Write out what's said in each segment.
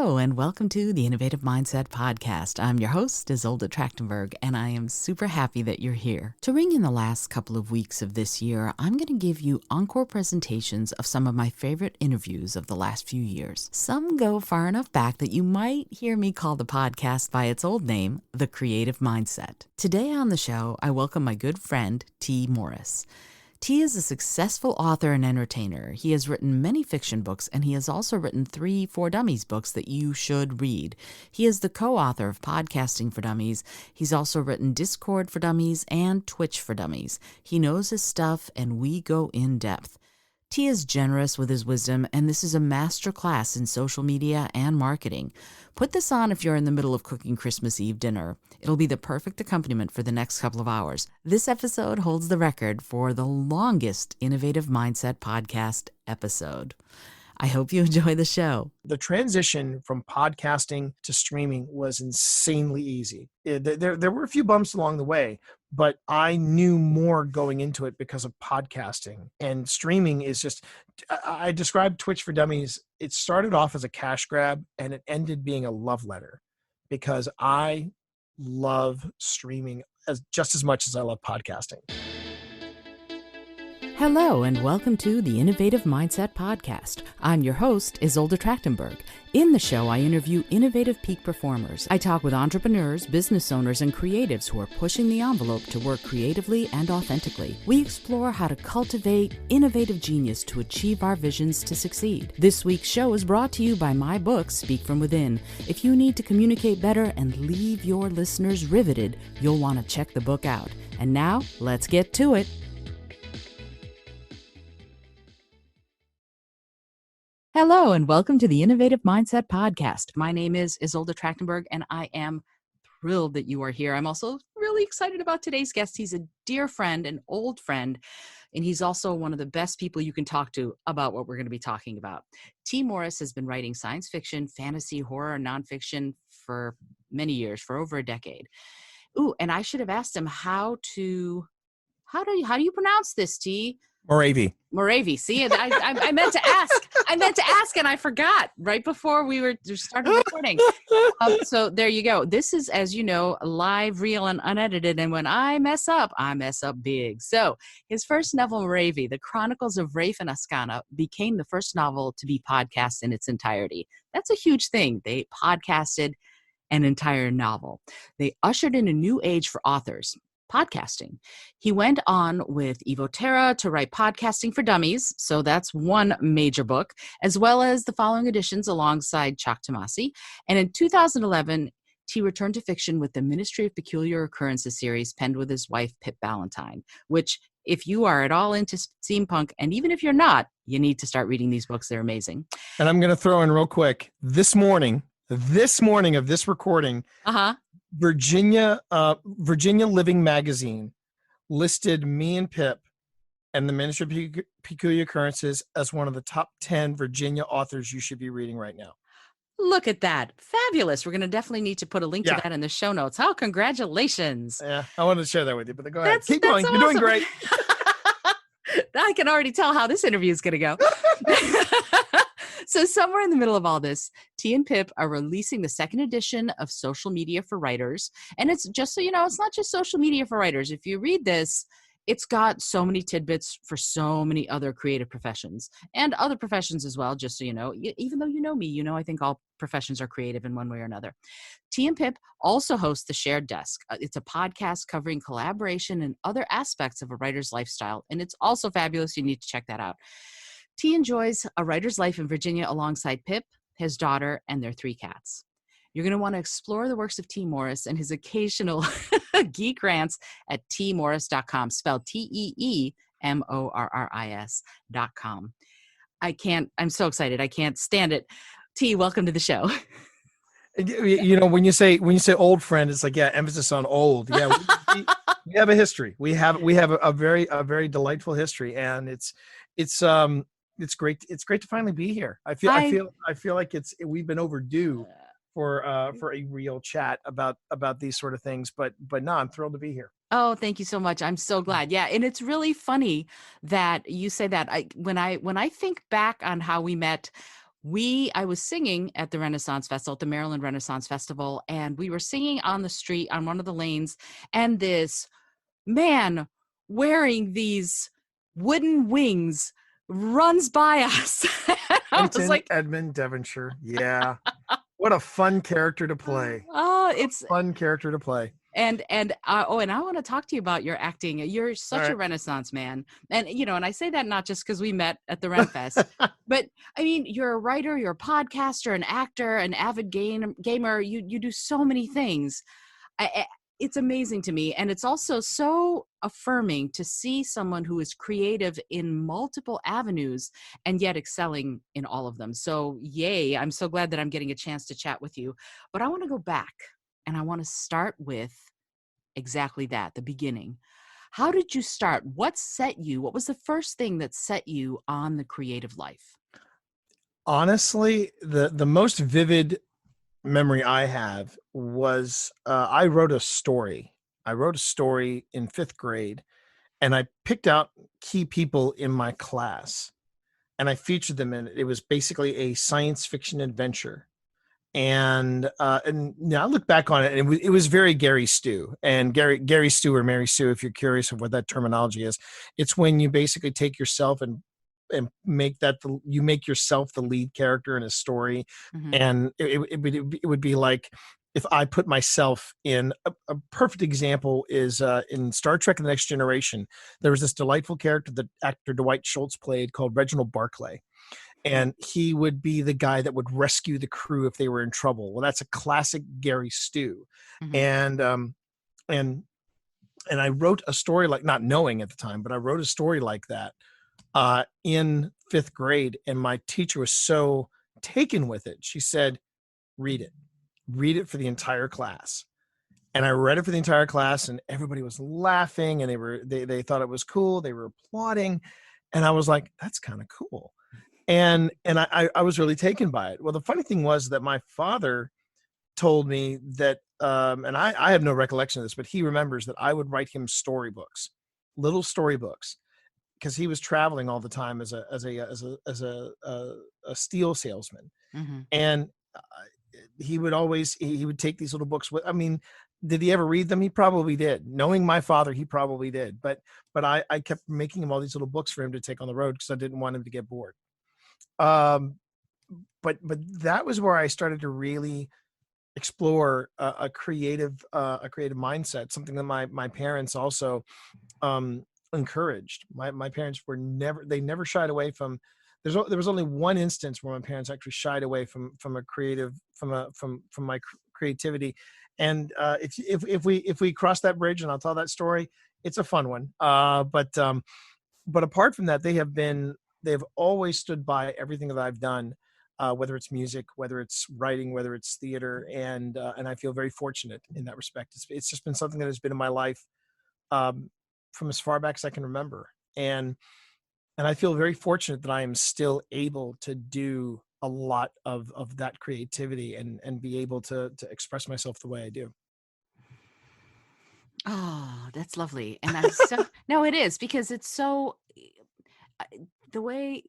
Hello, and welcome to the Innovative Mindset Podcast. I'm your host, Isolde Trachtenberg, and I am super happy that you're here. To ring in the last couple of weeks of this year, I'm going to give you encore presentations of some of my favorite interviews of the last few years. Some go far enough back that you might hear me call the podcast by its old name, The Creative Mindset. Today on the show, I welcome my good friend, Tee Morris. Tee is a successful author and entertainer. He has written many fiction books, and he has also written 3 For Dummies books that you should read. He is the co-author of Podcasting for Dummies. He's also written Discord for Dummies and Twitch for Dummies. He knows his stuff, and we go in depth. Tee is generous with his wisdom, and this is a master class in social media and marketing. Put this on if you're in the middle of cooking Christmas Eve dinner. It'll be the perfect accompaniment for the next couple of hours. This episode holds the record for the longest Innovative Mindset Podcast episode. I hope you enjoy the show. The transition from podcasting to streaming was insanely easy. There were a few bumps along the way, but I knew more going into it because of podcasting. And streaming is just, I described Twitch for Dummies. It started off as a cash grab and it ended being a love letter because I love streaming just as much as I love podcasting. Hello, and welcome to the Innovative Mindset Podcast. I'm your host, Isolde Trachtenberg. In the show, I interview innovative peak performers. I talk with entrepreneurs, business owners, and creatives who are pushing the envelope to work creatively and authentically. We explore how to cultivate innovative genius to achieve our visions to succeed. This week's show is brought to you by my book, Speak From Within. If you need to communicate better and leave your listeners riveted, you'll want to check the book out. And now, let's get to it. Hello, and welcome to the Innovative Mindset Podcast. My name is Isolde Trachtenberg, and I am thrilled that you are here. I'm also really excited about today's guest. He's a dear friend, an old friend, and he's also one of the best people you can talk to about what we're going to be talking about. Tee Morris has been writing science fiction, fantasy, horror, and nonfiction for many years, for over a decade. Ooh, and I should have asked him how do you pronounce this, Tee? Moravy. See, I meant to ask, and I forgot right before we started recording. So there you go. This is, as you know, live, real, and unedited. And when I mess up big. So his first novel, Moravy, The Chronicles of Rafe and Ascana, became the first novel to be podcast in its entirety. That's a huge thing. They podcasted an entire novel. They ushered in a new age for authors. Podcasting. He went on with Evo Terra to write Podcasting for Dummies, so that's one major book, as well as the following editions alongside Chuck Tomasi. And in 2011, Tee returned to fiction with the Ministry of Peculiar Occurrences series penned with his wife, Pip Ballantyne, which, if you are at all into steampunk, and even if you're not, you need to start reading these books. They're amazing. And I'm going to throw in real quick, this morning of this recording, Virginia Living Magazine listed me and Pip and the Ministry of Peculiar Occurrences as one of the top 10 Virginia authors you should be reading right now. Look at that. Fabulous. We're going to definitely need to put a link to that in the show notes. Oh, congratulations. Yeah, I wanted to share that with you, but go ahead. Keep going. Awesome. You're doing great. I can already tell how this interview is going to go. So somewhere in the middle of all this, Tee and Pip are releasing the second edition of Social Media for Writers. And it's just so you know, it's not just social media for writers. If you read this, it's got so many tidbits for so many other creative professions and other professions as well, just so you know. Even though you know me, you know I think all professions are creative in one way or another. Tee and Pip also host The Shared Desk. It's a podcast covering collaboration and other aspects of a writer's lifestyle. And it's also fabulous. You need to check that out. Tee enjoys a writer's life in Virginia alongside Pip, his daughter, and their 3 cats. You're going to want to explore the works of Tee Morris and his occasional geek rants at teemorris.com, spelled TEEMORRIS.com. I'm so excited. I can't stand it. Tee, welcome to the show. You know, when you say old friend, it's like, emphasis on old. Yeah, we have a history. We have a very delightful history, and it's great. It's great to finally be here. I feel like we've been overdue for a real chat about these sort of things. But no, I'm thrilled to be here. Oh, thank you so much. I'm so glad. Yeah, and it's really funny that you say that. When I think back on how we met, I was singing at the Renaissance Festival, at the Maryland Renaissance Festival, and we were singing on the street on one of the lanes, and this man wearing these wooden wings runs by us. I was Quentin like, Edmund Devonshire. Yeah. What a fun character to play. oh, A it's fun character to play. and oh, and I want to talk to you about your acting. You're All such a right. Renaissance man, and and I say that not just because we met at the Ren Fest, but I mean, you're a writer, you're a podcaster, an actor, an avid gamer. You do so many things. It's amazing to me, and it's also so affirming to see someone who is creative in multiple avenues and yet excelling in all of them. So yay, I'm so glad that I'm getting a chance to chat with you. But I want to go back, and I want to start with exactly that, the beginning. How did you start? What was the first thing that set you on the creative life? Honestly, the most vivid memory I have was I wrote a story. I wrote a story in 5th grade, and I picked out key people in my class, and I featured them in it. It was basically a science fiction adventure. And now I look back on it, and it was very Gary Stu, and Gary Stu, or Mary Sue, if you're curious of what that terminology is. It's when you basically take yourself and you make yourself the lead character in a story. Mm-hmm. And it would be like if I put myself in a perfect example is in Star Trek: The Next Generation. There was this delightful character that actor Dwight Schultz played called Reginald Barclay, and he would be the guy that would rescue the crew if they were in trouble. Well, that's a classic Gary Stu. Mm-hmm. And I wrote a story, like, not knowing at the time, but I wrote a story like that in 5th grade, and my teacher was so taken with it. She said, read it for the entire class. And I read it for the entire class, and everybody was laughing, and they thought it was cool. They were applauding. And I was like, that's kind of cool. And I was really taken by it. Well, the funny thing was that my father told me that, and I have no recollection of this, but he remembers that I would write him storybooks, little storybooks, because he was traveling all the time as a steel salesman. Mm-hmm. And he would take these little books with. I mean, did he ever read them? He probably did. Knowing my father, he probably did. But I kept making him all these little books for him to take on the road because I didn't want him to get bored. But that was where I started to really explore a creative mindset, something that my parents also encouraged. My parents never shied away from. There was only one instance where my parents actually shied away from my creativity. And if we cross that bridge, and I'll tell that story, it's a fun one. But apart from that, they've always stood by everything that I've done, whether it's music, whether it's writing, whether it's theater, and I feel very fortunate in that respect. It's just been something that has been in my life from as far back as I can remember, and I feel very fortunate that I am still able to do a lot of that creativity and be able to express myself the way I do. Oh, that's lovely. And I'm so no, it is, because it's so the way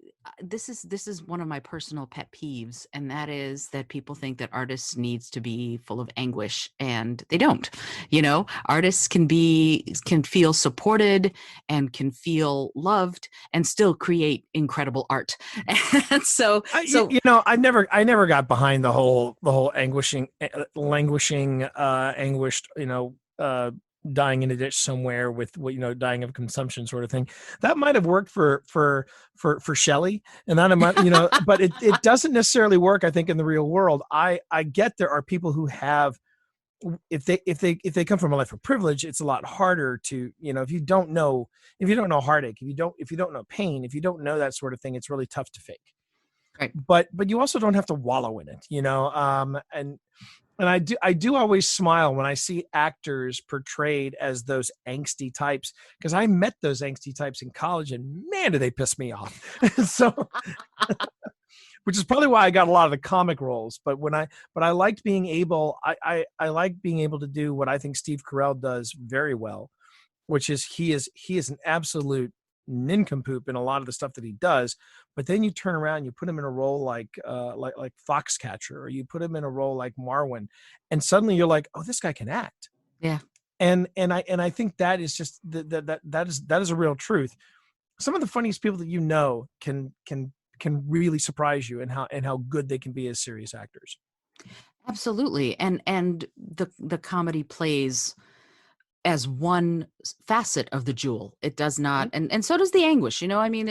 this is one of my personal pet peeves, and that is that people think that artists needs to be full of anguish, and they don't. Artists can feel supported and can feel loved and still create incredible art. And so I never got behind the whole languishing, anguished, dying in a ditch somewhere with dying of consumption sort of thing. That might have worked for Shelley, and that might, but it doesn't necessarily work, I think, in the real world. I get there are people who have, if they come from a life of privilege, it's a lot harder to, if you don't know heartache, if you don't know pain, if you don't know that sort of thing, it's really tough to fake. Right. But you also don't have to wallow in it, and I do always smile when I see actors portrayed as those angsty types, because I met those angsty types in college, and man, do they piss me off. So, which is probably why I got a lot of the comic roles. But I liked being able, I like being able to do what I think Steve Carell does very well, which is he is an absolute nincompoop in a lot of the stuff that he does, But then you turn around, you put him in a role like Foxcatcher, or you put him in a role like Marwin, and suddenly you're like, oh, this guy can act. Yeah. And I think that is just that is a real truth. Some of the funniest people that can really surprise you, and how good they can be as serious actors. Absolutely. And the comedy plays as one facet of the jewel. It does not, and so does the anguish. I mean,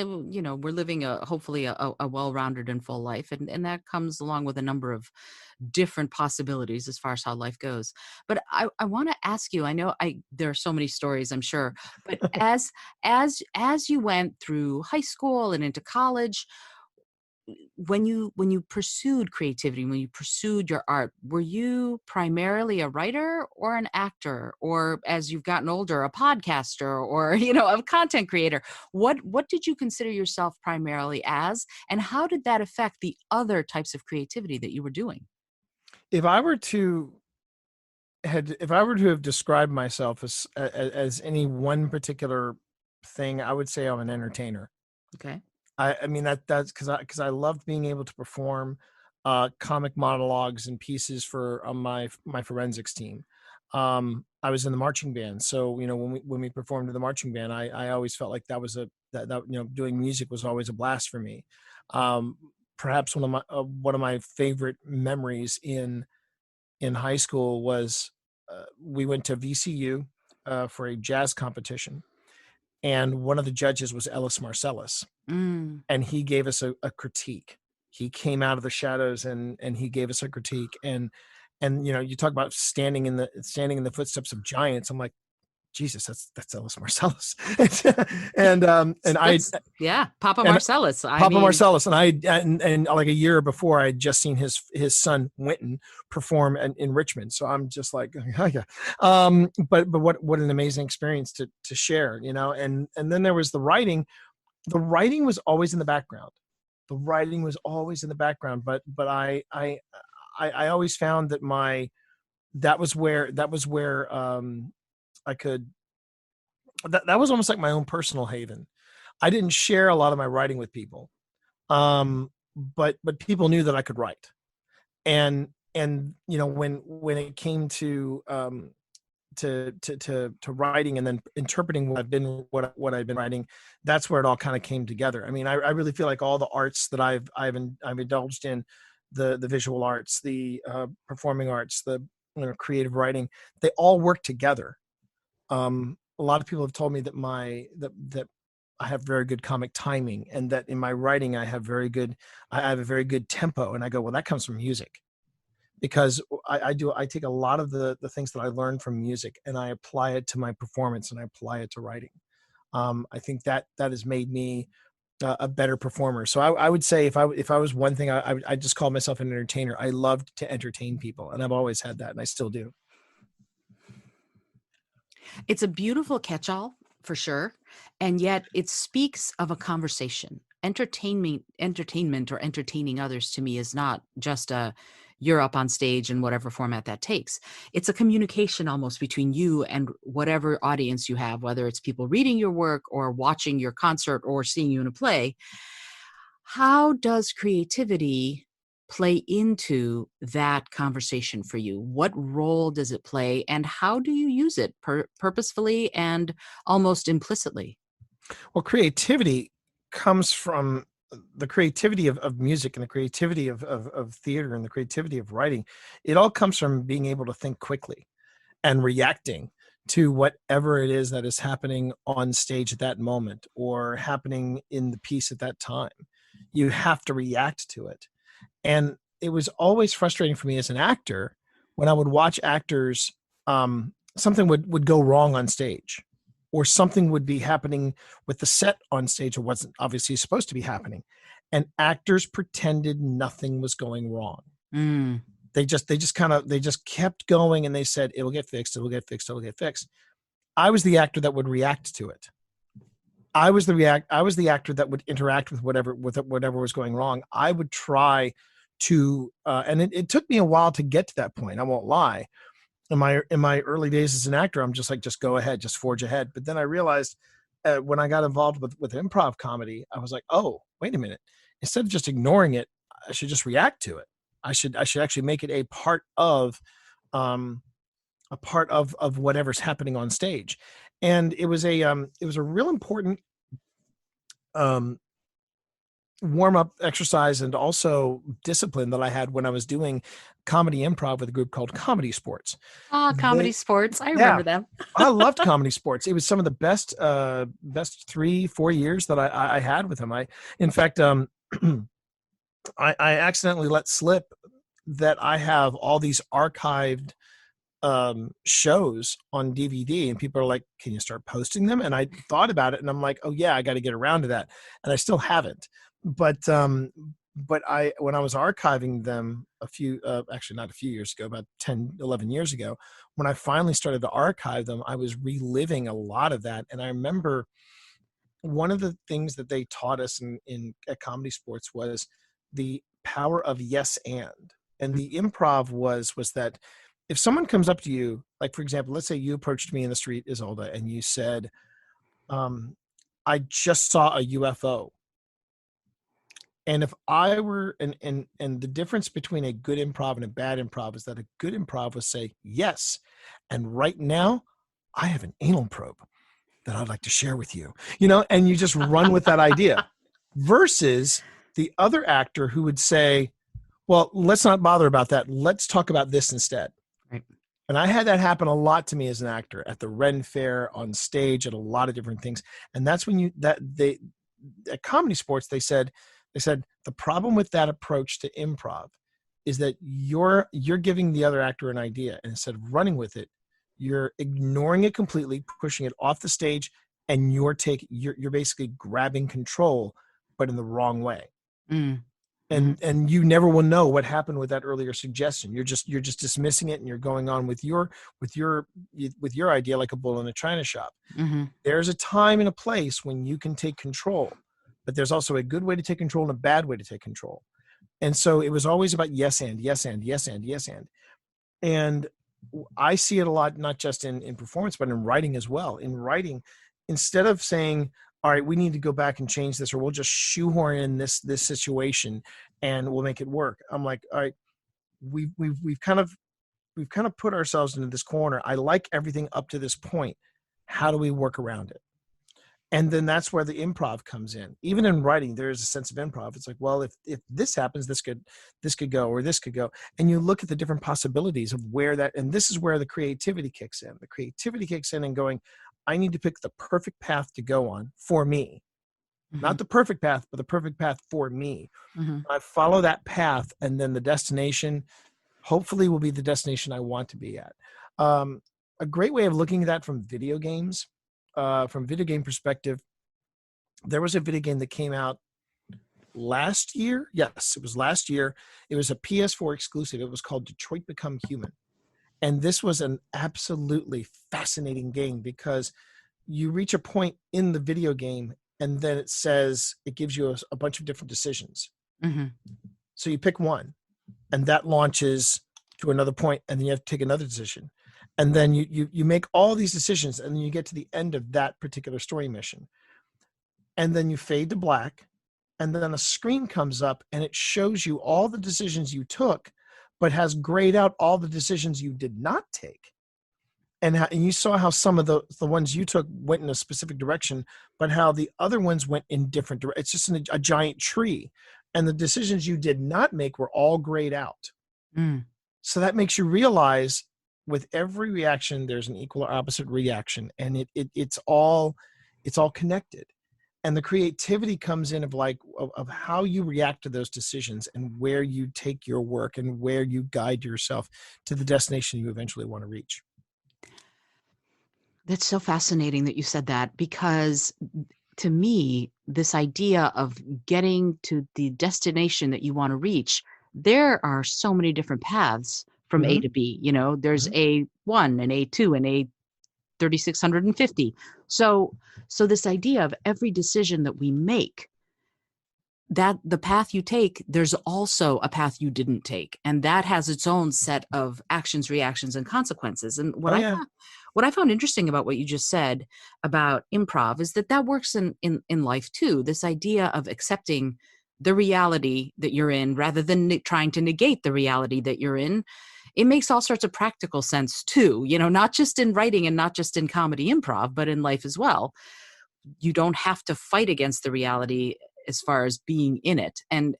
we're living hopefully a well-rounded and full life, and that comes along with a number of different possibilities as far as how life goes. But I want to ask you. I know there are so many stories, I'm sure, but as you went through high school and into college, when you pursued creativity, when you pursued your art, were you primarily a writer or an actor, or as you've gotten older, a podcaster, or a content creator? What did you consider yourself primarily as, and how did that affect the other types of creativity that you were doing? If I were to have described myself as any one particular thing, I would say I'm an entertainer. Okay. I mean, that's because I loved being able to perform comic monologues and pieces for my forensics team. I was in the marching band, so when we performed in the marching band, I always felt like that doing music was always a blast for me. Um, Perhaps one of my favorite memories in high school was we went to VCU for a jazz competition, and one of the judges was Ellis Marsalis, Mm. and he gave us a critique. He came out of the shadows and he gave us a critique. And you talk about standing in the footsteps of giants. I'm like, Jesus, that's Ellis Marsalis. And I Yeah, Papa and Marcellus. I Papa mean, Marsalis, and like a year before, I had just seen his son Wynton perform in Richmond. So I'm just like, oh, yeah. But what an amazing experience to share, And then there was the writing. The writing was always in the background. The writing was always in the background, but I always found that was where I could that was almost like my own personal haven. I didn't share a lot of my writing with people, but people knew that I could write, and when it came to writing and then interpreting what I've been writing, that's where it all kind of came together. I mean, I really feel like all the arts that I've indulged in, the visual arts, the performing arts, the creative writing, they all work together. A lot of people have told me that I have very good comic timing, and that in my writing I have a very good tempo. And I go, well, that comes from music, because I take a lot of the things that I learned from music and I apply it to my performance and I apply it to writing. I think that has made me a better performer. So I would say if I was one thing, I just call myself an entertainer. I loved to entertain people, and I've always had that, and I still do. it's a beautiful catch-all for sure, and yet it speaks of a conversation. Entertainment or entertaining others to me is not just a you're up on stage in whatever format that takes. It's a communication almost between you and whatever audience you have, whether it's people reading your work or watching your concert or seeing you in a play. How does creativity play into that conversation for you? What role does it play, and how do you use it purposefully and almost implicitly? Well, creativity comes from the creativity of music, and the creativity of theater, and the creativity of writing. It all comes from being able to think quickly and reacting to whatever it is that is happening on stage at that moment, or happening in the piece at that time. You have to react to it. And it was always frustrating for me as an actor when I would watch actors, something would go wrong on stage, or something would be happening with the set on stage that wasn't obviously supposed to be happening, and actors pretended nothing was going wrong. Mm. They just kept going, and they said, it'll get fixed, it'll get fixed, it'll get fixed. I was the actor that would react to it. I was the actor that would interact with whatever was going wrong. I would try to, and it took me a while to get to that point. I won't lie. In my early days as an actor, I'm just like, just go ahead, just forge ahead. But then I realized when I got involved with improv comedy, I was like, oh, wait a minute, instead of just ignoring it, I should just react to it. I should actually make it a part of whatever's happening on stage. And it was a real important um, warm up exercise and also discipline that I had when I was doing comedy improv with a group called Comedy Sports. Comedy Sports. I Yeah. remember them. I loved Comedy Sports. It was some of the best 3-4 years that I had with them. In fact, I accidentally let slip that I have all these archived shows on DVD, and people are like, can you start posting them? And I thought about it, and I'm like, oh yeah, I got to get around to that. And I still haven't. But when I was archiving them actually not a few years ago, about 10, 11 years ago, when I finally started to archive them, I was reliving a lot of that. And I remember one of the things that they taught us at Comedy Sports was the power of yes and the improv was that if someone comes up to you, like for example, let's say you approached me in the street, Isolde, and you said, I just saw a UFO. And if I were, and the difference between a good improv and a bad improv is that a good improv would say, yes, and right now I have an anal probe that I'd like to share with you, and you just run with that idea, versus the other actor who would say, well, let's not bother about that. Let's talk about this instead. Right. And I had that happen a lot to me as an actor at the Ren Fair, on stage, at a lot of different things. And that's when at Comedy Sports, they said the problem with that approach to improv is that you're giving the other actor an idea, and instead of running with it, you're ignoring it completely, pushing it off the stage, and you're basically grabbing control, but in the wrong way. And you never will know what happened with that earlier suggestion. You're just dismissing it, and you're going on with your idea like a bull in a china shop. There's a time and a place when you can take control, but there's also a good way to take control and a bad way to take control. And so it was always about yes and yes and yes and yes and. And I see it a lot, not just in performance, but in writing as well. In writing, instead of saying, all right, we need to go back and change this, or we'll just shoehorn in this situation and we'll make it work. I'm like, all right, we've kind of put ourselves into this corner. I like everything up to this point. How do we work around it? And then that's where the improv comes in. Even in writing, there is a sense of improv. It's like, well, if this happens, this could go, or this could go. And you look at the different possibilities of where that, and this is where the creativity kicks in. The creativity kicks in and going, I need to pick the perfect path to go on for me. Not the perfect path, but the perfect path for me. I follow that path, and then the destination hopefully will be the destination I want to be at. A great way of looking at that from video games, from video game perspective, there was a video game that came out last year. Yes, it was last year. It was a PS4 exclusive. It was called Detroit Become Human. And this was an absolutely fascinating game because you reach a point in the video game, and then it gives you a bunch of different decisions. So you pick one, and that launches to another point, and then you have to take another decision. And then you make all these decisions, and then you get to the end of that particular story mission. And then you fade to black, and then a screen comes up, and it shows you all the decisions you took, but has grayed out all the decisions you did not take. And you saw how some of the ones you took went in a specific direction, but how the other ones went in different directions. It's just a giant tree. And the decisions you did not make were all grayed out. So that makes you realize with every reaction, there's an equal or opposite reaction. And it's all connected. And the creativity comes in of how you react to those decisions and where you take your work and where you guide yourself to the destination you eventually want to reach. That's so fascinating that you said that, because to me, this idea of getting to the destination that you want to reach, there are so many different paths from A to B. There's A1 and A2 and A 3650. So this idea of every decision that we make, that the path you take, there's also a path you didn't take, and that has its own set of actions, reactions, and consequences. And what I found interesting about what you just said about improv is that works in life too. This idea of accepting the reality that you're in rather than trying to negate the reality that you're in. It makes all sorts of practical sense too, not just in writing and not just in comedy improv, but in life as well. You don't have to fight against the reality as far as being in it. And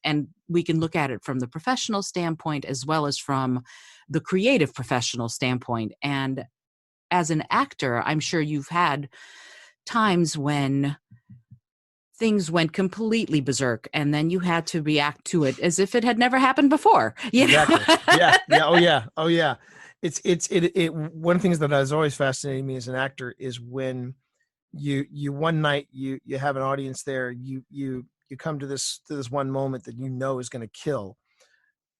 we can look at it from the professional standpoint as well as from the creative professional standpoint. And as an actor, I'm sure you've had times when things went completely berserk and then you had to react to it as if it had never happened before. Exactly. Yeah. Oh yeah. One of the things that has always fascinated me as an actor is when you one night you have an audience there, you come to this one moment that is going to kill,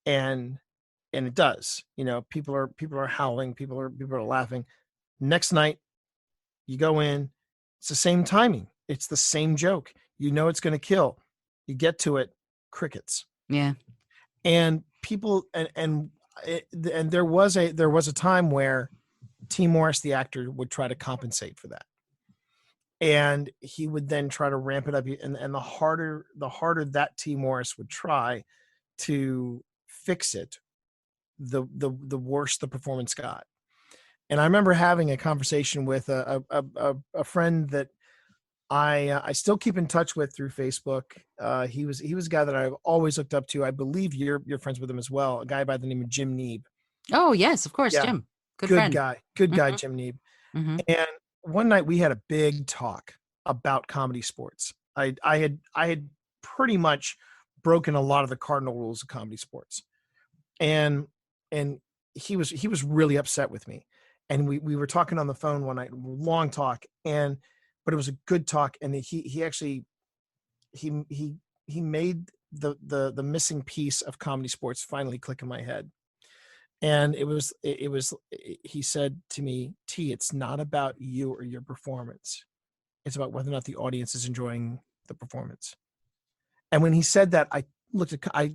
and it does. People are howling, people are laughing. Next night you go in, it's the same timing, it's the same joke, it's going to kill. You get to it, crickets. Yeah. And people and there was a time where T. Morris, the actor, would try to compensate for that. And he would then try to ramp it up. And the harder that T. Morris would try to fix it, the worse the performance got. And I remember having a conversation with a friend that I still keep in touch with through Facebook. He was a guy that I've always looked up to. I believe you're friends with him as well. A guy by the name of Jim Neeb. Oh yes, of course, yeah. Jim. Good friend. Guy. Good guy, Jim Neeb. Mm-hmm. And one night we had a big talk about comedy sports. I had pretty much broken a lot of the cardinal rules of comedy sports, and he was really upset with me. And we were talking on the phone one night, long talk, but it was a good talk. And he actually made the missing piece of comedy sports finally click in my head. And he said to me, T, it's not about you or your performance. It's about whether or not the audience is enjoying the performance. And when he said that, I looked at, I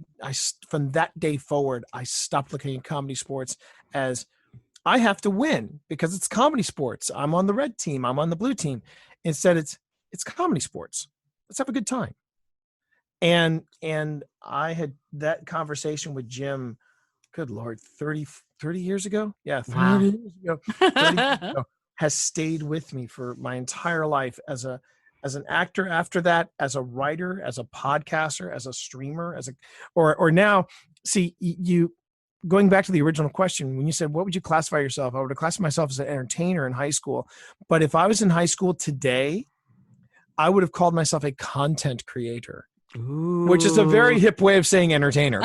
from that day forward, I stopped looking at comedy sports as I have to win because it's comedy sports. I'm on the red team. I'm on the blue team. Instead, it's comedy sports. Let's have a good time. And I had that conversation with Jim, good Lord, 30 years ago. Yeah. 30 wow. years ago, 30 years ago, has stayed with me for my entire life as an actor after that, as a writer, as a podcaster, as a streamer, or now, see, you going back to the original question, when you said, what would you classify yourself? I would have classified myself as an entertainer in high school. But if I was in high school today, I would have called myself a content creator. Ooh. Which is a very hip way of saying entertainer.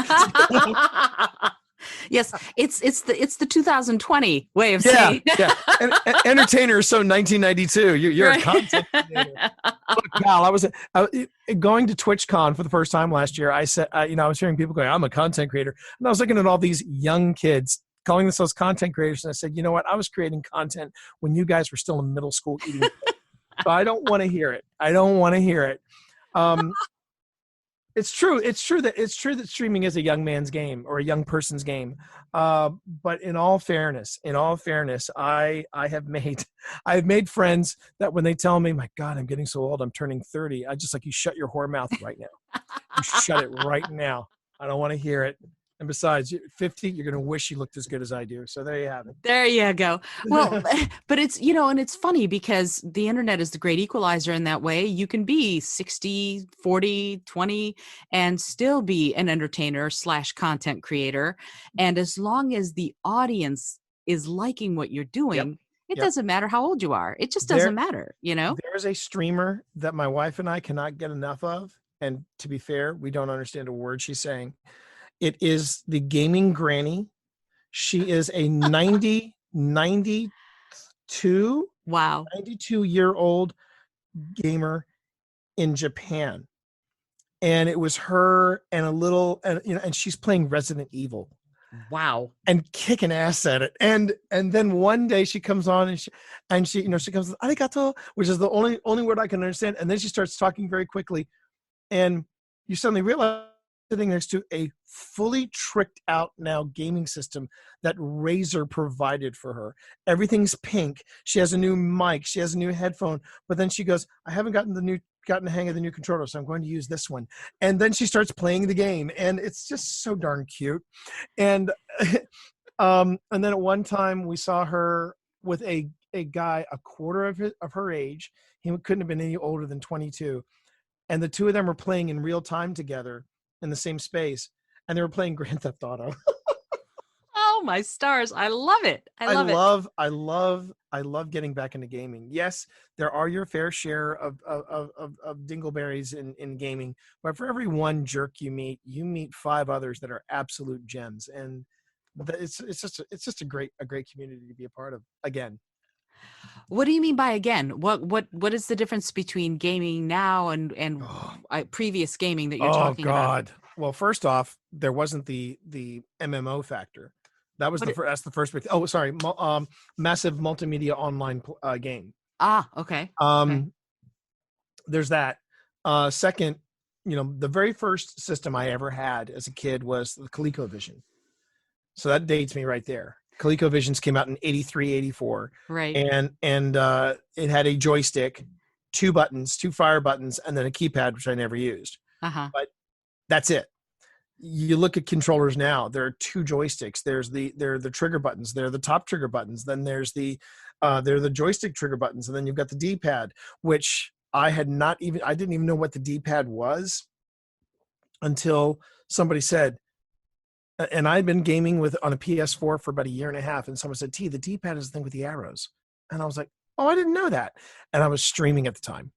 Yes, it's the 2020 way of saying. Yeah. Entertainer is so 1992. You're right. A content creator. Look, Val, I was going to TwitchCon for the first time last year. I said, I was hearing people going, I'm a content creator. And I was looking at all these young kids calling themselves content creators. And I said, you know what? I was creating content when you guys were still in middle school eating. So I don't want to hear it. It's true that streaming is a young man's game or a young person's game. But in all fairness, I have made friends that when they tell me, my God, I'm getting so old, I'm turning 30. I just like, you shut your whore mouth right now. You shut it right now. I don't want to hear it. And besides, 50, you're going to wish you looked as good as I do. So there you have it. There you go. Well, but it's, and it's funny because the internet is the great equalizer in that way. You can be 60, 40, 20 and still be an entertainer / content creator. And as long as the audience is liking what you're doing, it doesn't matter how old you are. It just doesn't matter, There's a streamer that my wife and I cannot get enough of. And to be fair, we don't understand a word she's saying. It is the gaming granny. She is a 92 92-year-old gamer in Japan. And it was her and and she's playing Resident Evil. Wow. And kicking ass at it. And then one day she comes on and she comes, arigato, which is the only word I can understand. And then she starts talking very quickly. And you suddenly realize sitting next to a fully tricked out now gaming system that Razer provided for her. Everything's pink. She has a new mic. She has a new headphone. But then she goes, I haven't gotten the hang of the new controller, so I'm going to use this one. And then she starts playing the game, and it's just so darn cute. And and then at one time we saw her with a guy a quarter of her age. He couldn't have been any older than 22. And the two of them were playing in real time together in the same space, and they were playing Grand Theft Auto. Oh my stars. I love it. I love getting back into gaming. Yes, there are your fair share of dingleberries in gaming, but for every one jerk you meet 5 others that are absolute gems. And it's just a great community to be a part of. Again. What do you mean by again? What is the difference between gaming now and previous gaming that you're talking about? Well, first off, there wasn't the MMO factor. That was that's the first big. Oh, sorry, massive multimedia online game. Okay. Okay. There's that. Second, the very first system I ever had as a kid was the ColecoVision. So that dates me right there. ColecoVisions came out in 83, 84. Right. And it had a joystick, 2 buttons, 2 fire buttons, and then a keypad, which I never used. But that's it. You look at controllers now, there are 2 joysticks. They're the trigger buttons. They're the top trigger buttons. Then they're the joystick trigger buttons. And then you've got the D-pad, which I didn't even know what the D-pad was until somebody said, and I'd been gaming on a PS4 for about a year and a half, and someone said, T, the D-pad is the thing with the arrows. And I was like, oh, I didn't know that. And I was streaming at the time.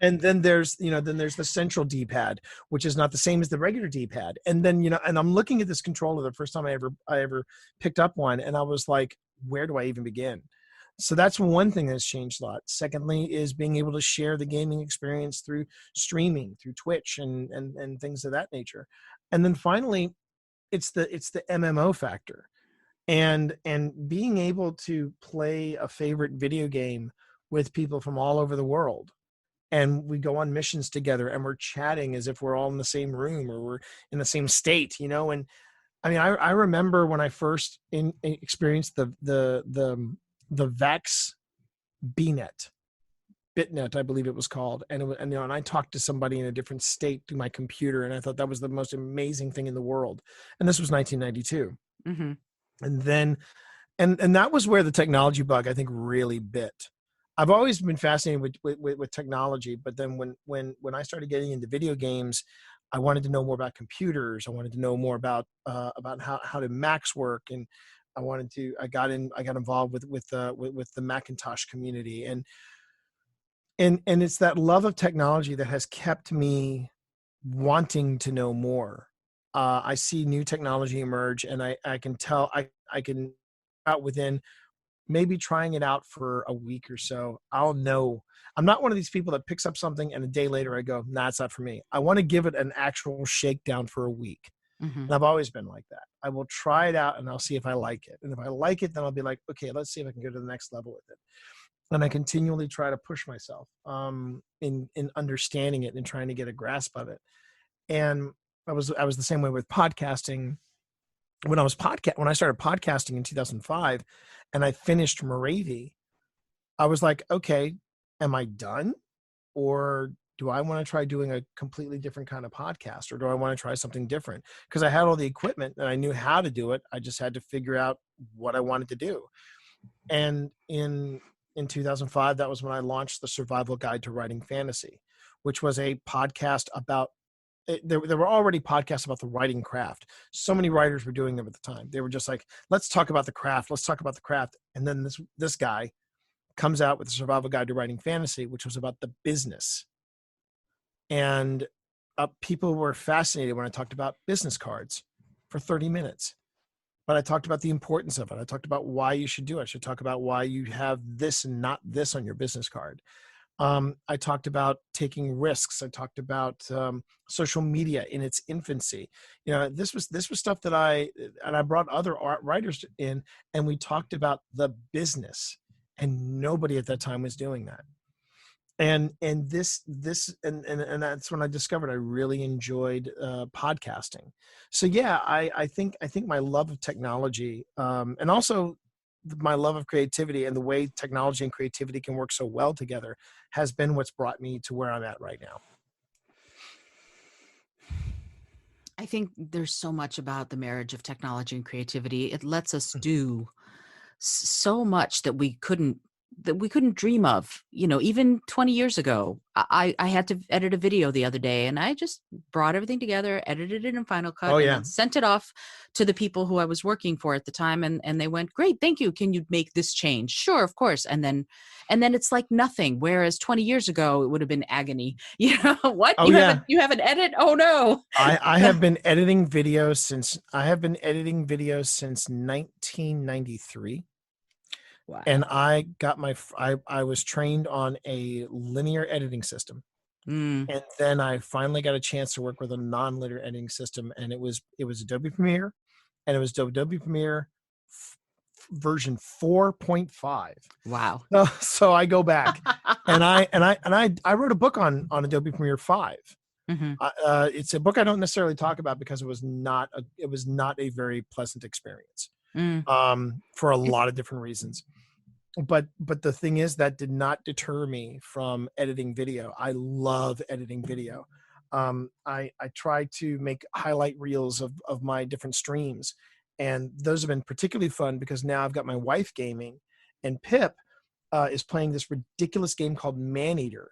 And then there's the central D-pad, which is not the same as the regular D-pad. And then, and I'm looking at this controller the first time I ever picked up one, and I was like, where do I even begin? So that's one thing that's changed a lot. Secondly is being able to share the gaming experience through streaming, through Twitch and things of that nature. And then finally, it's the MMO factor. And being able to play a favorite video game with people from all over the world. And we go on missions together and we're chatting as if we're all in the same room or we're in the same state, and I mean, I remember when I first experienced the VAX Bitnet, I believe it was called. And I talked to somebody in a different state through my computer, and I thought that was the most amazing thing in the world. And this was 1992. Mm-hmm. And then, and that was where the technology bug, I think, really bit. I've always been fascinated with technology, but then when I started getting into video games, I wanted to know more about computers. I wanted to know more about how do Macs work, and I got involved with the Macintosh community, and it's that love of technology that has kept me wanting to know more. I see new technology emerge, and I can tell I can out within maybe trying it out for a week or so, I'll know. I'm not one of these people that picks up something and a day later I go, nah, it's not for me. I want to give it an actual shakedown for a week. Mm-hmm. And I've always been like that. I will try it out and I'll see if I like it. And if I like it, then I'll be like, okay, let's see if I can go to the next level with it. And I continually try to push myself in understanding it and trying to get a grasp of it. And I was the same way with podcasting. When I started podcasting in 2005 and I finished Moravia, I was like, okay, am I done? Or do I want to try doing a completely different kind of podcast? Or do I want to try something different? Because I had all the equipment and I knew how to do it. I just had to figure out what I wanted to do. And in 2005, that was when I launched the Survival Guide to Writing Fantasy, which was a podcast about there were already podcasts about the writing craft. So many writers were doing them at the time. They were just like, let's talk about the craft. Let's talk about the craft. And then this guy comes out with the Survival Guide to Writing Fantasy, which was about the business. And people were fascinated when I talked about business cards for 30 minutes. But I talked about the importance of it. I talked about why you should do it. I should talk about why you have this and not this on your business card. I talked about taking risks. I talked about social media in its infancy. This was stuff that I brought other writers in, and we talked about the business, and nobody at that time was doing that. And and that's when I discovered I really enjoyed podcasting. So yeah, I think my love of technology, and also my love of creativity and the way technology and creativity can work so well together has been what's brought me to where I'm at right now. I think there's so much about the marriage of technology and creativity. It lets us do so much that we couldn't dream of, even 20 years ago. I had to edit a video the other day, and I just brought everything together, edited it in Final Cut, Oh and yeah. then sent it off to the people who I was working for at the time. And they went, great, thank you. Can you make this change? Sure, of course. And then it's like nothing. Whereas 20 years ago, it would have been agony. What? Oh yeah. You have an edit? Oh no. I have been editing videos since 1993. Wow. And I got I was trained on a linear editing system. Mm. And then I finally got a chance to work with a non-linear editing system, and it was Adobe Premiere, and it was Adobe Premiere version 4.5. Wow. So I go back and I wrote a book on Adobe Premiere 5. Mm-hmm. It's a book I don't necessarily talk about because it was not a very pleasant experience, for a lot of different reasons. But the thing is, that did not deter me from editing video. I love editing video. I try to make highlight reels of my different streams, and those have been particularly fun because now I've got my wife gaming, and Pip is playing this ridiculous game called Maneater,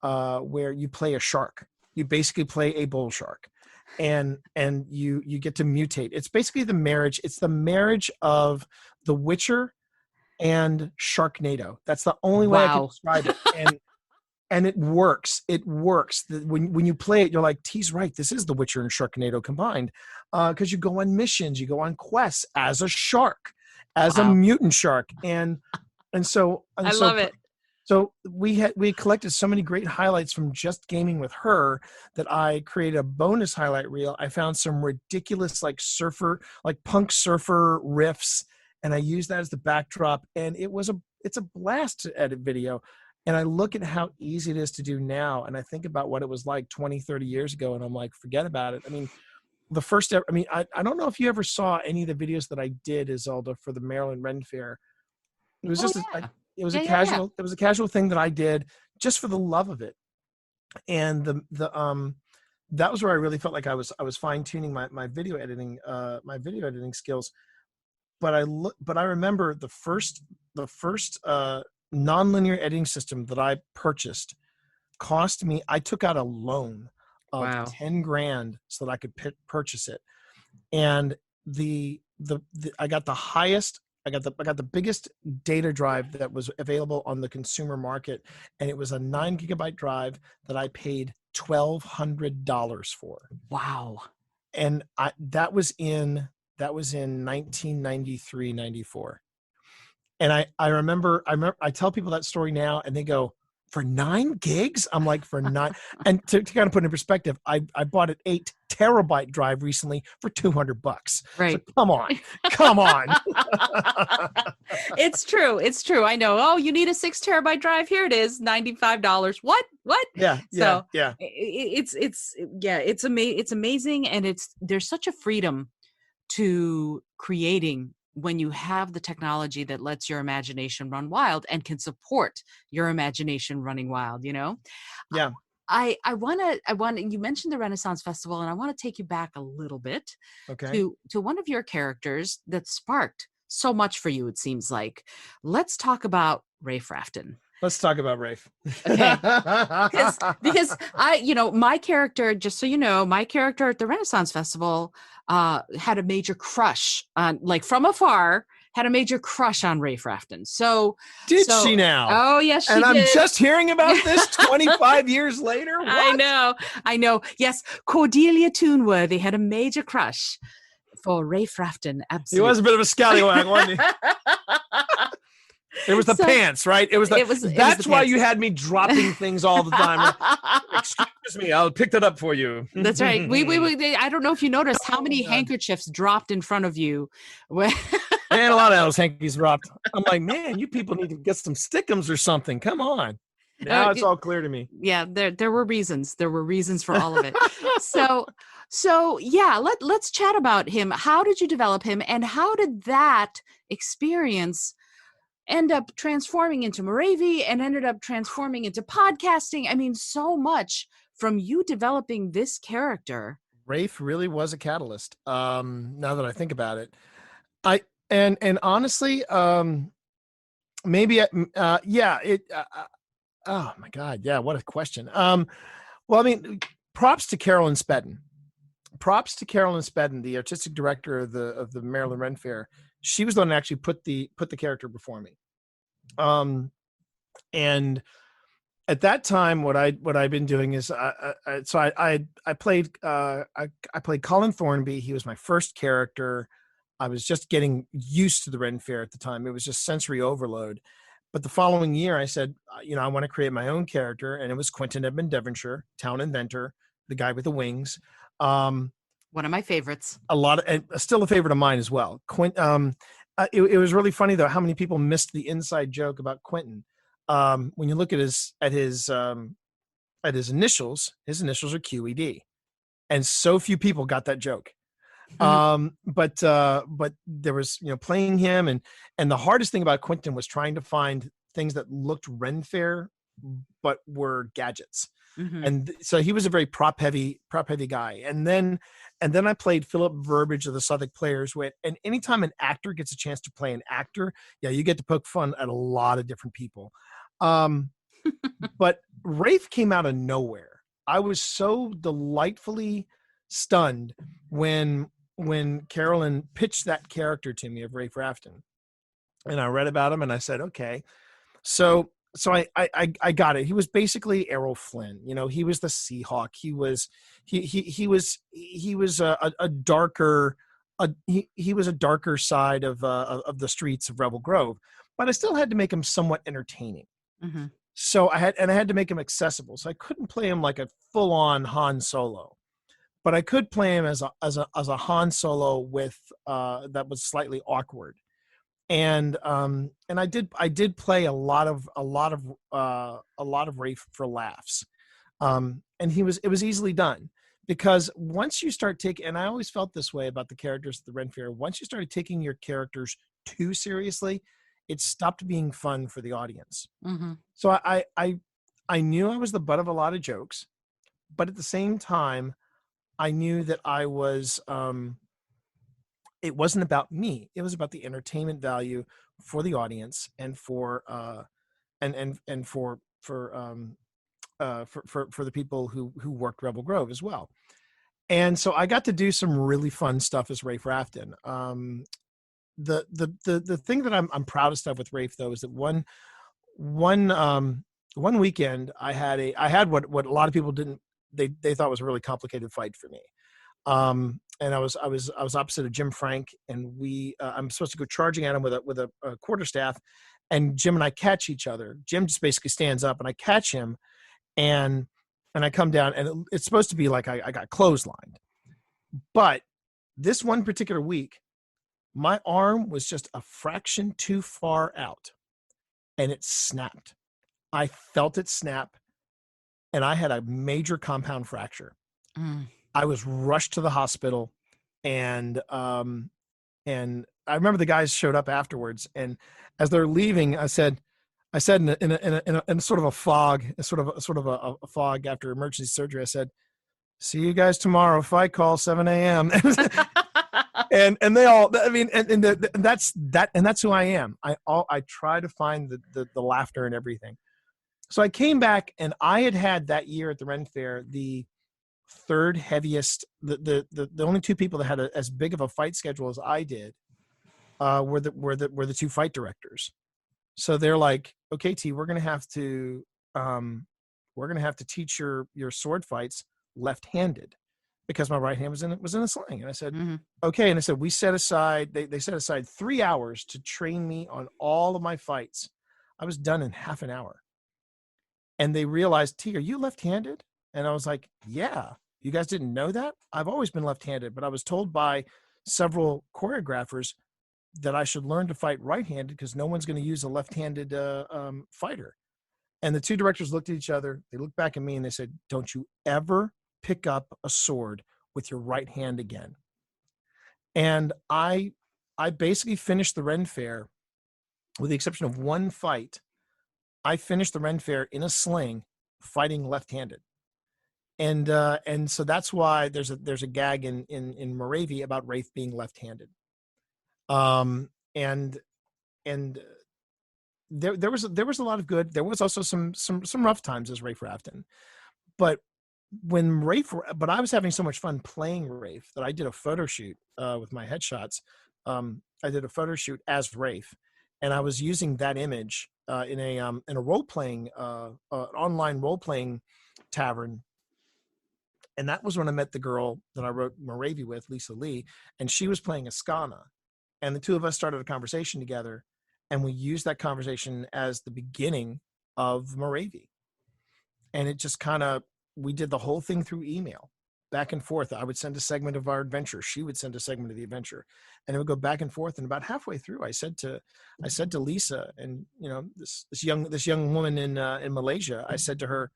where you play a shark. You basically play a bull shark, and you get to mutate. It's basically the marriage. It's the marriage of The Witcher and Sharknado. That's the only way I can describe it. And it works. It works. When you play it, you're like, T's right. This is The Witcher and Sharknado combined, because you go on missions, you go on quests as a shark, as a mutant shark, and so I love it. So we collected so many great highlights from just gaming with her that I created a bonus highlight reel. I found some ridiculous punk surfer riffs, and I used that as the backdrop. And it's a blast to edit video. And I look at how easy it is to do now, and I think about what it was like 20, 30 years ago, and I'm like, forget about it. I mean, I don't know if you ever saw any of the videos that I did, Isolde, for the Maryland Ren Fair. It was it was a casual thing that I did just for the love of it. And that was where I really felt like I was fine tuning my video editing skills. But I remember the first nonlinear editing system that I purchased cost me, I took out a loan of $10,000 so that I could purchase it. And I got the biggest data drive that was available on the consumer market, and it was a 9 gigabyte drive that I paid $1,200 for. Wow. And that was in 1993, 94. And I remember I tell people that story now, and they go, for 9 gigs? I'm like, for 9. And to kind of put it in perspective, I bought an 8 terabyte drive recently for $200. Right. So come on. It's true. I know. Oh, you need a 6 terabyte drive. Here it is, $95. What? Yeah. So yeah. It's amazing. And there's such a freedom to creating when you have the technology that lets your imagination run wild and can support your imagination running wild, Yeah. I want to, you mentioned the Renaissance Festival, and I want to take you back a little bit to one of your characters that sparked so much for you, it seems like. Let's talk about Rafe Rafton. Let's talk about Rafe. Okay. because my character, just so you know, my character at the Renaissance Festival had a major crush on, from afar, had a major crush on Rafe Rafton. So did she now? Oh yes, she did. And I'm just hearing about this 25 years later. What? I know. Yes, Cordelia Toonworthy had a major crush for Rafe Rafton. Absolutely, he was a bit of a scallywag, wasn't he? It was the pants, right? That's why you had me dropping things all the time. Excuse me, I'll pick that up for you. That's right. We I don't know if you noticed how many handkerchiefs dropped in front of you. And a lot of those hankies dropped. I'm like, man, you people need to get some stickums or something. Come on. Now it's all clear to me. Yeah, there were reasons. There were reasons for all of it. So yeah, let's chat about him. How did you develop him, and how did that experience end up transforming into Moravia and ended up transforming into podcasting? I mean, so much from you developing this character. Rafe really was a catalyst. Now that I think about it, I and honestly, maybe yeah, it. Oh my God, yeah, what a question. Well, I mean, props to Carolyn Spedden. Props to Carolyn Spedden, the artistic director of the Maryland Ren Fair. She was the one that actually put the character before me. And at that time, what I'd been doing is I played Colin Thornby. He was my first character. I was just getting used to the Ren Fair at the time. It was just sensory overload. But the following year, I said, I want to create my own character, and it was Quentin Edmund Devonshire, town inventor, the guy with the wings. One of my favorites. Still a favorite of mine as well. It was really funny though how many people missed the inside joke about Quentin. When you look at his initials, his initials are QED, and so few people got that joke. But there was, playing him, and the hardest thing about Quentin was trying to find things that looked Ren Fair but were gadgets. And so he was a very prop heavy guy. And then I played Philip Burbage of the Southwark Players. And anytime an actor gets a chance to play an actor, yeah, you get to poke fun at a lot of different people. But Rafe came out of nowhere. I was so delightfully stunned when Carolyn pitched that character to me of Rafe Rafton, and I read about him and I said, okay, so I got it. He was basically Errol Flynn. He was the Seahawk. He was a darker side of the streets of Rebel Grove, but I still had to make him somewhat entertaining. So I had to make him accessible. So I couldn't play him like a full on Han Solo, but I could play him as a Han Solo with that was slightly awkward. And I did play a lot of Rafe for laughs. And it was easily done, because once you start taking, and I always felt this way about the characters at the Ren Fair, once you started taking your characters too seriously, it stopped being fun for the audience. So I knew I was the butt of a lot of jokes, but at the same time, I knew that I was, it wasn't about me. It was about the entertainment value for the audience and for the people who worked Rebel Grove as well. And so I got to do some really fun stuff as Rafe Rafton. The thing that I'm proudest of with Rafe though is that one weekend I had what a lot of people didn't, they thought was a really complicated fight for me. And I was opposite of Jim Frank, and I'm supposed to go charging at him with a quarterstaff, and Jim and I catch each other. Jim just basically stands up, and I catch him, and I come down, and it's supposed to be like I got clotheslined. But this one particular week, my arm was just a fraction too far out, and it snapped. I felt it snap, and I had a major compound fracture. I was rushed to the hospital, and I remember the guys showed up afterwards, and as they're leaving, I said in a sort of a fog, a fog after emergency surgery, I said, "See you guys tomorrow. Fight call 7 a.m." and they all, I mean, and that's who I am. I try to find the laughter in everything. So I came back, and I had that year at the Ren Fair the third heaviest. The only two people that had as big of a fight schedule as I did were the two fight directors. So they're like, "Okay, T, we're gonna have to teach your sword fights left-handed, because my right hand was in a sling." And I said, "Okay." And I said, we set aside, they set aside 3 hours to train me on all of my fights. I was done in half an hour. And they realized, "T, are you left-handed?" And I was like, "Yeah. You guys didn't know that? I've always been left-handed, but I was told by several choreographers that I should learn to fight right-handed, because no one's going to use a left-handed fighter." And the two directors looked at each other. They looked back at me and they said, "Don't you ever pick up a sword with your right hand again." And I basically finished the Ren Fair, with the exception of one fight. I finished the Ren Fair in a sling, fighting left-handed. And so that's why there's a gag in Moravia about Rafe being left-handed. And there was a lot of good. There was also some rough times as Rafe Rafton. But I was having so much fun playing Rafe that I did a photo shoot with my headshots. I did a photo shoot as Rafe, and I was using that image in a role-playing online role-playing tavern. And that was when I met the girl that I wrote Moravia with, Lisa Lee, and she was playing Askana. And the two of us started a conversation together, and we used that conversation as the beginning of Moravia. And it just we did the whole thing through email, back and forth. I would send a segment of our adventure. She would send a segment of the adventure, and it would go back and forth. And about halfway through, I said to Lisa, and this young woman in Malaysia, I said to her,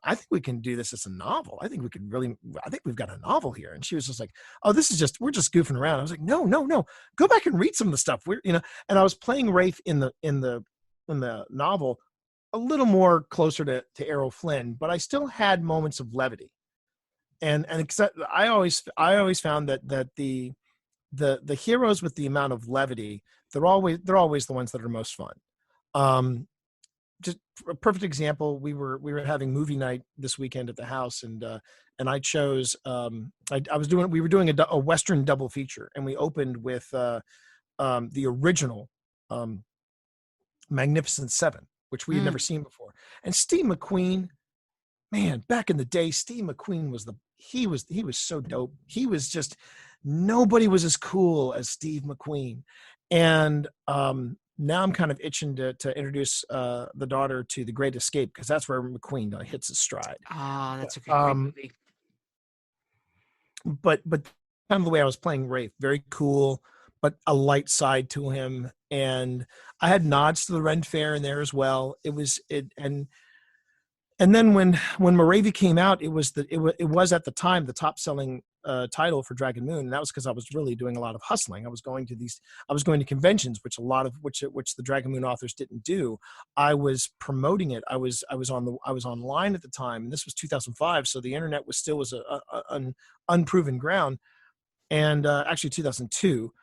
"I think we can do this as a novel. I think we've got a novel here." And she was just like, "Oh, we're just goofing around." I was like, No. Go back and read some of the stuff. And I was playing Rafe in the novel a little more closer to Errol Flynn, but I still had moments of levity. And I always found that the heroes with the amount of levity, they're always the ones that are most fun. Just a perfect example. We were having movie night this weekend at the house, and I chose we were doing a Western double feature, and we opened with the original Magnificent Seven, which we had never seen before. And Steve McQueen, man, back in the day, Steve McQueen was so dope. He was just, nobody was as cool as Steve McQueen. And now I'm kind of itching to introduce the daughter to The Great Escape, because that's where McQueen hits his stride. Oh, that's a great movie. But kind of the way I was playing Rafe, very cool, but a light side to him. And I had nods to the Ren Fair in there as well. And then when Moravia came out, it was at the time the top selling title for Dragon Moon, and that was because I was really doing a lot of hustling. I was going to conventions, which the Dragon Moon authors didn't do. I was promoting it. I was online at the time, and this was 2005, so the internet was an unproven ground. And actually 2002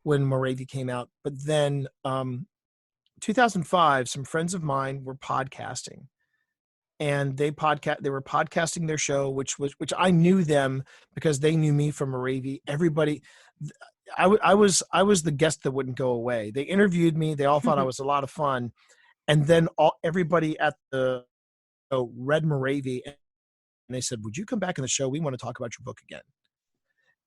when Moravia came out, but then 2005, some friends of mine were podcasting. And they were podcasting their show, which I knew them because they knew me from Moravia. Everybody, I was the guest that wouldn't go away. They interviewed me. They all thought I was a lot of fun. And then everybody at the show read Moravia, and they said, "Would you come back on the show? We want to talk about your book again."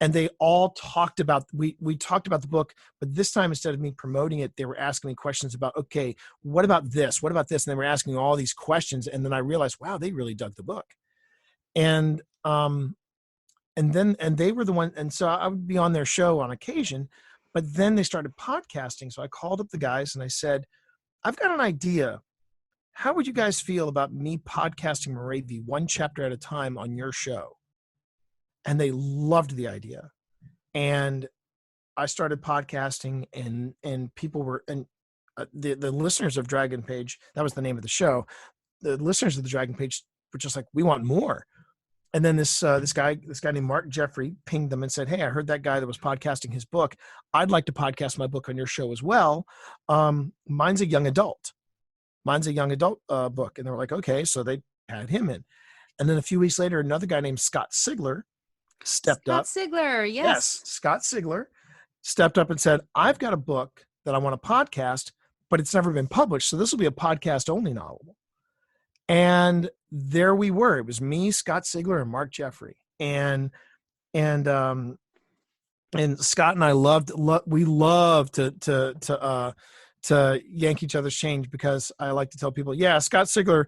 And they all talked about, we talked about the book, but this time, instead of me promoting it, they were asking me questions about, okay, what about this? What about this? And they were asking all these questions. And then I realized, wow, they really dug the book. And they were the one. And so I would be on their show on occasion, but then they started podcasting. So I called up the guys and I said, "I've got an idea. How would you guys feel about me podcasting Moravia one chapter at a time on your show?" And they loved the idea. And I started podcasting, and people were, and the listeners of Dragon Page, that was the name of the show. The listeners of the Dragon Page were just like, "We want more." And then this guy named Mark Jeffrey pinged them and said, "Hey, I heard that guy that was podcasting his book. I'd like to podcast my book on your show as well. Mine's a young adult book." And they were like, "Okay." So they had him in. And then a few weeks later, another guy named Scott Sigler stepped up. Scott Sigler, yes. Scott Sigler stepped up and said, "I've got a book that I want to podcast, but it's never been published. So this will be a podcast only novel." And there we were. It was me, Scott Sigler, and Mark Jeffrey. And Scott and I loved to yank each other's change, because I like to tell people, yeah, Scott Sigler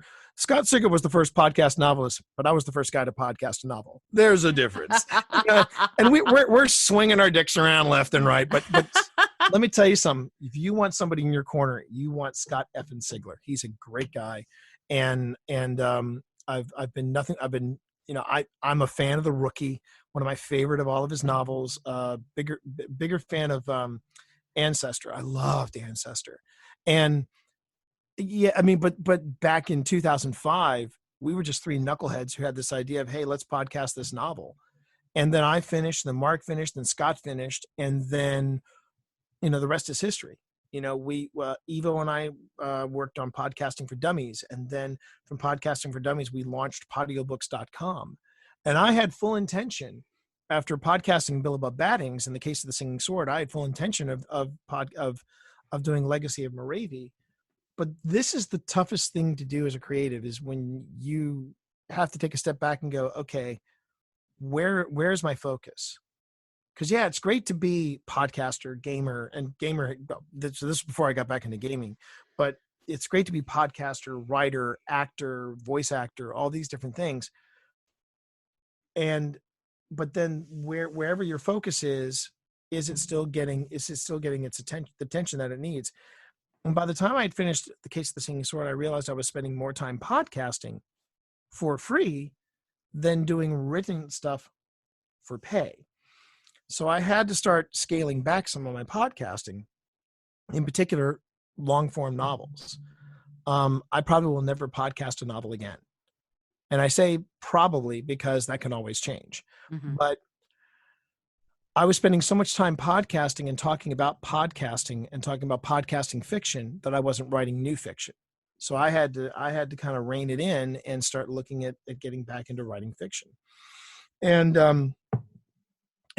was the first podcast novelist, but I was the first guy to podcast a novel. There's a difference. And we're swinging our dicks around left and right, but let me tell you something. If you want somebody in your corner, you want Scott Effin Sigler. He's a great guy, and I've been nothing. I've been, I'm a fan of The Rookie, one of my favorite of all of his novels. Bigger fan of Ancestor. I loved Ancestor, and yeah, I mean, but back in 2005, we were just three knuckleheads who had this idea of, hey, let's podcast this novel. And then I finished, then Mark finished, then Scott finished, and then, the rest is history. Evo and I worked on Podcasting for Dummies, and then from Podcasting for Dummies, we launched Podiobooks.com. And I had full intention, after podcasting Bill Above Battings, in the case of The Singing Sword, I had full intention of doing Legacy of Moravia. But this is the toughest thing to do as a creative, is when you have to take a step back and go, okay, where's my focus? Because yeah, it's great to be podcaster, gamer. This is before I got back into gaming, but it's great to be podcaster, writer, actor, voice actor, all these different things. But then wherever your focus is it still getting its attention, the attention that it needs? And by the time I had finished The Case of the Singing Sword, I realized I was spending more time podcasting for free than doing written stuff for pay. So I had to start scaling back some of my podcasting, in particular, long form novels. I probably will never podcast a novel again. And I say probably because that can always change. Mm-hmm. But I was spending so much time podcasting and talking about podcasting fiction that I wasn't writing new fiction. So I had to kind of rein it in and start looking at getting back into writing fiction.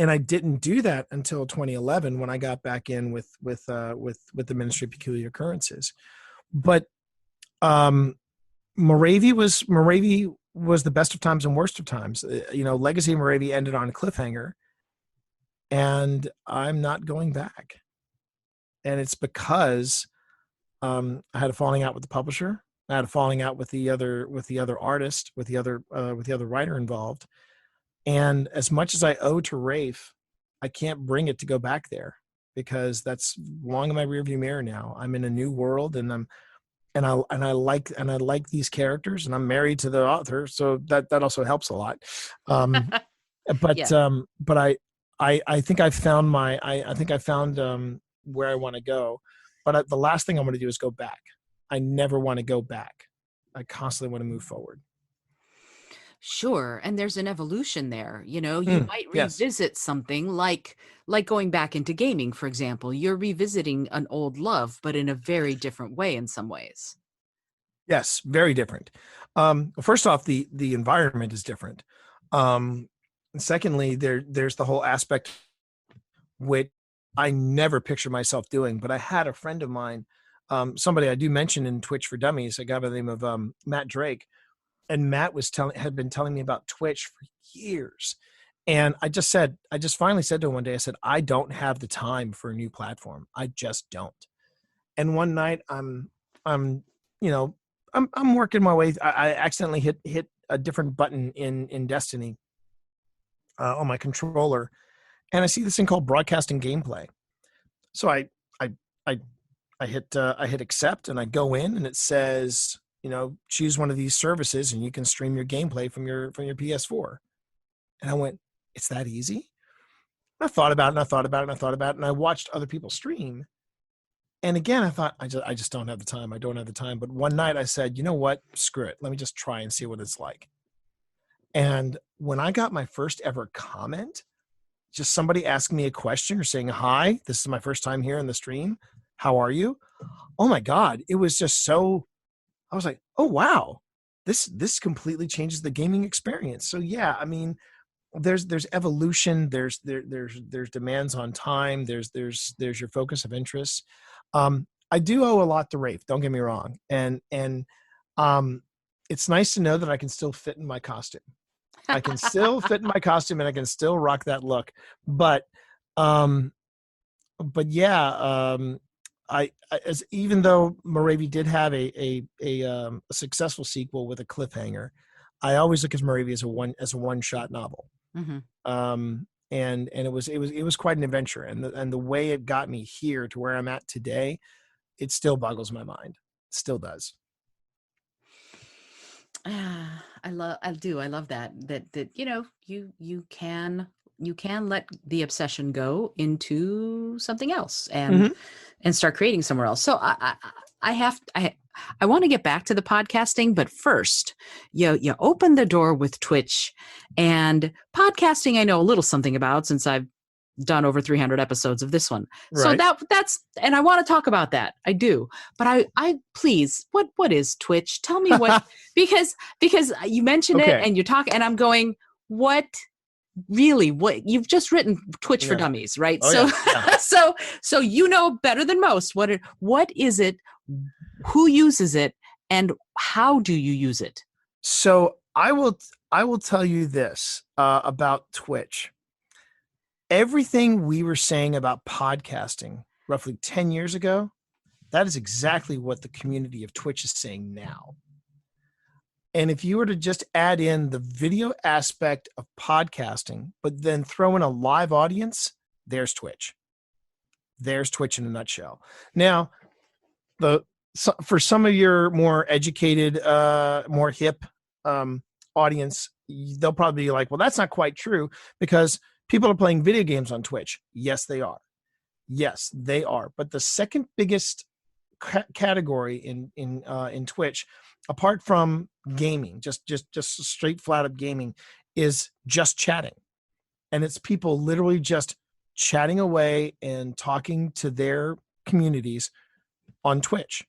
And I didn't do that until 2011, when I got back in with the Ministry of Peculiar Occurrences. But Moravia was the best of times and worst of times. Legacy of Moravia ended on a cliffhanger, and I'm not going back. And it's because I had a falling out with the publisher. I had a falling out with the other artist, with the other writer involved. And as much as I owe to Rafe, I can't bring it to go back there, because that's long in my rearview mirror now. I'm in a new world, and I like these characters, and I'm married to the author, so that also helps a lot. But yeah. But I think I found where I want to go. But the last thing I want to do is go back. I never want to go back. I constantly want to move forward. Sure. And there's an evolution there. You might revisit something like going back into gaming, for example. You're revisiting an old love, but in a very different way in some ways. Yes, very different. First off, the environment is different. Secondly, there's the whole aspect which I never pictured myself doing, but I had a friend of mine, somebody I do mention in Twitch for Dummies, a guy by the name of Matt Drake. And Matt had been telling me about Twitch for years. And I just finally said to him one day, I said, I don't have the time for a new platform. I just don't. And one night I'm working my way. I accidentally hit a different button in Destiny on my controller, and I see this thing called broadcasting gameplay. So I hit accept, and I go in, and it says, choose one of these services and you can stream your gameplay from your PS4. And I went, it's that easy? And I thought about it, and I watched other people stream. And again, I thought, I just don't have the time. I don't have the time. But one night I said, you know what? Screw it. Let me just try and see what it's like. And when I got my first ever comment, just somebody asking me a question or saying, hi, this is my first time here in the stream. How are you? Oh my God. It was just so, I was like, oh, wow, this completely changes the gaming experience. So yeah, I mean, there's evolution, there's demands on time, there's your focus of interest. I do owe a lot to Rafe, don't get me wrong. And it's nice to know that I can still fit in my costume. I can still fit in my costume, and I can still rock that look. But yeah, even though Moravia did have a successful sequel with a cliffhanger, I always look at Moravia as a one-shot novel. Mm-hmm. and it was quite an adventure. And the way it got me here to where I'm at today, it still boggles my mind. Still does. I love that, you can let the obsession go into something else Mhm. and start creating somewhere else. So I want to get back to the podcasting, but first, you open the door with Twitch and podcasting. I know a little something about since I've done over 300 episodes of this one. So Right. that's and I want to talk about that. I do. But I please, what is Twitch? Tell me what, because you mention it Okay. and you talk and I'm going, what really, what you've just written Twitch for Yeah. Dummies, right? Oh So yeah. Yeah. so you know better than most what is it, who uses it, and how do you use it? So I will tell you this about Twitch. Everything we were saying about podcasting roughly 10 years ago, that is exactly what the community of Twitch is saying now. And if you were to just add in the video aspect of podcasting, but then throw in a live audience, there's Twitch. There's Twitch in a nutshell. Now, for some of your more educated, more hip audience, they'll probably be like, well, that's not quite true because people are playing video games on Twitch. Yes, they are. Yes, they are. But the second biggest category in Twitch, apart from gaming, just straight flat up gaming, is just chatting, and it's people literally just chatting away and talking to their communities on Twitch.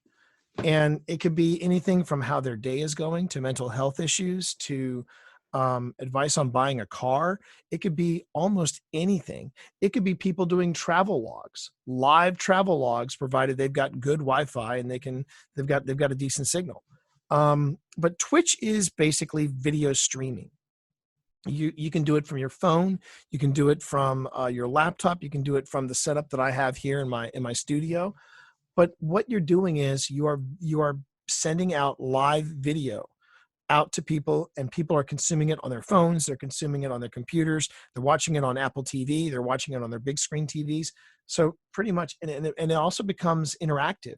And it could be anything from how their day is going to mental health issues to advice on buying a car. It could be almost anything. It could be people doing travel logs, live travel logs, provided they've got good Wi-Fi and they've got a decent signal. But Twitch is basically video streaming. You can do it from your phone. You can do it from your laptop. You can do it from the setup that I have here in my studio. But what you're doing is you are sending out live video out to people, and people are consuming it on their phones, they're consuming it on their computers, they're watching it on Apple TV, they're watching it on their big screen TVs. So pretty much, and it also becomes interactive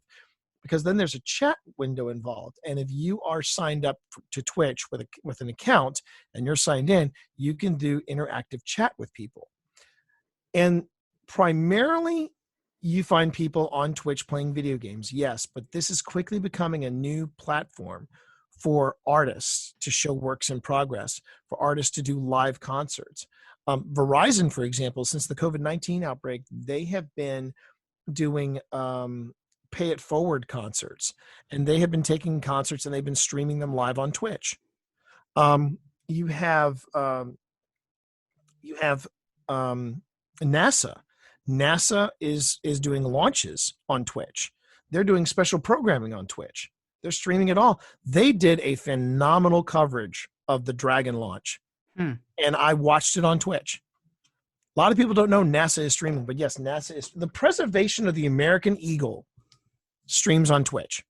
because then there's a chat window involved. And if you are signed up to Twitch with an account and you're signed in, you can do interactive chat with people. And primarily, you find people on Twitch playing video games, yes, but this is quickly becoming a new platform for artists to show works in progress, for artists to do live concerts. Verizon, for example, since the COVID-19 outbreak, they have been doing pay it forward concerts, and they have been taking concerts and they've been streaming them live on Twitch. You have NASA. NASA is doing launches on Twitch. They're doing special programming on Twitch. They're streaming it all. They did a phenomenal coverage of the Dragon launch, and I watched it on Twitch. A lot of people don't know NASA is streaming, but yes, NASA is. The preservation of the American eagle streams on Twitch,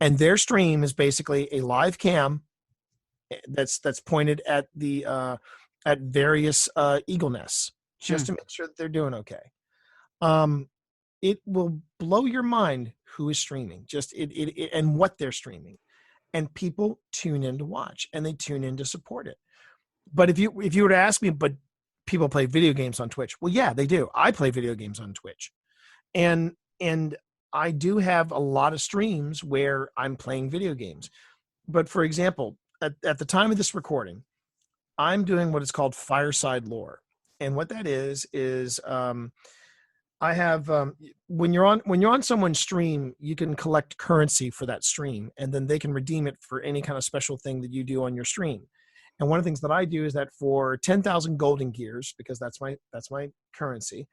and their stream is basically a live cam that's pointed at the at various eagle nests just to make sure that they're doing okay. It will blow your mind who is streaming, just it and what they're streaming, and people tune in to watch and they tune in to support it. But if you were to ask me, but people play video games on Twitch, well, yeah, they do. I play video games on Twitch, and I do have a lot of streams where I'm playing video games. But for example, at the time of this recording, I'm doing what is called Fireside Lore, and what that is I have when you're on someone's stream, you can collect currency for that stream, and then they can redeem it for any kind of special thing that you do on your stream. And one of the things that I do is that for 10,000 golden gears, because that's my currency,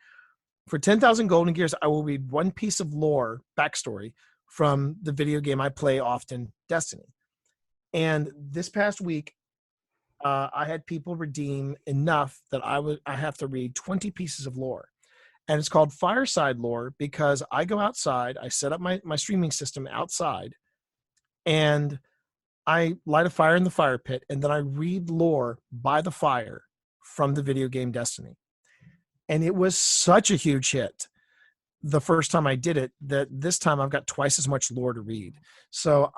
for 10,000 golden gears, I will read one piece of lore backstory from the video game I play often, Destiny. And this past week, I had people redeem enough that I have to read 20 pieces of lore. And it's called Fireside Lore because I go outside, I set up my streaming system outside, and I light a fire in the fire pit, and then I read lore by the fire from the video game Destiny. And it was such a huge hit the first time I did it that this time I've got twice as much lore to read. So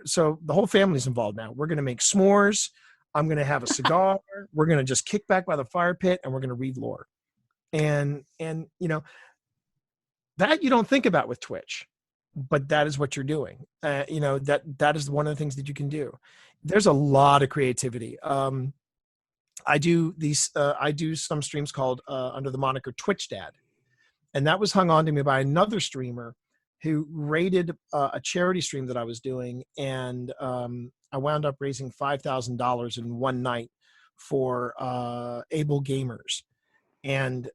so the whole family's involved now. We're going to make s'mores. I'm going to have a cigar. We're going to just kick back by the fire pit and we're going to read lore. And that you don't think about with Twitch, but that is what you're doing. That is one of the things that you can do. There's a lot of creativity. I do some streams called under the moniker Twitch Dad. And that was hung on to me by another streamer who rated a charity stream that I was doing. And I wound up raising $5,000 in one night for able gamers. And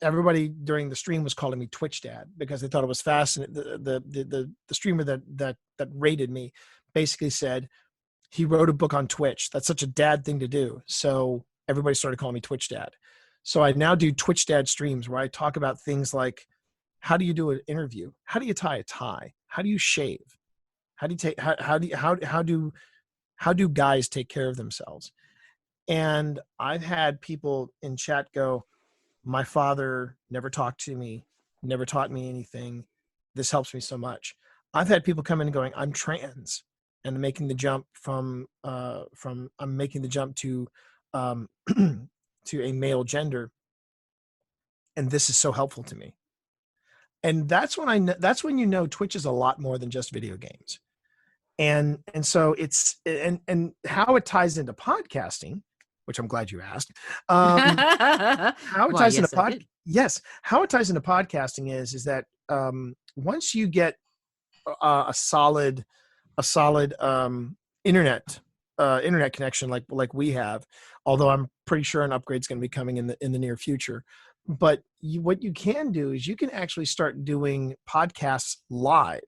everybody during the stream was calling me Twitch Dad because they thought it was fascinating. The streamer that rated me basically said he wrote a book on Twitch. That's such a dad thing to do. So everybody started calling me Twitch Dad. So I now do Twitch Dad streams where I talk about things like, how do you do an interview? How do you tie a tie? How do you shave? How do guys take care of themselves? And I've had people in chat go, my father never talked to me, never taught me anything. This helps me so much. I've had people come in and going, I'm trans, and making the jump from I'm making the jump to to a male gender, and this is so helpful to me. And that's when you know Twitch is a lot more than just video games. And so it's and how it ties into podcasting, which I'm glad you asked. How it ties into how it ties into podcasting is that once you get a solid internet connection like we have, although I'm pretty sure an upgrade's going to be coming in the near future. But what you can do is you can actually start doing podcasts live.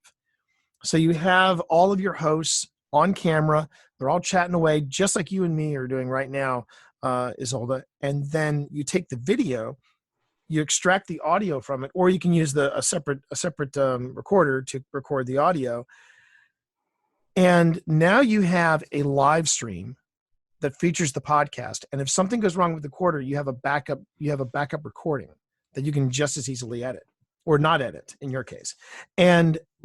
So you have all of your hosts on camera. They're all chatting away, just like you and me are doing right now, Isolde. And then you take the video, you extract the audio from it, or you can use a separate recorder to record the audio. And now you have a live stream that features the podcast. And if something goes wrong with the recorder, you have a backup recording that you can just as easily edit, or not edit in your case.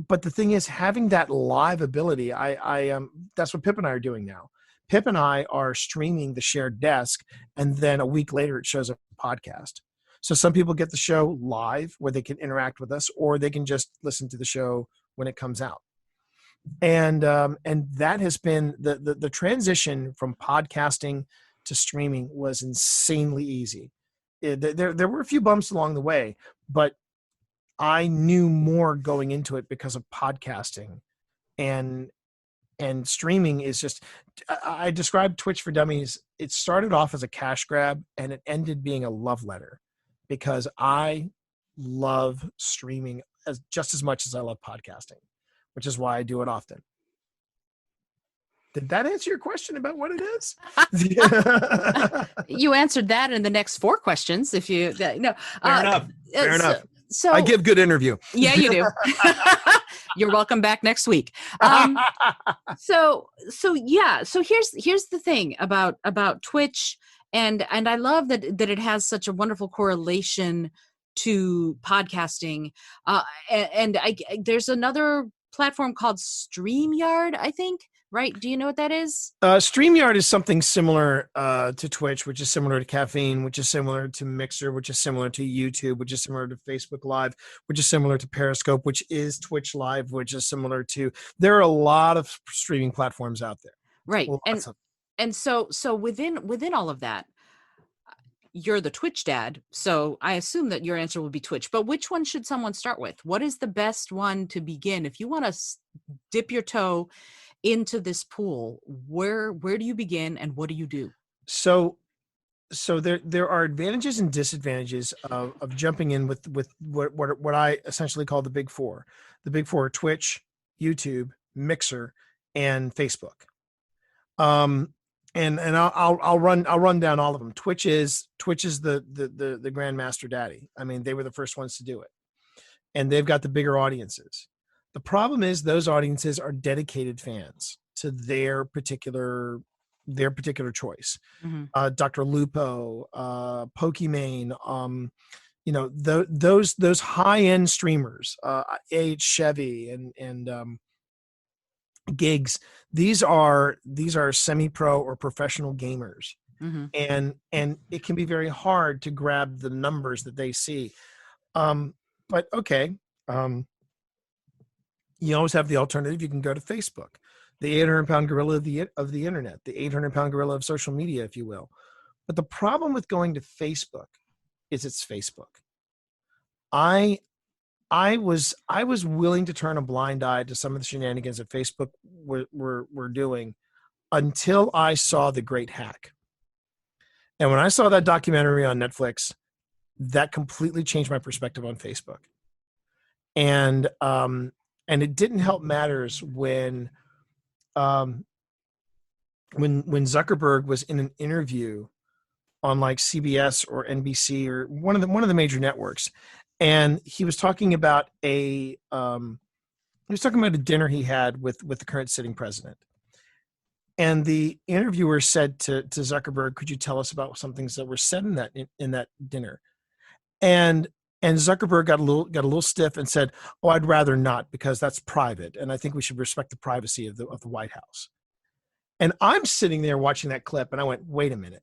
But the thing is, having that live ability, that's what Pip and I are doing now. Pip and I are streaming the shared desk, and then a week later it shows a podcast. So some people get the show live where they can interact with us, or they can just listen to the show when it comes out. And that has been the transition from podcasting to streaming was insanely easy. There were a few bumps along the way, but I knew more going into it because of podcasting, and streaming is just, I described Twitch for Dummies. It started off as a cash grab and it ended being a love letter, because I love streaming just as much as I love podcasting, which is why I do it often. Did that answer your question about what it is? You answered that in the next 4 questions. If you no, fair enough. So I give good interview. Yeah, you do. You're welcome back next week. So here's the thing about Twitch, and I love that it has such a wonderful correlation to podcasting. And there's another platform called StreamYard, I think. Right? Do you know what that is? StreamYard is something similar to Twitch, which is similar to Caffeine, which is similar to Mixer, which is similar to YouTube, which is similar to Facebook Live, which is similar to Periscope, which is Twitch Live, which is similar to. There are a lot of streaming platforms out there. Right. And so within all of that, you're the Twitch dad. So I assume that your answer would be Twitch. But which one should someone start with? What is the best one to begin? If you want to dip your toe into this pool, where do you begin and what do you do? So there are advantages and disadvantages of jumping in with what I essentially call the big four. The big four are Twitch, YouTube, Mixer, and Facebook. And I'll run down all of them. Twitch is the grandmaster daddy. I mean, they were the first ones to do it, and they've got the bigger audiences. The problem is those audiences are dedicated fans to their particular their particular choice. Mm-hmm. Dr. Lupo, Pokimane, those high end streamers, AH Chevy and Gigs. These are semi-pro or professional gamers, Mm-hmm. and it can be very hard to grab the numbers that they see. But okay, you always have the alternative. You can go to Facebook, the 800-pound gorilla of the internet, the 800-pound gorilla of social media, if you will. But the problem with going to Facebook is it's Facebook. I was willing to turn a blind eye to some of the shenanigans that Facebook were doing until I saw The Great Hack. And when I saw that documentary on Netflix, that completely changed my perspective on Facebook. And it didn't help matters when Zuckerberg was in an interview on like CBS or NBC or one of the major networks, and he was talking about a dinner he had with the current sitting president. And the interviewer said to Zuckerberg, "Could you tell us about some things that were said in that dinner?" And Zuckerberg got a little stiff and said, "Oh, I'd rather not, because that's private, and I think we should respect the privacy of the White House." And I'm sitting there watching that clip, and I went, "Wait a minute.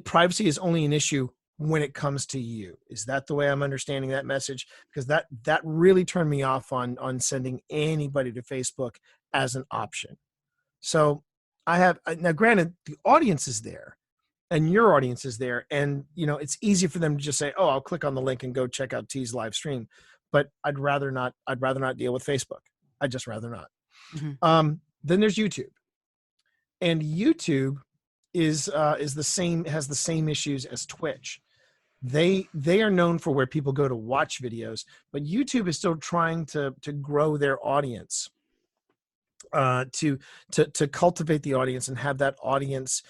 Privacy is only an issue when it comes to you." Is that the way I'm understanding that message? Because that really turned me off on sending anybody to Facebook as an option. So now granted, the audience is there and your audience is there, and it's easy for them to just say, "Oh, I'll click on the link and go check out T's live stream." But I'd rather not deal with Facebook. I'd just rather not. Mm-hmm. Then there's YouTube, and YouTube is the same, has the same issues as Twitch. They are known for where people go to watch videos, but YouTube is still trying to grow their audience, to cultivate the audience and have that audience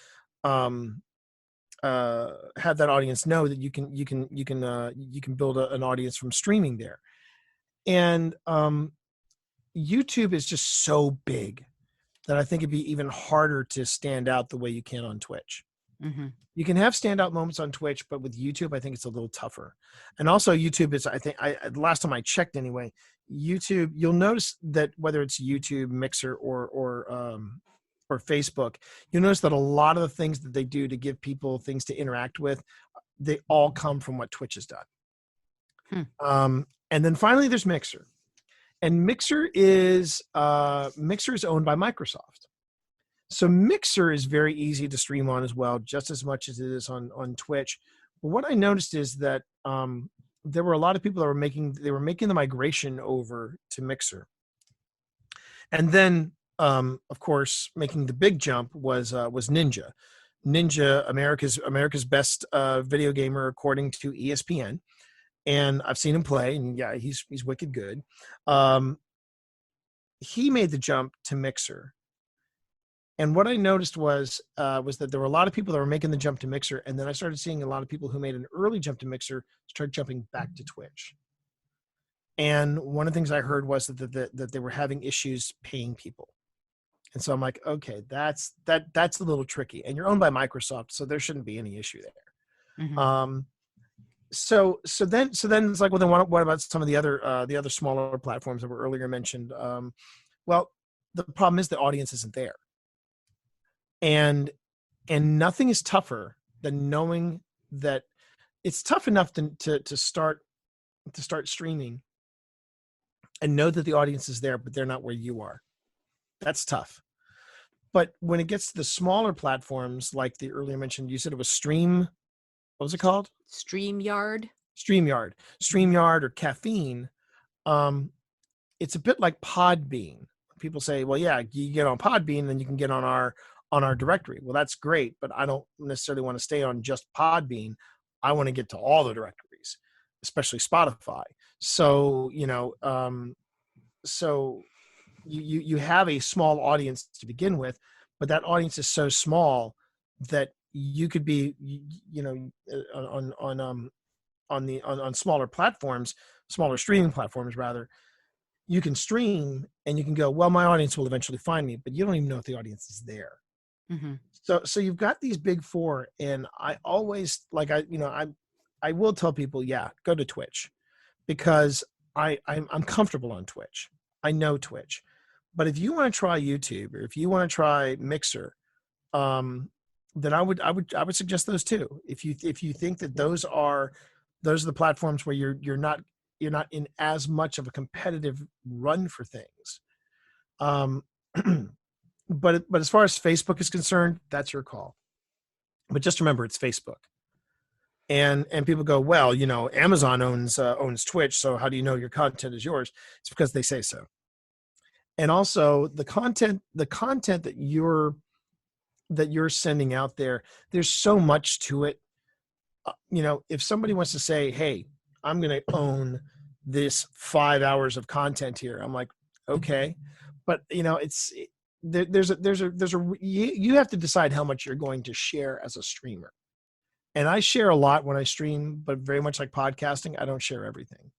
know that you can build an audience from streaming there. And YouTube is just so big that I think it'd be even harder to stand out the way you can on Twitch. Mm-hmm. You can have standout moments on Twitch, but with YouTube, I think it's a little tougher. And also YouTube is, last time I checked anyway, YouTube, you'll notice that whether it's YouTube, Mixer, or Facebook, you'll notice that a lot of the things that they do to give people things to interact with, they all come from what Twitch has done. And then finally there's Mixer. And Mixer is owned by Microsoft. So Mixer is very easy to stream on as well, just as much as it is on Twitch. But what I noticed is that there were a lot of people that were making the migration over to Mixer. And then, of course, making the big jump was Ninja. Ninja, America's best video gamer according to ESPN. And I've seen him play, and yeah, he's wicked good. He made the jump to Mixer, and what I noticed was that there were a lot of people that were making the jump to Mixer, and then I started seeing a lot of people who made an early jump to Mixer start jumping back to Twitch. And one of the things I heard was that they were having issues paying people, and so I'm like, okay, that's a little tricky. And you're owned by Microsoft, so there shouldn't be any issue there. Mm-hmm. So then it's like, well, then what about some of the other smaller platforms that were earlier mentioned? Well, the problem is the audience isn't there, and nothing is tougher than knowing that it's tough enough to start streaming and know that the audience is there, but they're not where you are. That's tough. But when it gets to the smaller platforms, like the earlier mentioned, you said it was Stream. What was it called? StreamYard or Caffeine. It's a bit like Podbean. People say, well, yeah, you get on Podbean, then you can get on our directory. Well, that's great, but I don't necessarily want to stay on just Podbean. I want to get to all the directories, especially Spotify. So, so you have a small audience to begin with, but that audience is so small that you could be, on smaller platforms, smaller streaming platforms rather, you can stream and you can go, well, my audience will eventually find me, but you don't even know if the audience is there. Mm-hmm. So you've got these big four, and I always I will tell people, yeah, go to Twitch, because I'm comfortable on Twitch. I know Twitch, but if you want to try YouTube, or if you want to try Mixer, then I would suggest those too. If you think that those are the platforms where you're not in as much of a competitive run for things. But as far as Facebook is concerned, that's your call. But just remember, it's Facebook. And people go, well, Amazon owns Twitch, so how do you know your content is yours? It's because they say so. And also the content that you're sending out there, there's so much to it. If somebody wants to say, hey, I'm going to own this 5 hours of content here, I'm like, okay. But there's a you have to decide how much you're going to share as a streamer. And I share a lot when I stream, but very much like podcasting, I don't share everything.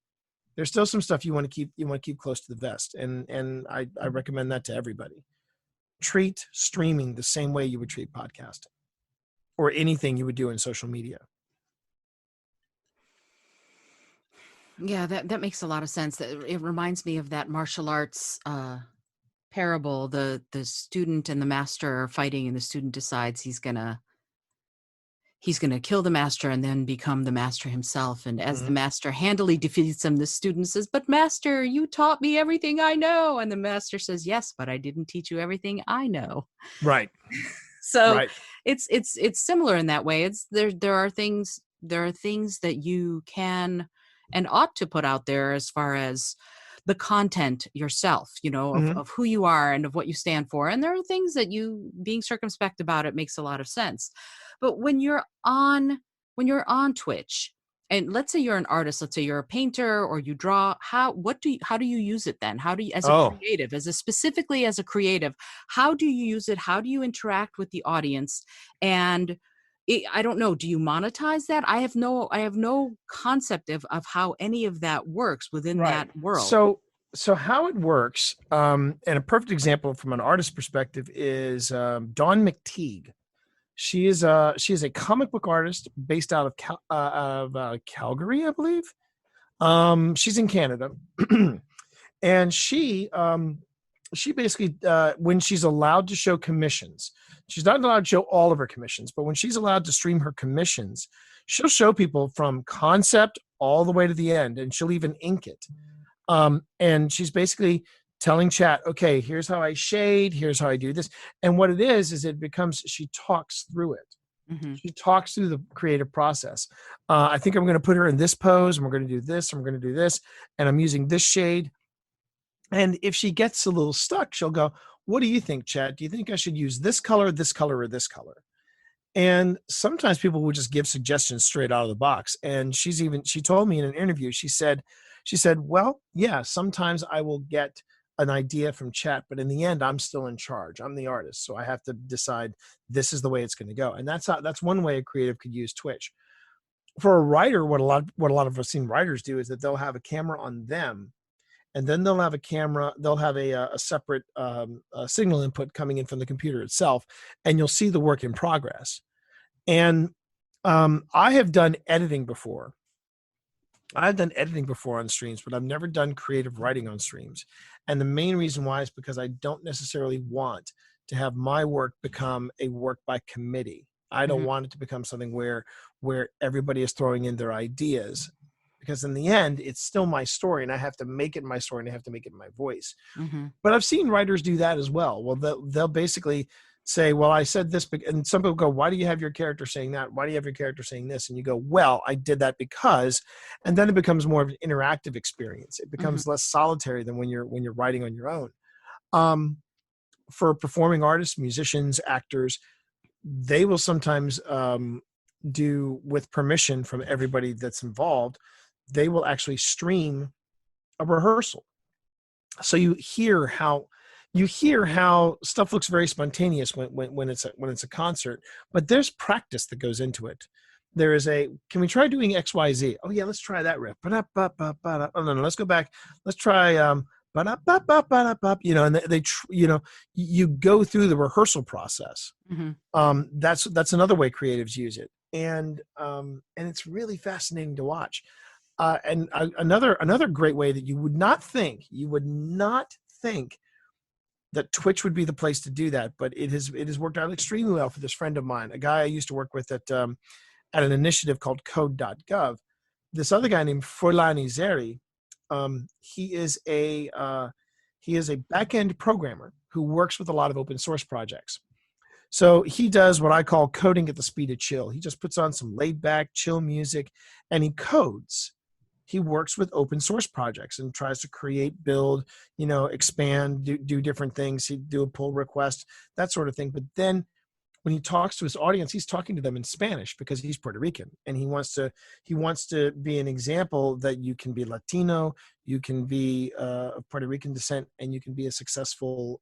There's still some stuff you want to keep close to the vest. And I recommend that to everybody. Treat streaming the same way you would treat podcasting or anything you would do in social media. Yeah, that makes a lot of sense. It reminds me of that martial arts parable. The student and the master are fighting, and the student decides he's gonna kill the master and then become the master himself. And as the master handily defeats him, the student says, "But master, you taught me everything I know." And the master says, "Yes, but I didn't teach you everything I know." Right. So right. It's similar in that way. There are things that you can and ought to put out there as far as the content yourself, of who you are and of what you stand for. And there are things that being circumspect about it makes a lot of sense. But when you're on Twitch, and let's say you're an artist, let's say you're a painter or you draw, how do you use it then? How do you, specifically as a creative, how do you use it? How do you interact with the audience? And I don't know, do you monetize that? I have no concept of how any of that works within that world. So how it works, and a perfect example from an artist perspective is Dawn McTeague. She is a comic book artist based out of Calgary, I believe. She's in Canada, and she basically when she's allowed to show commissions, she's not allowed to show all of her commissions, but when she's allowed to stream her commissions, she'll show people from concept all the way to the end, and she'll even ink it. And she's basically telling chat, okay, here's how I shade, here's how I do this. And what it is she talks through it. Mm-hmm. She talks through the creative process. I think I'm going to put her in this pose, and we're going to do this, and we're going to do this, and I'm using this shade. And if she gets a little stuck, she'll go, what do you think, chat? Do you think I should use this color, or this color? And sometimes people will just give suggestions straight out of the box. And she told me in an interview, she said, well, yeah, sometimes I will get an idea from chat, but in the end, I'm still in charge. I'm the artist. So I have to decide this is the way it's going to go. And that's one way a creative could use Twitch. For a writer, what a lot of us seen writers do is that they'll have a camera on them, and then they'll have a separate signal input coming in from the computer itself, and you'll see the work in progress. And I have done editing before. I've done editing before on streams, but I've never done creative writing on streams. And the main reason why is because I don't necessarily want to have my work become a work by committee. I don't want it to become something where everybody is throwing in their ideas, because in the end, it's still my story, and I have to make it my story, and I have to make it my voice. Mm-hmm. But I've seen writers do that as well. Well, they'll basically say, well, I said this, and some people go, why do you have your character saying that? Why do you have your character saying this? And you go, well, I did that because, and then it becomes more of an interactive experience. It becomes less solitary than when you're writing on your own. For performing artists, musicians, actors, they will sometimes do, with permission from everybody that's involved, they will actually stream a rehearsal. So you hear how stuff looks very spontaneous when it's a concert, but there's practice that goes into it. There is can we try doing XYZ? Oh yeah, let's try that riff. Oh no, let's go back. Let's try you know, and you know, you go through the rehearsal process. That's another way creatives use it. And it's really fascinating to watch. Another great way that you would not think that Twitch would be the place to do that, but it has worked out extremely well for this friend of mine, a guy I used to work with at an initiative called Code.gov. This other guy named Furlan Izeri, he is a back-end programmer who works with a lot of open source projects. So he does what I call coding at the speed of chill. He just puts on some laid-back, chill music, and he codes. He works with open source projects and tries to create, build, you know, expand, do different things. He'd do a pull request, that sort of thing. But then when he talks to his audience, he's talking to them in Spanish because he's Puerto Rican, and he wants to be an example that you can be Latino, you can be of Puerto Rican descent, and you can be a successful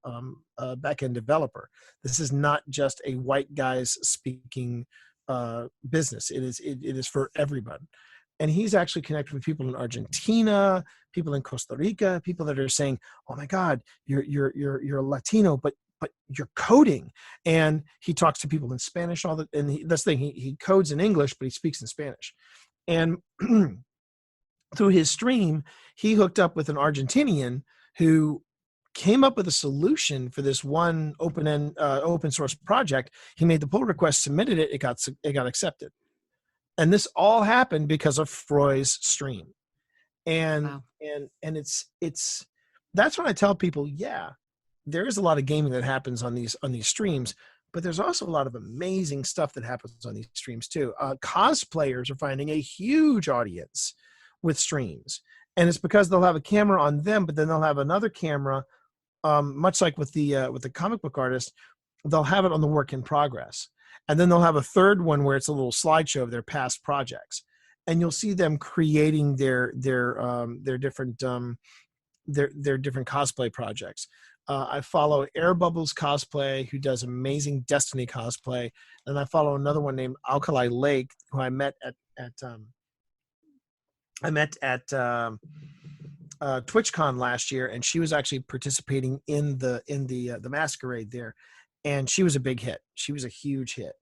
back-end developer. This is not just a white guy's speaking business. It is for everyone. And he's actually connected with people in Argentina, people in Costa Rica, people that are saying, "Oh my God, you're Latino, but you're coding." And he talks to people in Spanish that's the thing. He codes in English, but he speaks in Spanish. And through his stream, he hooked up with an Argentinian who came up with a solution for this one open source project. He made the pull request, submitted it, it got accepted. And this all happened because of Froy's stream. And Wow. and it's that's when I tell people, yeah, there is a lot of gaming that happens on these streams, but there's also a lot of amazing stuff that happens on these streams too. Cosplayers are finding a huge audience with streams, and it's because they'll have a camera on them, but then they'll have another camera, much like with the comic book artist, they'll have it on the work in progress. And then they'll have a third one where it's a little slideshow of their past projects, and you'll see them creating their different cosplay projects. I follow Air Bubbles Cosplay, who does amazing Destiny cosplay, and I follow another one named Alkali Lake, who I met at TwitchCon last year, and she was actually participating in the masquerade there. And she was a big hit. She was a huge hit.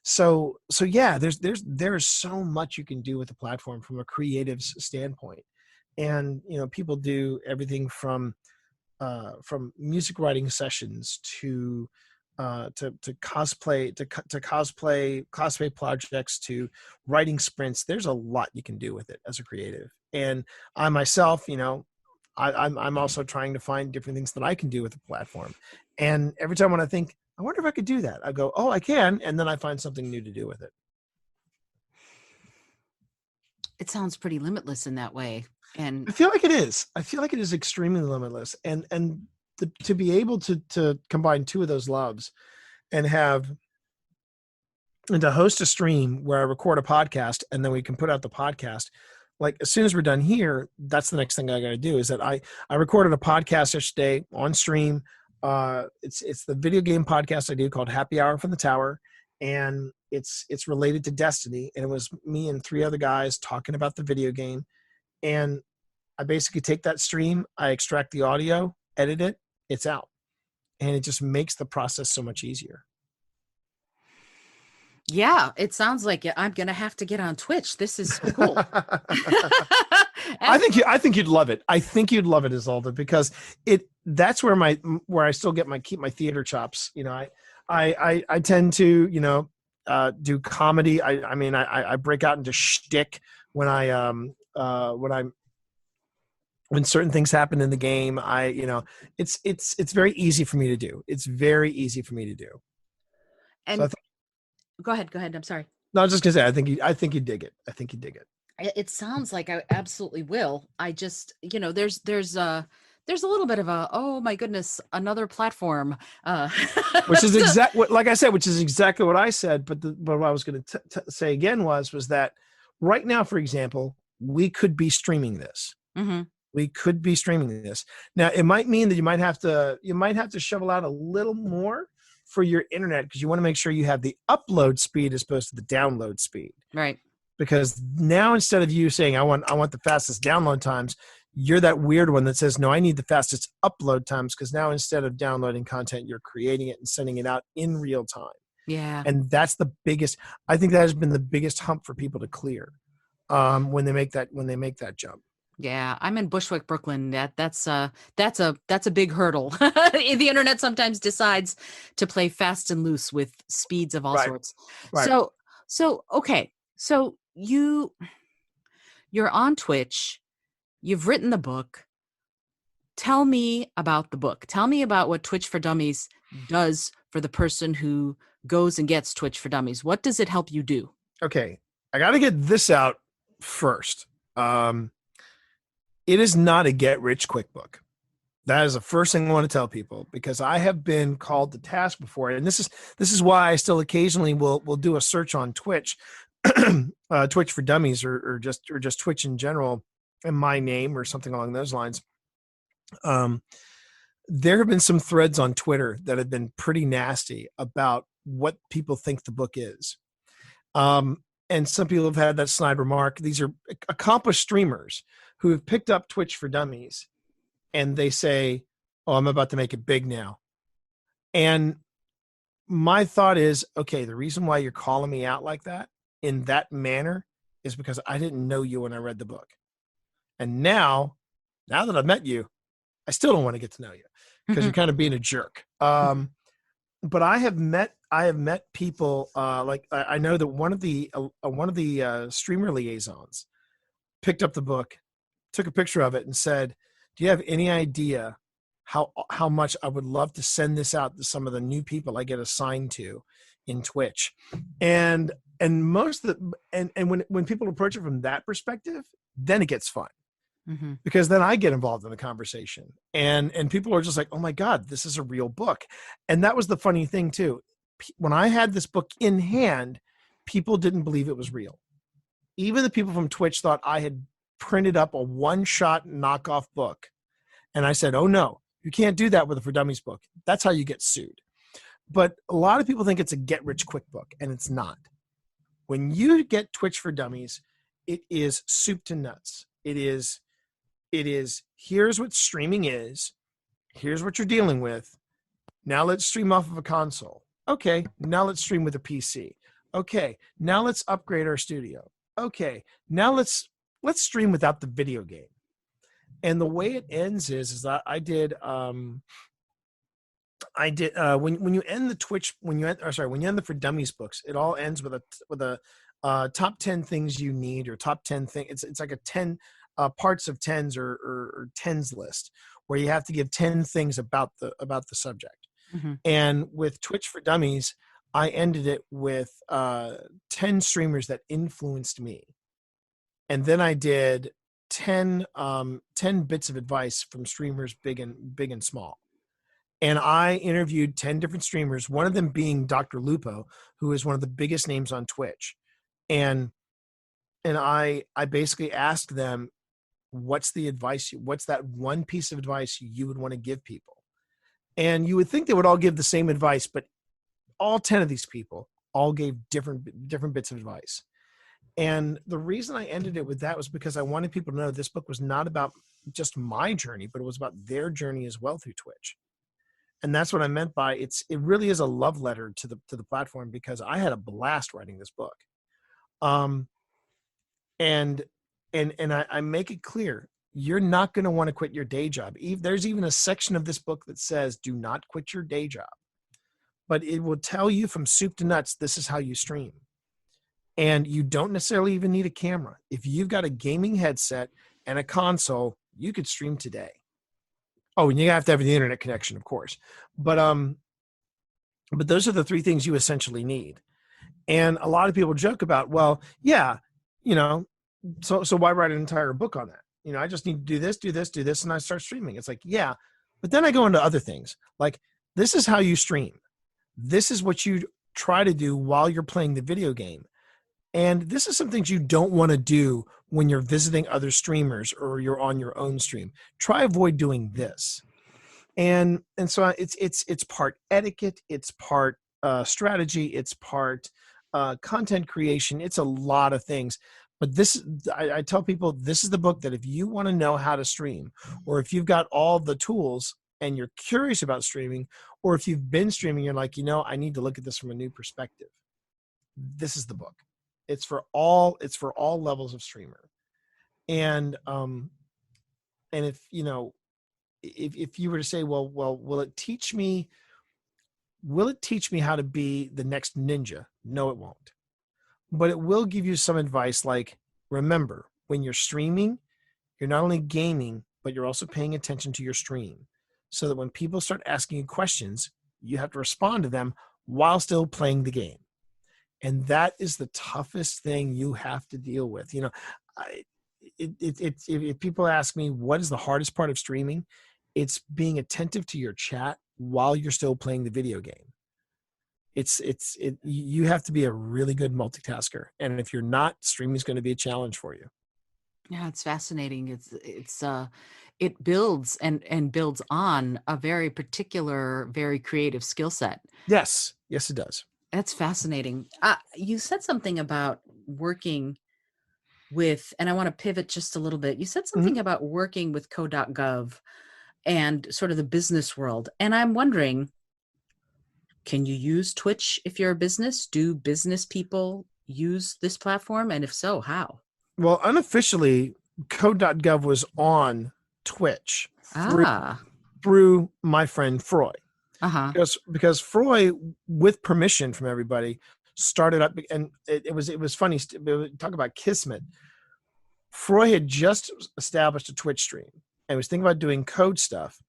So yeah, there's so much you can do with the platform from a creative's standpoint. And, you know, people do everything from music writing sessions to cosplay projects to writing sprints. There's a lot you can do with it as a creative. And I myself, you know, I'm also trying to find different things that I can do with the platform. And every time when I think, I wonder if I could do that, I go, oh, I can. And then I find something new to do with it. It sounds pretty limitless in that way. And I feel like it is. I feel like it is extremely limitless. And to be able to combine two of those loves and to host a stream where I record a podcast and then we can put out the podcast. Like as soon as we're done here, that's the next thing I got to do is that I recorded a podcast yesterday on stream. It's the video game podcast I do called Happy Hour from the Tower. And it's related to Destiny. And it was me and 3 other guys talking about the video game. And I basically take that stream, I extract the audio, edit it, it's out. And it just makes the process so much easier. yeah, it sounds like I'm going to have to get on Twitch. This is cool. I think you'd love it. I think you'd love it, Isolde, because that's where I still keep my theater chops. You know, I tend to, you know, do comedy. I mean, I break out into shtick when when certain things happen in the game. It's very easy for me to do. It's very easy for me to do. And so go ahead. I'm sorry. No, I was just gonna say, I think you dig it. I think you dig it. It sounds like I absolutely will. I just, you know, there's a little bit of a, oh my goodness, another platform. Which is like I said, which is exactly what I said. But what I was going to say again was that right now, for example, we could be streaming this. Mm-hmm. We could be streaming this. Now, it might mean that you might have to shovel out a little more for your internet because you want to make sure you have the upload speed as opposed to the download speed. Right. Because now instead of you saying I want the fastest download times, You're that weird one that says, no, I need the fastest upload times, because now instead of downloading content, you're creating it and sending it out in real time. Yeah. And that's the biggest, I think that has been the biggest hump for people to clear when they make that jump. Yeah, I'm in Bushwick, Brooklyn. That's a big hurdle. The internet sometimes decides to play fast and loose with speeds of all Right. sorts. Right. So okay. So you're on Twitch. You've written the book. Tell me about the book. Tell me about what Twitch for Dummies does for the person who goes and gets Twitch for Dummies. What does it help you do? Okay. I got to get this out first. It is not a get rich quick book. That is the first thing I want to tell people, because I have been called to task before, and this is why I still occasionally will do a search on Twitch, Twitch for Dummies, or just Twitch in general, and my name or something along those lines. There have been some threads on Twitter that have been pretty nasty about what people think the book is. And some people have had that snide remark. These are accomplished streamers who have picked up Twitch for Dummies, and they say, oh, I'm about to make it big now. And my thought is, okay, the reason why you're calling me out like that in that manner is because I didn't know you when I read the book. And now that I've met you, I still don't want to get to know you, because you're kind of being a jerk. But I have met people, like I know that one of the streamer liaisons picked up the book, took a picture of it, and said, do you have any idea how much I would love to send this out to some of the new people I get assigned to in Twitch? And most of the, and when people approach it from that perspective, then it gets fun. Mm-hmm. Because then I get involved in the conversation, and people are just like, oh my God, this is a real book. And that was the funny thing too. When I had this book in hand, people didn't believe it was real. Even the people from Twitch thought I had printed up a one-shot knockoff book. And I said, oh no, you can't do that with a For Dummies book. That's how you get sued. But a lot of people think it's a get-rich-quick book, and it's not. When you get Twitch for Dummies, it is soup to nuts. It is, here's what streaming is. Here's what you're dealing with. Now let's stream off of a console. Okay, now let's stream with a PC. Okay, now let's upgrade our studio. Okay, now let's stream without the video game. And the way it ends is that when you end the Twitch, when you end the For Dummies books, it all ends with a top 10 things you need, or top 10 things. It's like a 10 parts of tens or tens list, where you have to give 10 things about the subject. Mm-hmm. And with Twitch for Dummies, I ended it with 10 streamers that influenced me. And then I did 10 bits of advice from streamers big and small. And I interviewed 10 different streamers, one of them being Dr. Lupo, who is one of the biggest names on Twitch. And I basically asked them, what's that one piece of advice you would want to give people? And you would think they would all give the same advice, but all 10 of these people all gave different bits of advice. And the reason I ended it with that was because I wanted people to know this book was not about just my journey, but it was about their journey as well through Twitch. And that's what I meant by it really is a love letter to the platform, because I had a blast writing this book. And I make it clear, you're not going to want to quit your day job. There's even a section of this book that says, do not quit your day job. But it will tell you from soup to nuts, this is how you stream. And you don't necessarily even need a camera. If you've got a gaming headset and a console, you could stream today. Oh, and you have to have the internet connection, of course. But those are the three things you essentially need. And a lot of people joke about, well, yeah, so why write an entire book on that? I just need to do this, and I start streaming. It's like, yeah, but then I go into other things. Like, this is how you stream. This is what you try to do while you're playing the video game. And this is some things you don't want to do when you're visiting other streamers or you're on your own stream. Try avoid doing this. And so it's part etiquette, it's part strategy, it's part content creation. It's a lot of things. But I tell people, this is the book that if you want to know how to stream, or if you've got all the tools and you're curious about streaming, or if you've been streaming, you're like, I need to look at this from a new perspective. This is the book. It's for all levels of streamer. And if if you were to say, well, will it teach me how to be the next ninja? No, it won't. But it will give you some advice, like, remember, when you're streaming, you're not only gaming, but you're also paying attention to your stream, so that when people start asking you questions, you have to respond to them while still playing the game. And that is the toughest thing you have to deal with. If people ask me, what is the hardest part of streaming? It's being attentive to your chat while you're still playing the video game. You have to be a really good multitasker. And if you're not, streaming is going to be a challenge for you. Yeah, it's fascinating. It builds and builds on a very particular, very creative skill set. Yes, it does. That's fascinating. You said something about working with, and I want to pivot just a little bit. You said something about working with code.gov and sort of the business world. And I'm wondering, can you use Twitch if you're a business? Do business people use this platform? And if so, how? Well, unofficially, code.gov was on Twitch through my friend Froy. Because Froy, with permission from everybody, started up, and it was funny. Talk about kismet. Froy had just established a Twitch stream and was thinking about doing code stuff,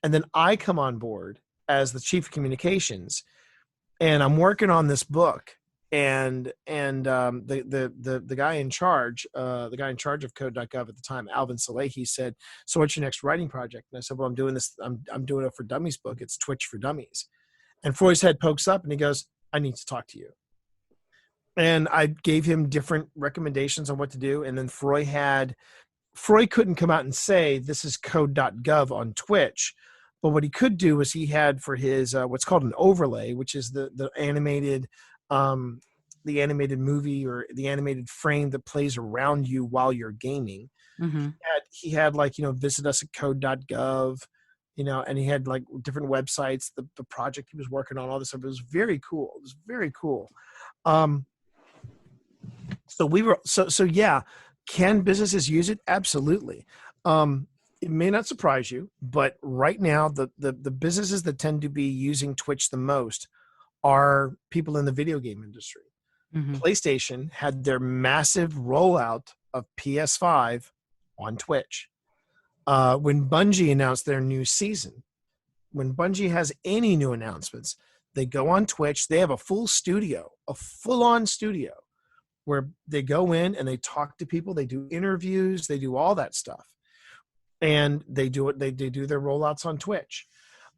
and then I come on board as the chief of communications, and I'm working on this book. And the guy in charge of code.gov at the time, Alvin Salehi, said, "So what's your next writing project?" And I said, "Well, I'm doing this. I'm doing a for Dummies book. It's Twitch for Dummies." And Froy's head pokes up and he goes, "I need to talk to you." And I gave him different recommendations on what to do. And then Froy couldn't come out and say, "This is code.gov on Twitch." But what he could do was he had for his what's called an overlay, which is the animated movie or the animated frame that plays around you while you're gaming. He had like, visit us at code.gov, and he had like different websites, the project he was working on, all this stuff. It was very cool. So yeah, can businesses use it? Absolutely. It may not surprise you, but right now the businesses that tend to be using Twitch the most are people in the video game industry. PlayStation had their massive rollout of PS5 on Twitch. When Bungie announced their new season, when Bungie has any new announcements, they go on Twitch. They have a full-on studio where they go in and they talk to people. They do interviews. They do all that stuff. And they do it. They do their rollouts on Twitch.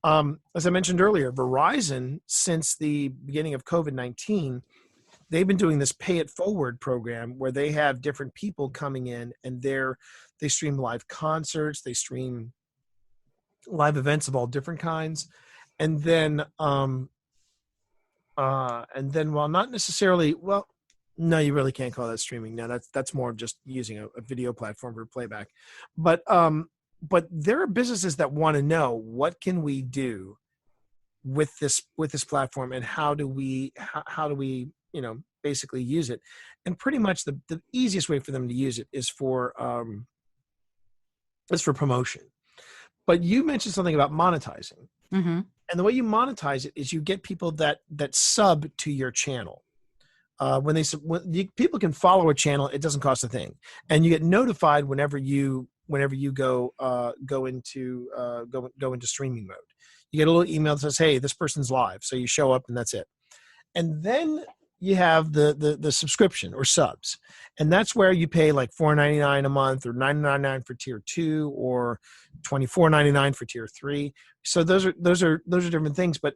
As I mentioned earlier, Verizon, since the beginning of COVID-19, they've been doing this pay it forward program where they have different people coming in and they stream live concerts, they stream live events of all different kinds. And then while not necessarily, no, you really can't call that streaming. No, that's more of just using a video platform for playback. But there are businesses that want to know, what can we do with this platform, and how do we basically use it? And pretty much the easiest way for them to use it is for promotion. But you mentioned something about monetizing. And the way you monetize it is you get people that sub to your channel. When people can follow a channel, it doesn't cost a thing, and you get notified whenever you go into streaming mode. You get a little email that says, "Hey, this person's live," so you show up and that's it. And then you have the subscription or subs, and that's where you pay like $4.99 a month, or $9.99 for tier 2, or $24.99 for tier 3. So those are different things. But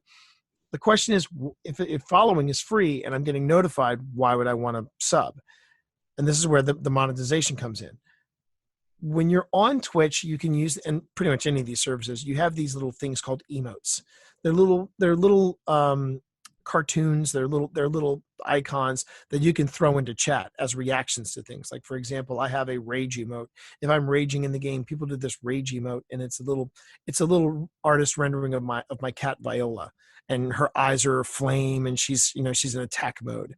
the question is, if following is free and I'm getting notified, why would I want to sub? And this is where the monetization comes in. When you're on Twitch, you can use, and pretty much any of these services, you have these little things called emotes. They're little cartoons. They're little icons that you can throw into chat as reactions to things. Like, for example, I have a rage emote. If I'm raging in the game, people do this rage emote, and it's a little artist rendering of my cat Viola, and her eyes are aflame, and she's in attack mode.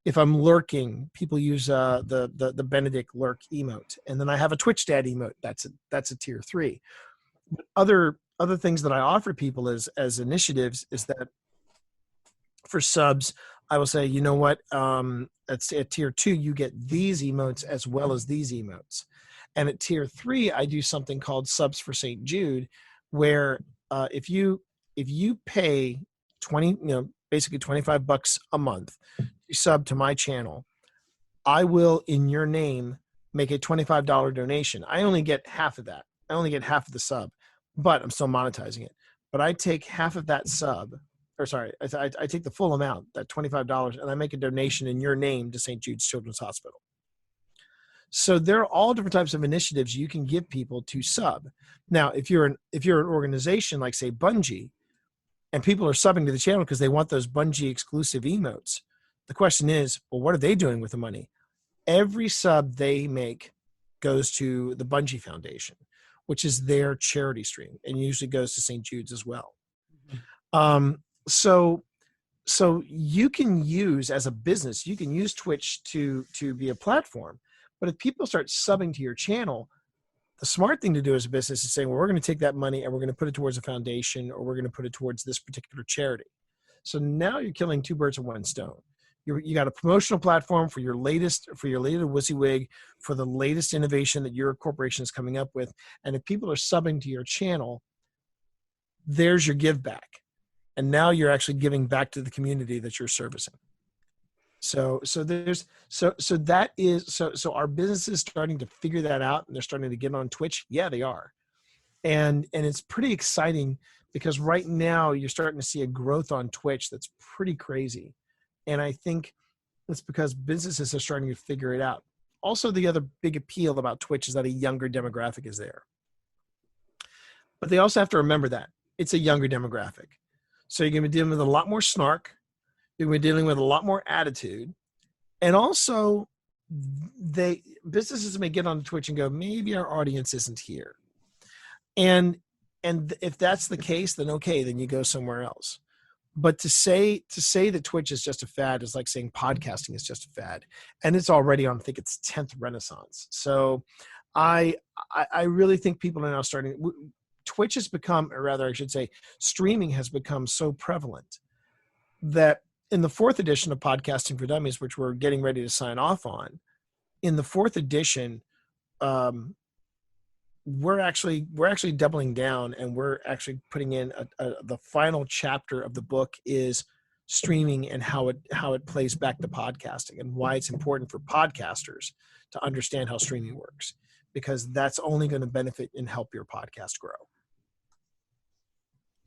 If I'm lurking, people use the Benedict lurk emote, and then I have a Twitch dad emote. That's a tier 3. Other things that I offer people as initiatives is that for subs, I will say, you know what, at tier 2, you get these emotes as well as these emotes. And at tier 3, I do something called Subs for St. Jude, where if you pay basically $25 a month to sub to my channel, I will, in your name, make a $25 donation. I only get half of that. I only get half of the sub, but I'm still monetizing it. But I take half of that sub, or sorry, I take the full amount, that $25, and I make a donation in your name to St. Jude's Children's Hospital. So there are all different types of initiatives you can give people to sub. Now, if you're an organization like, say, Bungie, and people are subbing to the channel because they want those Bungie exclusive emotes, the question is, well, what are they doing with the money? Every sub they make goes to the Bungie Foundation, which is their charity stream, and usually goes to St. Jude's as well. Mm-hmm. So you can use, as a business, you can use Twitch to be a platform. But if people start subbing to your channel, the smart thing to do as a business is saying, well, we're going to take that money and we're going to put it towards a foundation, or we're going to put it towards this particular charity. So now you're killing 2 birds with 1 stone. You got a promotional platform for your latest WYSIWYG, for the latest innovation that your corporation is coming up with. And if people are subbing to your channel, there's your give back. And now you're actually giving back to the community that you're servicing. So our business is starting to figure that out, and they're starting to get on Twitch. Yeah, they are. And it's pretty exciting, because right now you're starting to see a growth on Twitch that's pretty crazy. And I think it's because businesses are starting to figure it out. Also, the other big appeal about Twitch is that a younger demographic is there. But they also have to remember that it's a younger demographic. So you're going to be dealing with a lot more snark. You're going to be dealing with a lot more attitude. And also, businesses may get on Twitch and go, maybe our audience isn't here. And if that's the case, then okay, then you go somewhere else. But to say that Twitch is just a fad is like saying podcasting is just a fad, and it's already on, I think, its 10th renaissance. So I really think people are now starting. Twitch has become, or rather I should say, streaming has become so prevalent that in the 4th edition of Podcasting for Dummies, which we're getting ready to sign off on, in the 4th edition, we're actually doubling down, and we're actually putting in the final chapter of the book is streaming and how it plays back to podcasting, and why it's important for podcasters to understand how streaming works, because that's only going to benefit and help your podcast grow.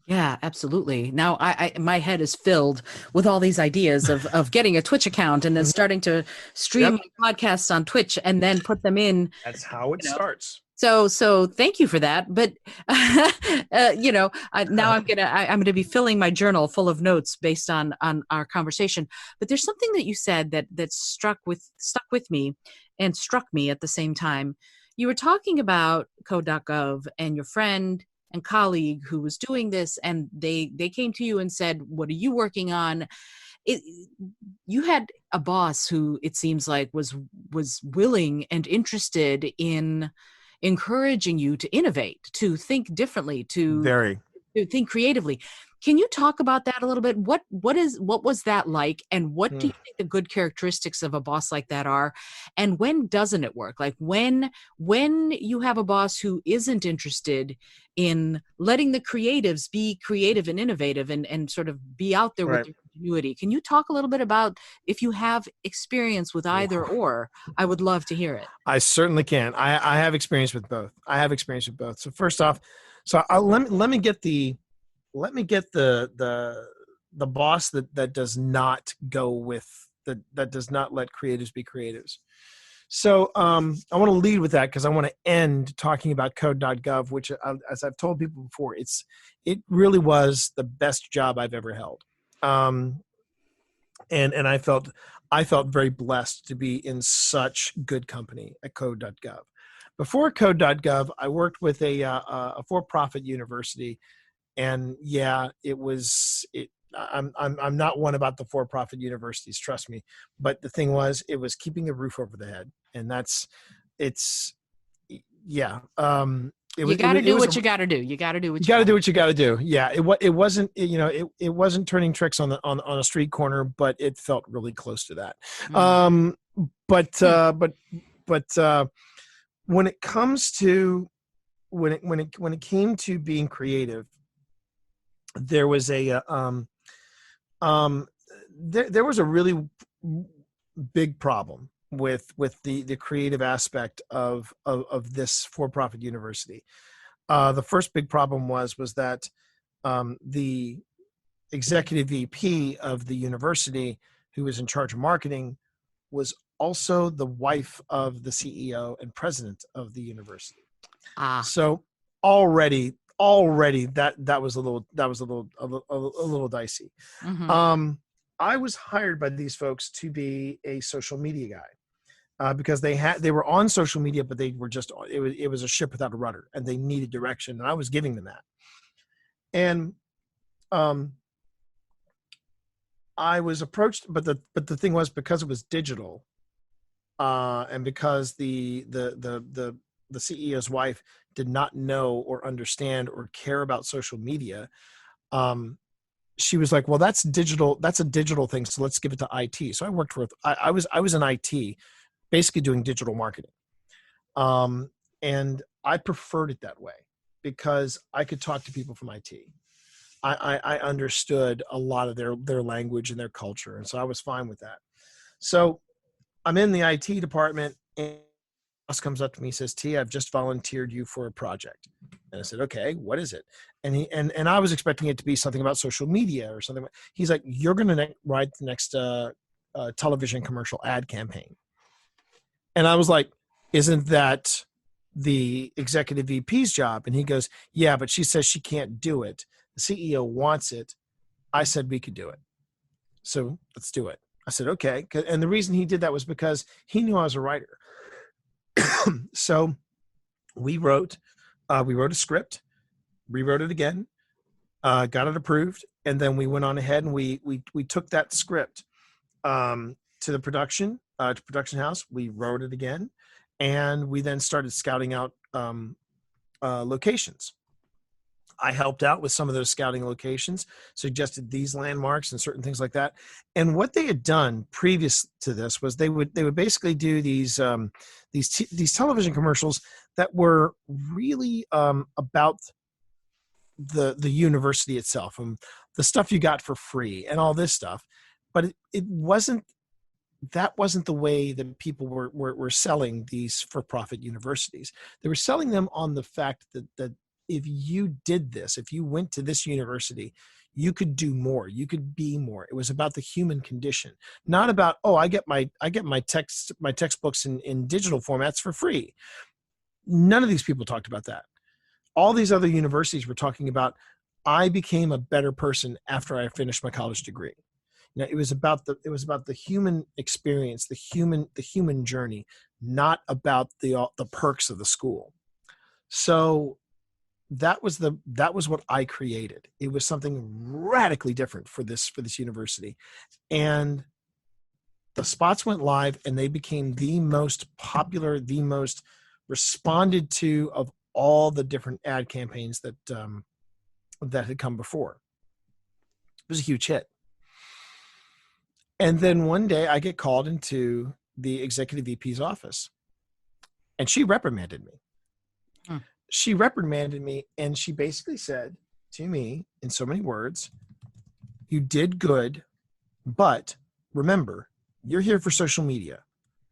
Yeah, absolutely. Now my head is filled with all these ideas of getting a Twitch account and then starting to stream my podcasts on Twitch and then put them in. That's how it starts. So thank you for that. But now I'm gonna be filling my journal full of notes based on our conversation. But there's something that you said that stuck with me and struck me at the same time. You were talking about Code.gov and your friend and colleague who was doing this, and they came to you and said, "What are you working on?" You had a boss who, it seems like, was willing and interested in encouraging you to innovate, to think differently, to think creatively. Can you talk about that a little bit? What was that like, and what do you think the good characteristics of a boss like that are, and when doesn't it work? Like when you have a boss who isn't interested in letting the creatives be creative and innovative and sort of be out there with their ingenuity. Can you talk a little bit about, if you have experience with either or? I would love to hear it. I certainly can. I have experience with both. So first off, let me get the boss that does not go with that does not let creatives be creatives. So I want to lead with that, because I want to end talking about Code.gov, which, as I've told people before, it really was the best job I've ever held. And I felt very blessed to be in such good company at Code.gov. Before Code.gov, I worked with a for-profit university, and yeah, it was it. I'm not one about the for-profit universities, trust me. But the thing was, it was keeping a roof over the head, and it's yeah. You got to It do was what you got to do. You got to do what you you got to got do to what you got to do. Yeah, it wasn't it wasn't turning tricks on on a street corner, but it felt really close to that. do. Um, but Hmm. when it comes to when it came to being creative, there was um there was a really big problem with the creative aspect of this for-profit university. The first big problem was that the executive VP of the university, who was in charge of marketing, was also the wife of the CEO and president of the university. Ah. So already that was a little dicey. Mm-hmm. I was hired by these folks to be a social media guy. Because they were on social media, but they were just it was a ship without a rudder, and they needed direction, and I was giving them that. And I was approached, but the thing was, because it was digital, and because the CEO's wife did not know or understand or care about social media, she was like, "Well, that's digital. That's a digital thing. So let's give it to IT." So I worked with I was in IT, basically doing digital marketing. And I preferred it that way because I could talk to people from IT. I understood a lot of their language and their culture, and so I was fine with that. So I'm in the IT department, and boss comes up to me and says, "T, I've just volunteered you for a project." And I said, "Okay, what is it?" And and I was expecting it to be something about social media or something. He's like, "You're going to write the next television commercial ad campaign." And I was like, "Isn't that the executive VP's job?" And he goes, "Yeah, but she says she can't do it. The CEO wants it." I said we could do it. So let's do it. I said, "Okay." And the reason he did that was because he knew I was a writer. So we wrote a script, rewrote it again, got it approved. And then we went on ahead and we took that script to the to production house. We wrote it again, and we then started scouting out locations. I helped out with some of those scouting locations, suggested these landmarks and certain things like that. And what they had done previous to this was they would basically do these television commercials that were really about the university itself and the stuff you got for free and all this stuff. But it wasn't that wasn't the way that people were selling these for-profit universities. They were selling them on the fact that if you did this, if you went to this university, you could do more, you could be more. It was about the human condition, not about, oh, I get my textbooks in digital formats for free. None of these people talked about that. All these other universities were talking about, I became a better person after I finished my college degree. Now, it was about the human experience, the human journey, not about the perks of the school. So that was what I created. It was something radically different for this university, and the spots went live, and they became the most popular, the most responded to of all the different ad campaigns that had come before. It was a huge hit. And then one day I get called into the executive VP's office, and she reprimanded me. Hmm. She reprimanded me, and she basically said to me in so many words, "You did good, but remember, you're here for social media.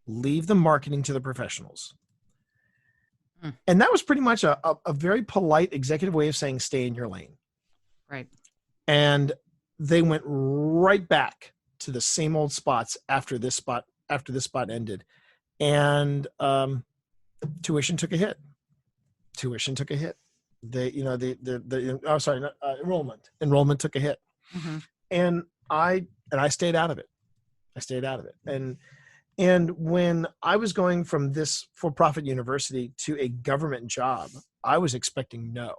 Leave the marketing to the professionals." Hmm. And that was pretty much a very polite executive way of saying, stay in your lane. Right. And they went right back to the same old spots after this spot ended. And tuition took a hit. Enrollment took a hit. Mm-hmm. And I stayed out of it. I stayed out of it. And when I was going from this for-profit university to a government job, I was expecting no.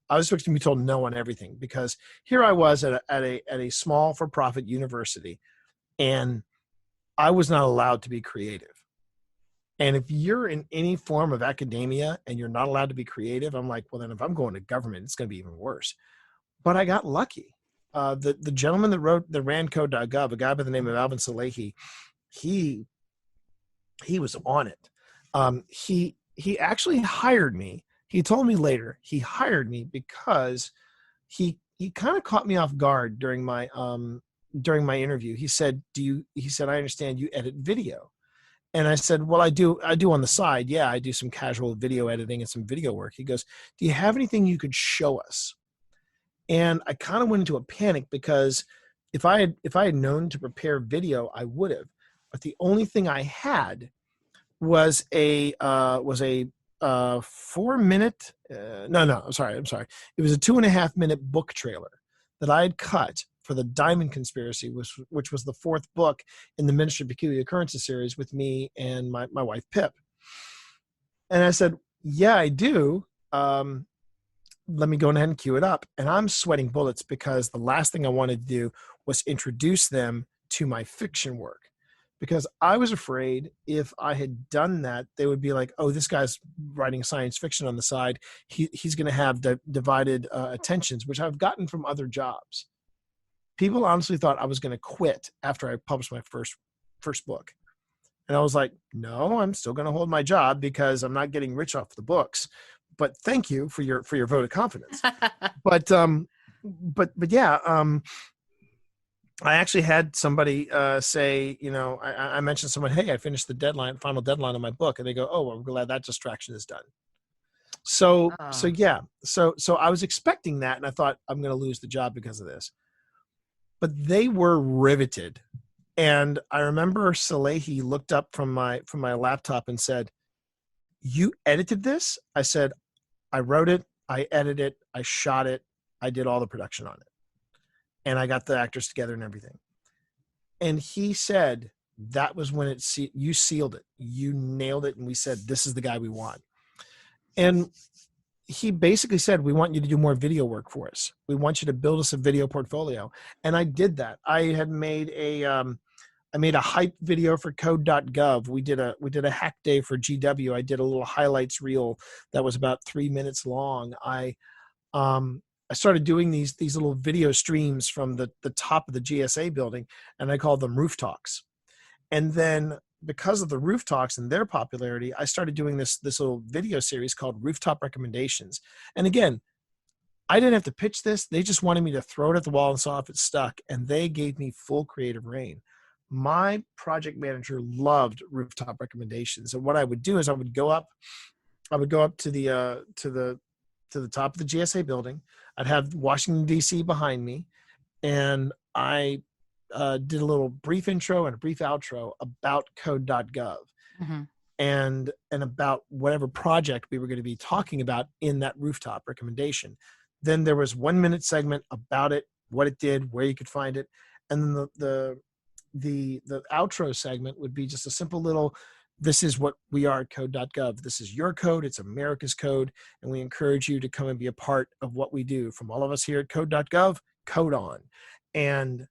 I was expecting to be told no on everything, because here I was at a small for-profit university, and I was not allowed to be creative. And if you're in any form of academia and you're not allowed to be creative, I'm like, well, then if I'm going to government, it's going to be even worse. But I got lucky. The gentleman that ran Code.gov, a guy by the name of Alvin Salehi, he was on it. He actually hired me. He told me later he hired me because he kind of caught me off guard during my interview. He said, I understand you edit video. And I said, well, I do on the side. Yeah, I do some casual video editing and some video work. He goes, do you have anything you could show us? And I kind of went into a panic, because if I had known to prepare video, I would have. But the only thing I had was a 4-minute. I'm sorry. It was a 2.5-minute book trailer that I had cut for the Diamond Conspiracy, which was the 4th book in the Ministry of Peculiar Occurrences series, with me and my wife Pip. And I said, yeah, I do. Let me go ahead and cue it up. And I'm sweating bullets, because the last thing I wanted to do was introduce them to my fiction work, because I was afraid if I had done that, they would be like, oh, this guy's writing science fiction on the side. He's going to have divided attentions, which I've gotten from other jobs. People honestly thought I was going to quit after I published my first book. And I was like, no, I'm still going to hold my job, because I'm not getting rich off the books. But thank you for your vote of confidence. But yeah, I actually had somebody say, I mentioned someone, hey, I finished the final deadline on my book, and they go, oh, well, I'm glad that distraction is done. So yeah, so I was expecting that, and I thought I'm going to lose the job because of this. But they were riveted. And I remember Salehi looked up from my laptop and said, you edited this? I said, I wrote it, I edited it, I shot it, I did all the production on it. And I got the actors together and everything. And he said, that was when you sealed it. You nailed it. And we said, this is the guy we want. And he basically said, we want you to do more video work for us. We want you to build us a video portfolio. And I did that. I had made a hype video for Code.gov. We did a hack day for GW. I did a little highlights reel that was about 3 minutes long. I started doing these little video streams from the top of the GSA building, and I called them Roof Talks. And then, because of the Roof Talks and their popularity, I started doing this little video series called Rooftop Recommendations. And again, I didn't have to pitch this. They just wanted me to throw it at the wall and saw if it stuck, and they gave me full creative reign. My project manager loved Rooftop Recommendations. And what I would do is I would go up to the top of the GSA building. I'd have Washington, D.C. behind me, and I did a little brief intro and a brief outro about Code.gov, mm-hmm. and about whatever project we were going to be talking about in that rooftop recommendation. Then there was 1-minute segment about it, what it did, where you could find it, and then the outro segment would be just a simple little, this is what we are at Code.gov. This is your code. It's America's code. And we encourage you to come and be a part of what we do. From all of us here at Code.gov, code on. And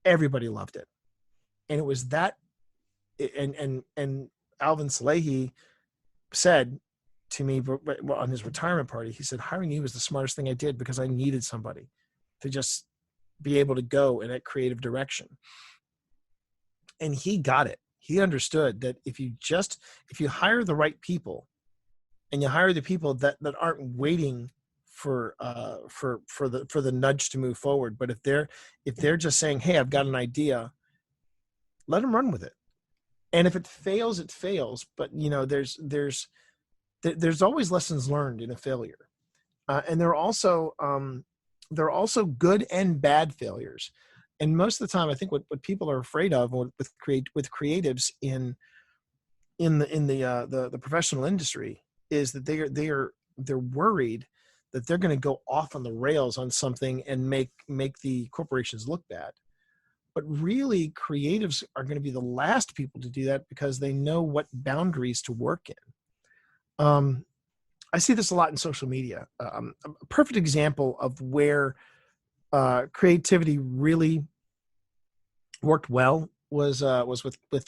everybody loved it. And it was that, and Alvin Salehi said to me on his retirement party, he said, hiring you was the smartest thing I did, because I needed somebody to just be able to go in that creative direction. And he got it. He understood that if you hire the right people, and you hire the people that aren't waiting for the nudge to move forward, but if they're just saying, hey, I've got an idea, let them run with it. And if it fails, it fails. But there's always lessons learned in a failure, and there are also good and bad failures. And most of the time, I think what people are afraid of with creatives in the professional industry is that they're worried that they're going to go off on the rails on something and make the corporations look bad. But really, creatives are going to be the last people to do that because they know what boundaries to work in. I see this a lot in social media. A perfect example of where creativity really worked well was with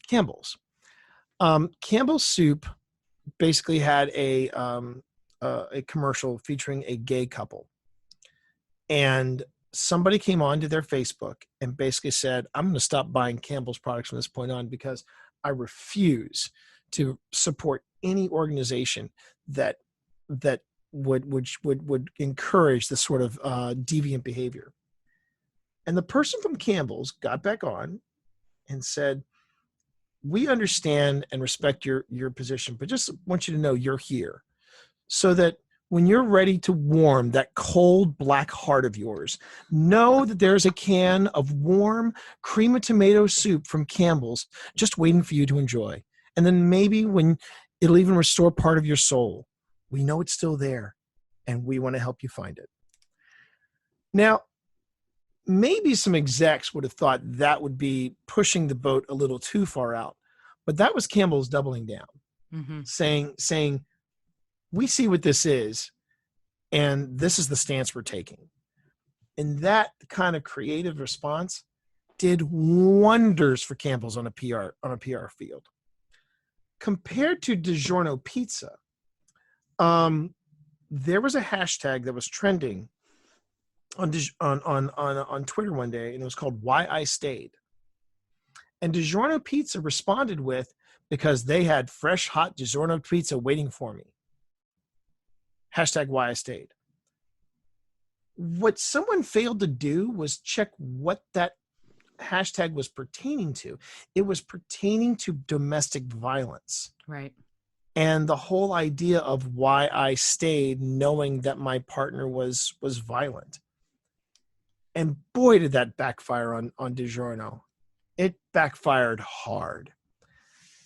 Campbell's. Campbell's Soup basically had a commercial featuring a gay couple, and somebody came onto their Facebook and basically said, "I'm going to stop buying Campbell's products from this point on because I refuse to support any organization that would encourage this sort of deviant behavior." And the person from Campbell's got back on and said, "We understand and respect your position, but just want you to know you're here so that when you're ready to warm that cold black heart of yours, know that there's a can of warm cream of tomato soup from Campbell's just waiting for you to enjoy. And then maybe when it'll even restore part of your soul, we know it's still there and we want to help you find it." Now, maybe some execs would have thought that would be pushing the boat a little too far out, but that was Campbell's doubling down, saying, "We see what this is, and this is the stance we're taking." And that kind of creative response did wonders for Campbell's on a PR field. Compared to DiGiorno Pizza, there was a hashtag that was trending on Twitter one day, and it was called "Why I Stayed." And DiGiorno Pizza responded with, "Because they had fresh, hot DiGiorno pizza waiting for me." Hashtag "Why I Stayed." What someone failed to do was check what that hashtag was pertaining to. It was pertaining to domestic violence. Right. And the whole idea of why I stayed, knowing that my partner was violent. And boy, did that backfire on DiGiorno. It backfired hard.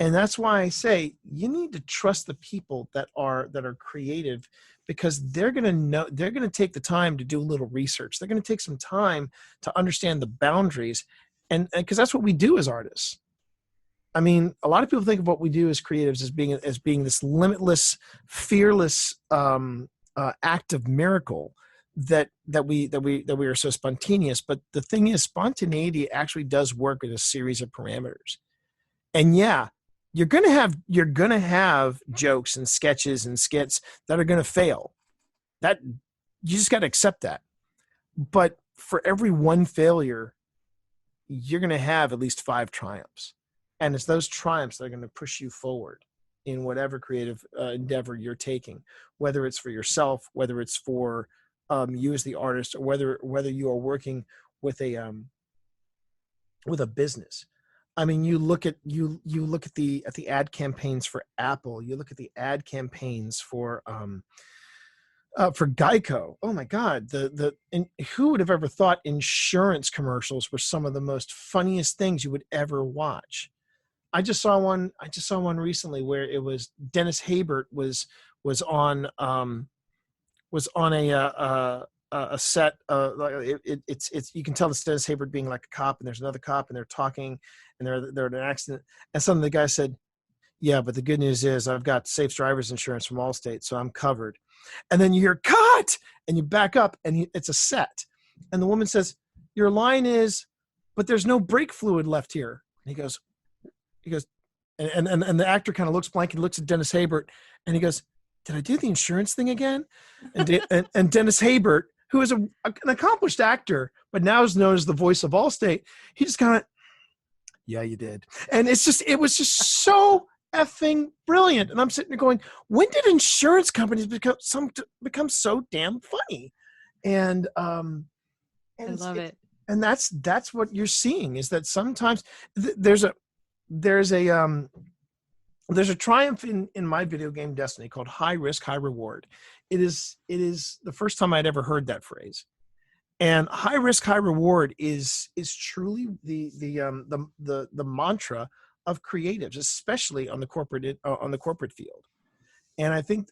And that's why I say you need to trust the people that are creative, because they're going to take the time to do a little research. They're going to take some time to understand the boundaries, and because that's what we do as artists. I mean, a lot of people think of what we do as creatives as being this limitless, fearless act of miracle that we are so spontaneous. But the thing is, spontaneity actually does work in a series of parameters. And yeah, you're gonna have jokes and sketches and skits that are gonna fail. That you just got to accept that. But for every one failure, you're gonna have at least 5 triumphs. And it's those triumphs that are going to push you forward in whatever creative endeavor you're taking, whether it's for yourself, whether it's for you as the artist, or whether you are working with a business. I mean, you look at the ad campaigns for Apple. You look at the ad campaigns for Geico. Oh my God, and who would have ever thought insurance commercials were some of the most funniest things you would ever watch? I just saw one recently where it was Dennis Haybert was on a set. It's you can tell it's Dennis Haybert being like a cop, and there's another cop, and they're talking, and they're in an accident, and suddenly the guy said, "Yeah, but the good news is I've got Safe Driver's Insurance from Allstate, so I'm covered." And then you hear "cut," and you back up, and it's a set, and the woman says, "Your line is, but there's no brake fluid left here." And he goes, and the actor kind of looks blank and looks at Dennis Haybert, and he goes, "Did I do the insurance thing again?" And Dennis Haybert, who is an accomplished actor, but now is known as the voice of Allstate, he just kind of, "Yeah, you did." And it was just so effing brilliant. And I'm sitting there going, when did insurance companies become so damn funny? And I love it. And that's what you're seeing, is that sometimes there's a triumph in my video game Destiny called high risk, high reward. It is the first time I'd ever heard that phrase. And high risk, high reward is truly the mantra of creatives, especially on the corporate field. And I think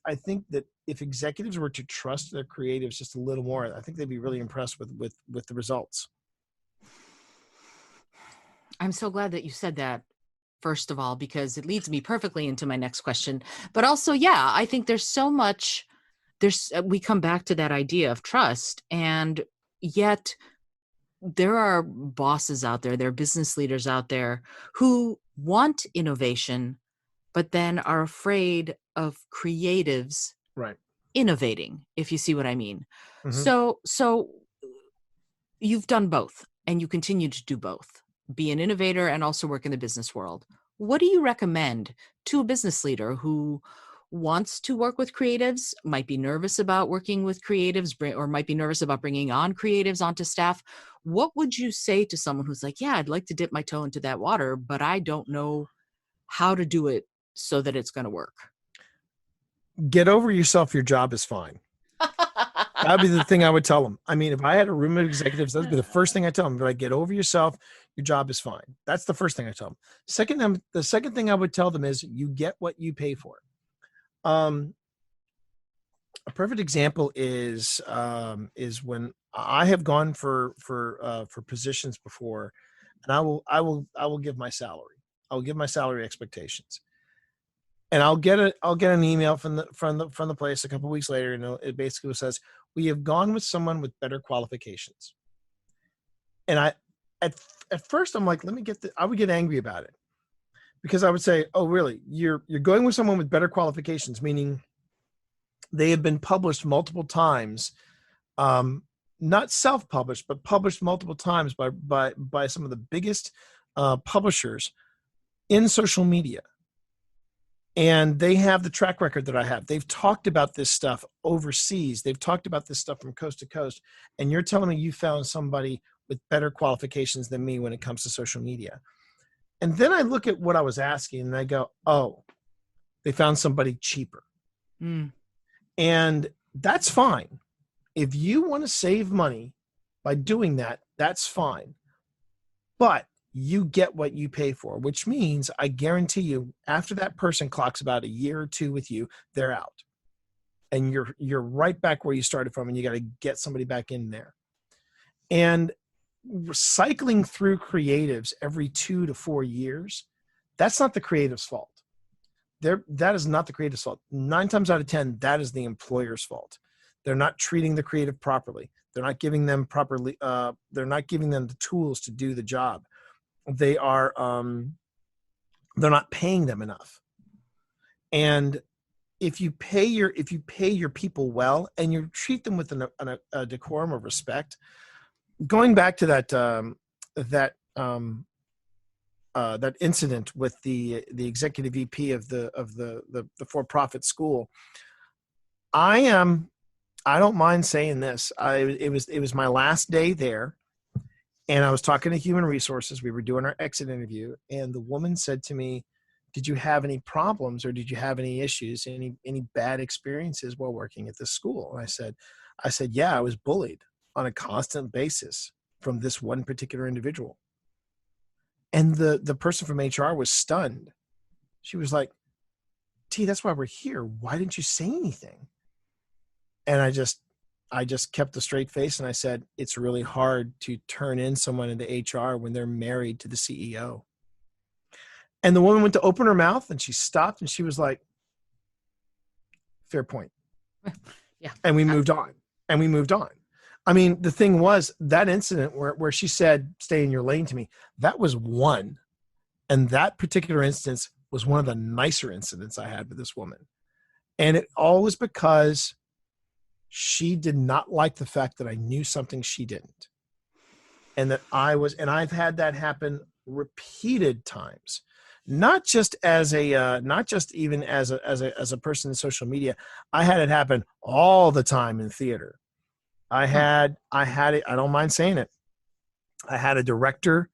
that if executives were to trust their creatives just a little more, I think they'd be really impressed with the results. I'm so glad that you said that, first of all, because it leads me perfectly into my next question. But also, yeah, I think there's so much, we come back to that idea of trust. And yet there are bosses out there, there are business leaders out there who want innovation, but then are afraid of creatives Right. innovating, if you see what I mean. Hmm. So you've done both and you continue to do both, be an innovator and also work in the business world. What do you recommend to a business leader who wants to work with creatives, might be nervous about working with creatives, or might be nervous about bringing on creatives onto staff? What would you say to someone who's like, yeah, I'd like to dip my toe into that water, but I don't know how to do it so that it's going to work? Get over yourself. Your job is fine. That'd be the thing I would tell them. I mean, if I had a room of executives, that'd be the first thing I tell them. Be like, get over yourself. Your job is fine. That's the first thing I tell them. The second thing I would tell them is you get what you pay for. Um, a perfect example is when I have gone for positions before, and I will give my salary. I will give my salary expectations, and I'll get an email from the place a couple of weeks later, and it basically says we have gone with someone with better qualifications. And at at first I'm like, I would get angry about it because I would say, oh really, you're going with someone with better qualifications, meaning they have been published multiple times, um, not self-published, but published multiple times by some of the biggest publishers in social media. And they have the track record that I have. They've talked about this stuff overseas. They've talked about this stuff from coast to coast. And you're telling me you found somebody with better qualifications than me when it comes to social media. And then I look at what I was asking and I go, oh, they found somebody cheaper. Mm. And that's fine. If you want to save money by doing that, that's fine. But you get what you pay for, which means I guarantee you after that person clocks about a year or two with you, they're out. And you're right back where you started from, and you got to get somebody back in there. And cycling through creatives every 2 to 4 years, that's not the creative's fault. That is not the creative's fault. 9 times out of 10, that is the employer's fault. They're not treating the creative properly. They're not giving them they're not giving them the tools to do the job. They're not paying them enough. And if you pay your people well and you treat them with a decorum of respect, going back to that incident with the executive VP of the for-profit school, I don't mind saying this. It was my last day there, and I was talking to human resources. We were doing our exit interview, and the woman said to me, "Did you have any problems, or did you have any issues, any bad experiences while working at this school?" And I said, "Yeah, I was bullied on a constant basis from this one particular individual." And the person from HR was stunned. She was like, "T, that's why we're here. Why didn't you say anything?" And I just kept a straight face and I said, "It's really hard to turn in someone into HR when they're married to the CEO." And the woman went to open her mouth and she stopped and she was like, "Fair point." Yeah. And we moved on. I mean, the thing was that incident where she said, "Stay in your lane" to me, that was one. And that particular instance was one of the nicer incidents I had with this woman. And it all was because she did not like the fact that I knew something she didn't. And I've had that happen repeated times, not just even as a person in social media. I had it happen all the time in theater. I had it. I don't mind saying it. I had a director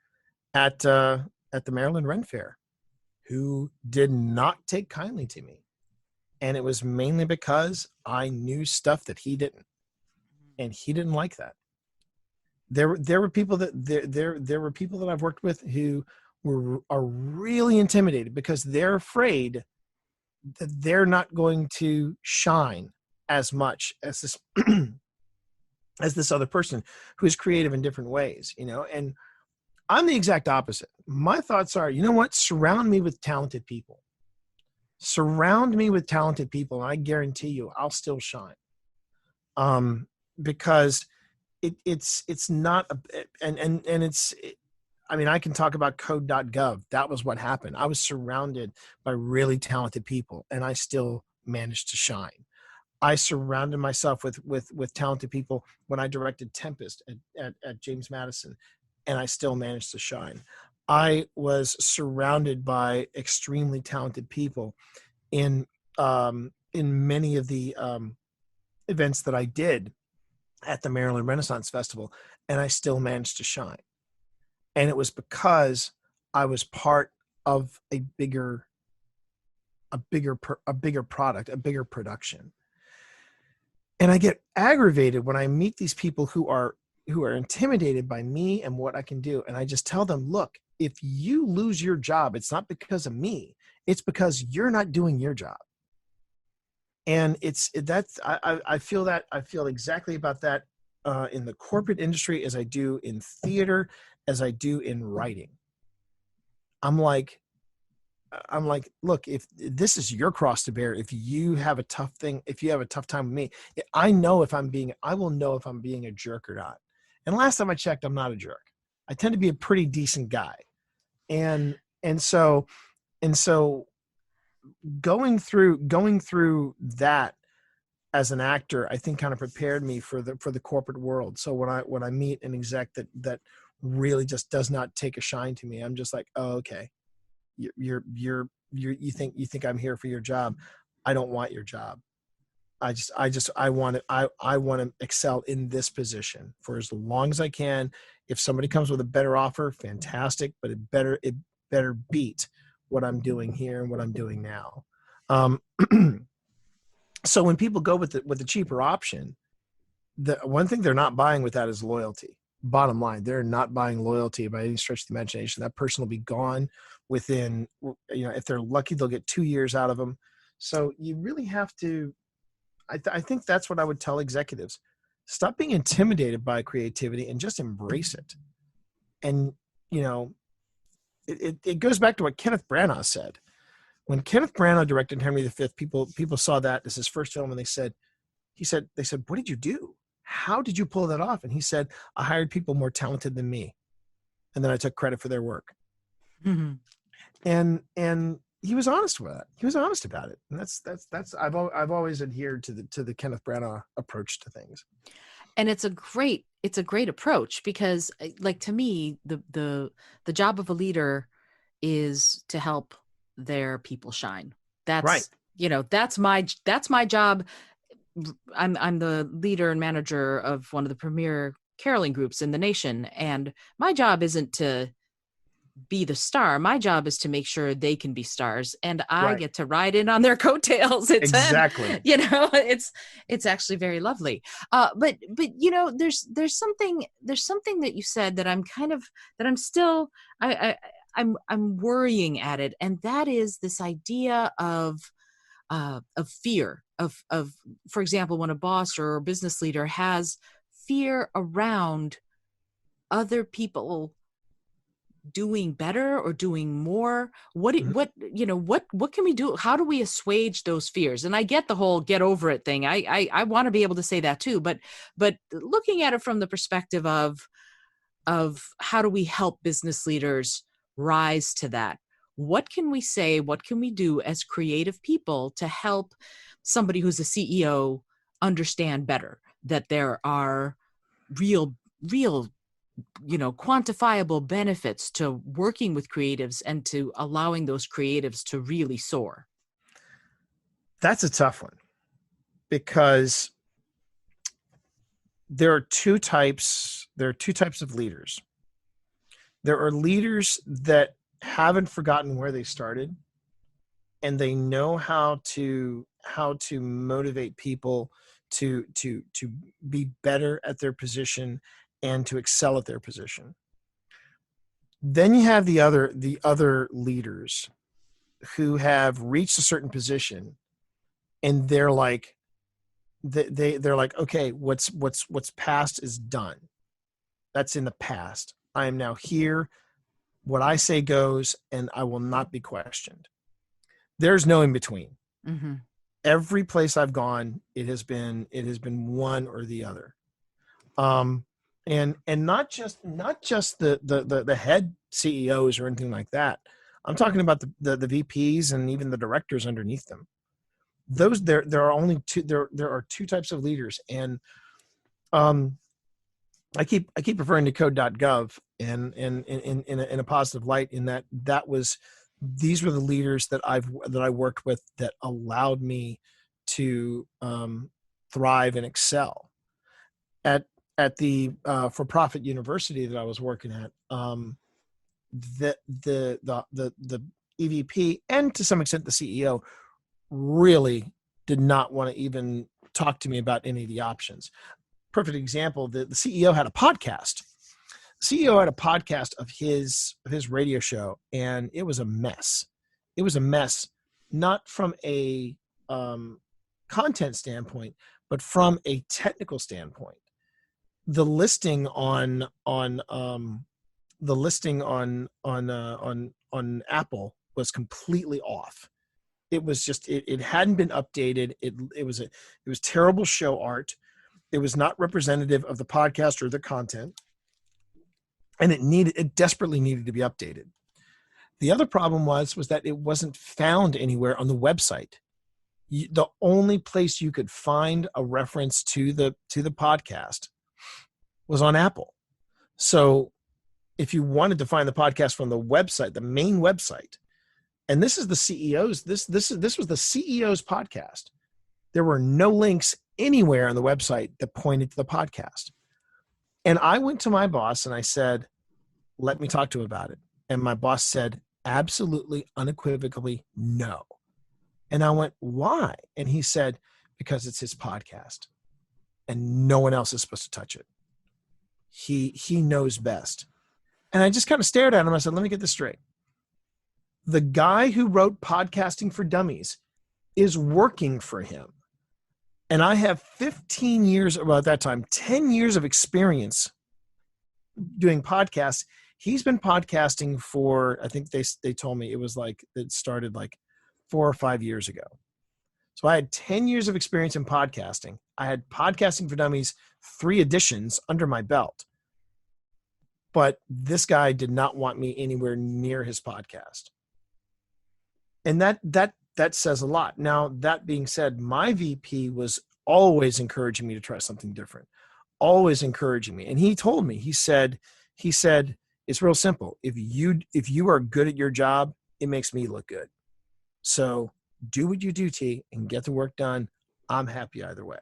at the Maryland Ren Fair who did not take kindly to me. And it was mainly because I knew stuff that he didn't, and he didn't like that. There were people that I've worked with who are really intimidated because they're afraid that they're not going to shine as much as this as this other person who is creative in different ways, and I'm the exact opposite. My thoughts are, you know what? Surround me with talented people. Surround me with talented people, and I guarantee you I'll still shine. Because it's not I mean, I can talk about code.gov. That was what happened. I was surrounded by really talented people, and I still managed to shine. I surrounded myself with talented people when I directed Tempest at James Madison, and I still managed to shine. I was surrounded by extremely talented people in many of the events that I did at the Maryland Renaissance Festival, and I still managed to shine. And it was because I was part of a bigger product, a bigger production. And I get aggravated when I meet these people who are intimidated by me and what I can do. And I just tell them, look, if you lose your job, it's not because of me. It's because you're not doing your job. And I feel exactly about that in the corporate industry as I do in theater, as I do in writing. I'm like, look, if this is your cross to bear, if you have a tough time with me, I will know if I'm being a jerk or not. And last time I checked, I'm not a jerk. I tend to be a pretty decent guy. And so going through that as an actor, I think kind of prepared me for the corporate world. So when I meet an exec that really just does not take a shine to me, I'm just like, oh, okay. You think I'm here for your job. I don't want your job. I want to excel in this position for as long as I can. If somebody comes with a better offer, fantastic, but it better beat what I'm doing here and what I'm doing now. So when people go with the cheaper option, the one thing they're not buying with that is loyalty. Bottom line, they're not buying loyalty by any stretch of the imagination. That person will be gone within, if they're lucky, they'll get 2 years out of them. So you really have to, I think that's what I would tell executives. Stop being intimidated by creativity and just embrace it. And, it goes back to what Kenneth Branagh said. When Kenneth Branagh directed Henry V, people saw that as his first film, and they said, what did you do? How did you pull that off? And he said, I hired people more talented than me, and then I took credit for their work. Mm-hmm. And he was honest with that. He was honest about it, and that's I've always adhered to the Kenneth Branagh approach to things. And it's a great approach because, like, to me, the job of a leader is to help their people shine. That's right. That's my job. I'm the leader and manager of one of the premier caroling groups in the nation, and my job isn't to be the star. My job is to make sure they can be stars, and I get to ride in on their coattails. It's exactly. It's actually very lovely. But there's something that you said that I'm still I'm worrying at it, and that is this idea of fear of, for example, when a boss or a business leader has fear around other people doing better or doing more. What can we do? How do we assuage those fears? And I get the whole get over it thing. I want to be able to say that too, but looking at it from the perspective of how do we help business leaders rise to that? What can we say? What can we do as creative people to help somebody who's a CEO understand better that there are real quantifiable benefits to working with creatives and to allowing those creatives to really soar? That's a tough one, because there are two types of leaders. There are leaders that haven't forgotten where they started, and they know how to motivate people to be better at their position and to excel at their position. Then you have the other leaders who have reached a certain position, and they're like, they're like, okay, what's past is done. That's in the past. I am now here. What I say goes, and I will not be questioned. There's no in between. Mm-hmm. Every place I've gone, it has been one or the other. And not just the head CEOs or anything like that. I'm talking about the VPs and even the directors underneath them. Those there are only two. There are two types of leaders, and I keep referring to code.gov and in a positive light, in that was, these were the leaders that I worked with that allowed me to thrive and excel at the for-profit university that I was working at. The EVP and to some extent the CEO really did not want to even talk to me about any of the options. Perfect example, the CEO had a podcast. The CEO had a podcast of his radio show, and it was a mess. It was a mess, not from a content standpoint, but from a technical standpoint. The listing on Apple was completely off. It was just it hadn't been updated. It was terrible show art. It was not representative of the podcast or the content, and it desperately needed to be updated. The other problem was that it wasn't found anywhere on the website. The only place you could find a reference to the podcast was on Apple. So if you wanted to find the podcast from the website, the main website, and this is the CEO's, this was the CEO's podcast. There were no links anywhere on the website that pointed to the podcast. And I went to my boss and I said, let me talk to him about it. And my boss said, absolutely, unequivocally, no. And I went, why? And he said, because it's his podcast and no one else is supposed to touch it. He knows best. And I just kind of stared at him. I said, let me get this straight. The guy who wrote Podcasting for Dummies is working for him. And I have 15 years, well, at that time, 10 years of experience doing podcasts. He's been podcasting for, I think they told me it started like 4 or 5 years ago. So I had 10 years of experience in podcasting. I had Podcasting for Dummies 3 editions under my belt. But this guy did not want me anywhere near his podcast. And that says a lot. Now, that being said, my VP was always encouraging me to try something different, always encouraging me. And he told me, he said, it's real simple. If you are good at your job, it makes me look good. So do what you do, T, and get the work done. I'm happy either way.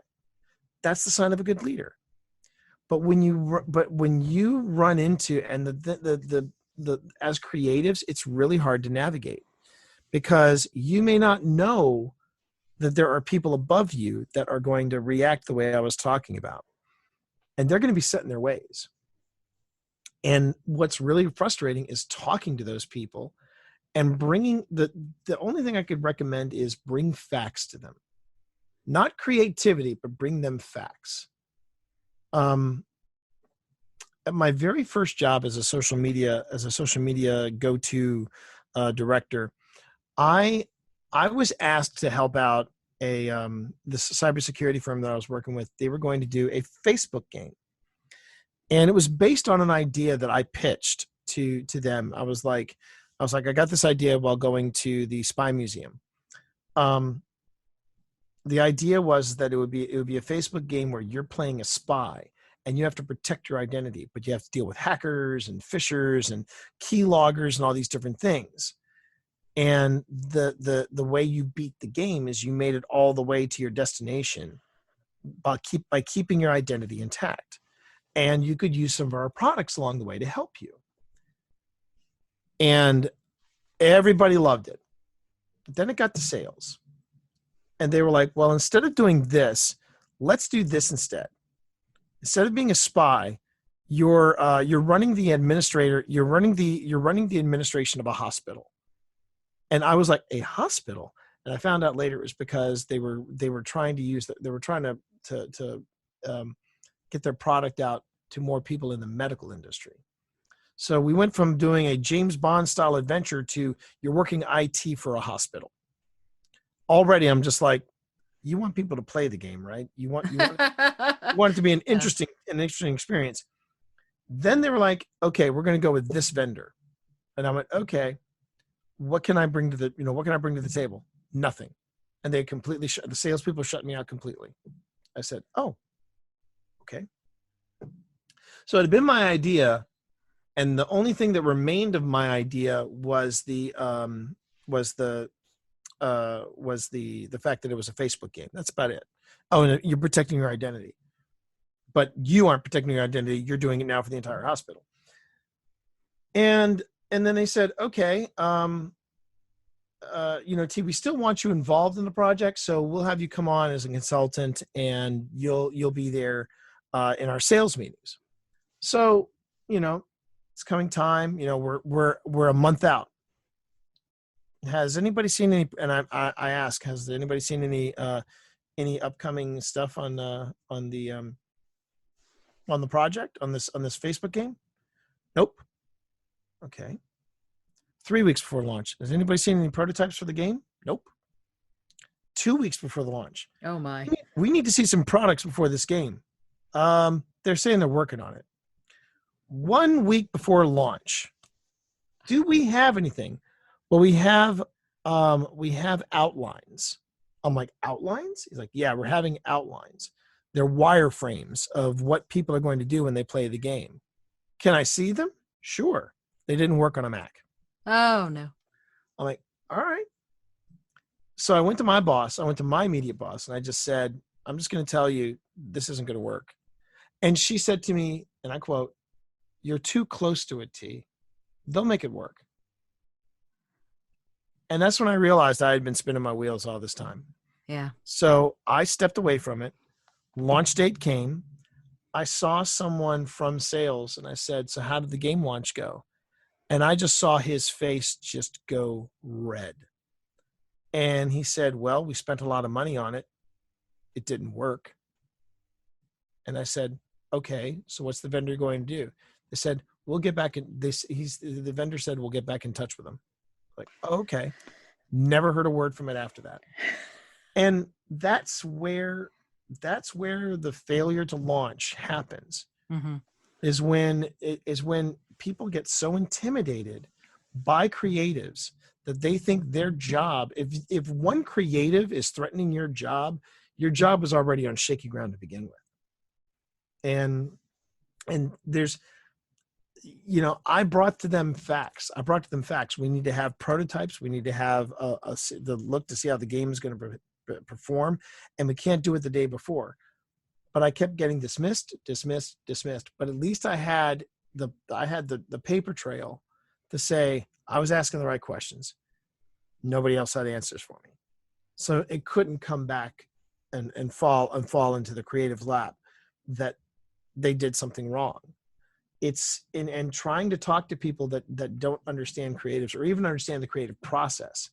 That's the sign of a good leader. But when you run into, and the as creatives, it's really hard to navigate, because you may not know that there are people above you that are going to react the way I was talking about, and they're going to be set in their ways. And what's really frustrating is talking to those people and bringing the only thing I could recommend is bring facts to them, not creativity, but bring them facts. At my very first job as a social media go-to director, I was asked to help out this cybersecurity firm that I was working with. They were going to do a Facebook game, and it was based on an idea that I pitched to them. I was like, I got this idea while going to the Spy Museum. The idea was that it would be a Facebook game where you're playing a spy and you have to protect your identity, but you have to deal with hackers and phishers and keyloggers and all these different things. And the way you beat the game is you made it all the way to your destination by keeping your identity intact. And you could use some of our products along the way to help you. And everybody loved it. But then it got to sales. And they were like, well, instead of doing this, let's do this instead. Instead of being a spy, you're running the administration of a hospital. And I was like, a hospital? And I found out later it was because they were trying to use they were trying to get their product out to more people in the medical industry. So we went from doing a James Bond style adventure to you're working IT for a hospital. Already, I'm just like, you want people to play the game, right? You want it to be an interesting experience. Then they were like, okay, we're going to go with this vendor. And I went, okay, what can I bring to the table? Nothing. And they completely the salespeople shut me out completely. I said, oh, okay. So it had been my idea, and the only thing that remained of my idea was the fact that it was a Facebook game. That's about it. Oh, and you're protecting your identity. But you aren't protecting your identity. You're doing it now for the entire hospital. And then they said, okay, T, we still want you involved in the project, so we'll have you come on as a consultant, and you'll be there in our sales meetings. So, it's coming time. We're a month out. Has anybody seen any? And I ask, has anybody seen any upcoming stuff on the project on this Facebook game? Nope. Okay. 3 weeks before launch. Has anybody seen any prototypes for the game? Nope. 2 weeks before the launch. Oh my. We need to see some products before this game. They're saying they're working on it. 1 week before launch. Do we have anything? Well, we have outlines. I'm like, outlines? He's like, yeah, we're having outlines. They're wireframes of what people are going to do when they play the game. Can I see them? Sure. They didn't work on a Mac. Oh, no. I'm like, all right. So I went to my boss. I went to my immediate boss, and I just said, I'm just going to tell you this isn't going to work. And she said to me, and I quote, "You're too close to it, T. They'll make it work." And that's when I realized I had been spinning my wheels all this time. Yeah. So I stepped away from it. Launch date came. I saw someone from sales, and I said, so how did the game launch go? And I just saw his face just go red. And he said, well, we spent a lot of money on it. It didn't work. And I said, okay, so what's the vendor going to do? They said, we'll get back in this. The vendor said, we'll get back in touch with him. Like, oh, okay. Never heard a word from it after that. And that's where the failure to launch happens. Mm-hmm. is when people get so intimidated by creatives that they think their job, if one creative is threatening your job is already on shaky ground to begin with. And there's, I brought to them facts. We need to have prototypes. We need to have the look to see how the game is going to perform, and we can't do it the day before. But I kept getting dismissed. But at least I had the paper trail to say I was asking the right questions. Nobody else had answers for me, so it couldn't come back and fall into the creative lap that they did something wrong. It's in trying to talk to people that don't understand creatives or even understand the creative process.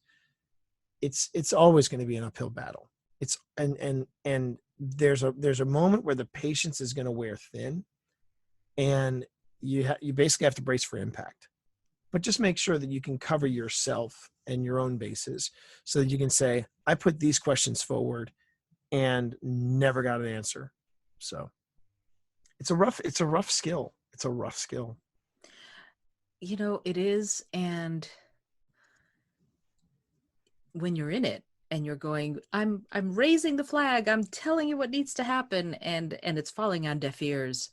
It's always going to be an uphill battle. And there's a moment where the patience is going to wear thin, and you basically have to brace for impact. But just make sure that you can cover yourself and your own bases so that you can say, I put these questions forward and never got an answer. So it's a rough skill. It's a rough skill. It is. And when you're in it and you're going, I'm raising the flag, I'm telling you what needs to happen, and it's falling on deaf ears,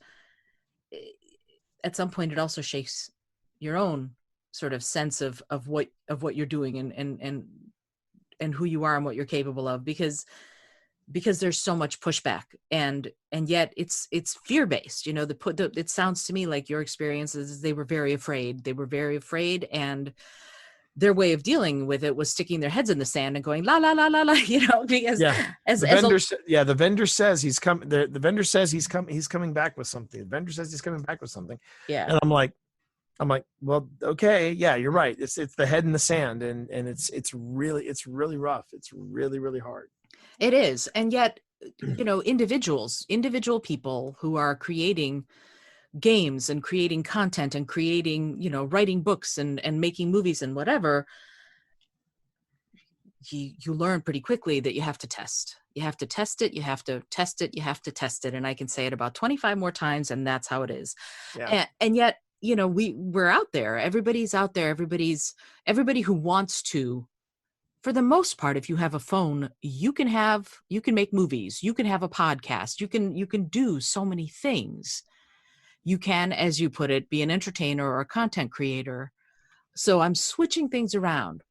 at some point it also shakes your own sort of sense of what you're doing and who you are and what you're capable of, because there's so much pushback, and yet it's fear-based. It sounds to me like your experiences, they were very afraid, and their way of dealing with it was sticking their heads in the sand and going la la la la la, because the vendor says he's coming. The vendor says he's coming back with something. The vendor says he's coming back with something. Yeah. And I'm like, I'm like, well, okay, yeah, you're right. It's the head in the sand, and it's really rough. It's really, really hard. It is. And yet, individual people who are creating games and creating content and creating, writing books and making movies and whatever, you learn pretty quickly that you have to test. You have to test it, you have to test it, you have to test it. And I can say it about 25 more times, and that's how it is. Yeah. And yet, we're out there. Everybody's out there. Everybody who wants to, for the most part, if you have a phone, you can make movies, you can have a podcast, you can do so many things. You can, as you put it, be an entertainer or a content creator. So I'm switching things around.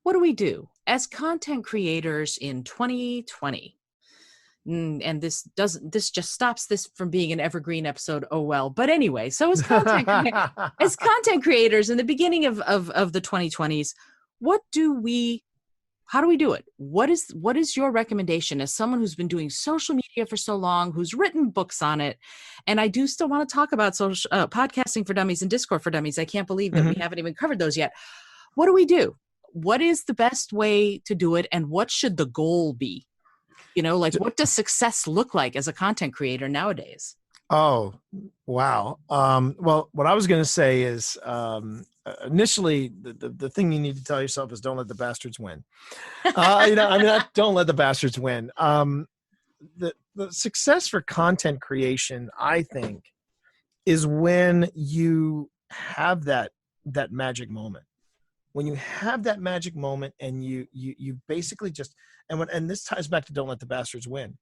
What do we do as content creators in 2020? And this just stops this from being an evergreen episode. Oh, well. But anyway, so as content creators in the beginning of the 2020s, how do we do it? What is your recommendation as someone who's been doing social media for so long, who's written books on it? And I do still want to talk about social podcasting for dummies and Discord for dummies. I can't believe that we haven't even covered those yet. What do we do? What is the best way to do it? And what should the goal be? What does success look like as a content creator nowadays? Oh, wow. Well, what I was going to say is, initially the thing you need to tell yourself is don't let the bastards win. Don't let the bastards win. The success for content creation, I think, is when you have that magic moment. When you have that magic moment and you basically just, and this ties back to don't let the bastards win.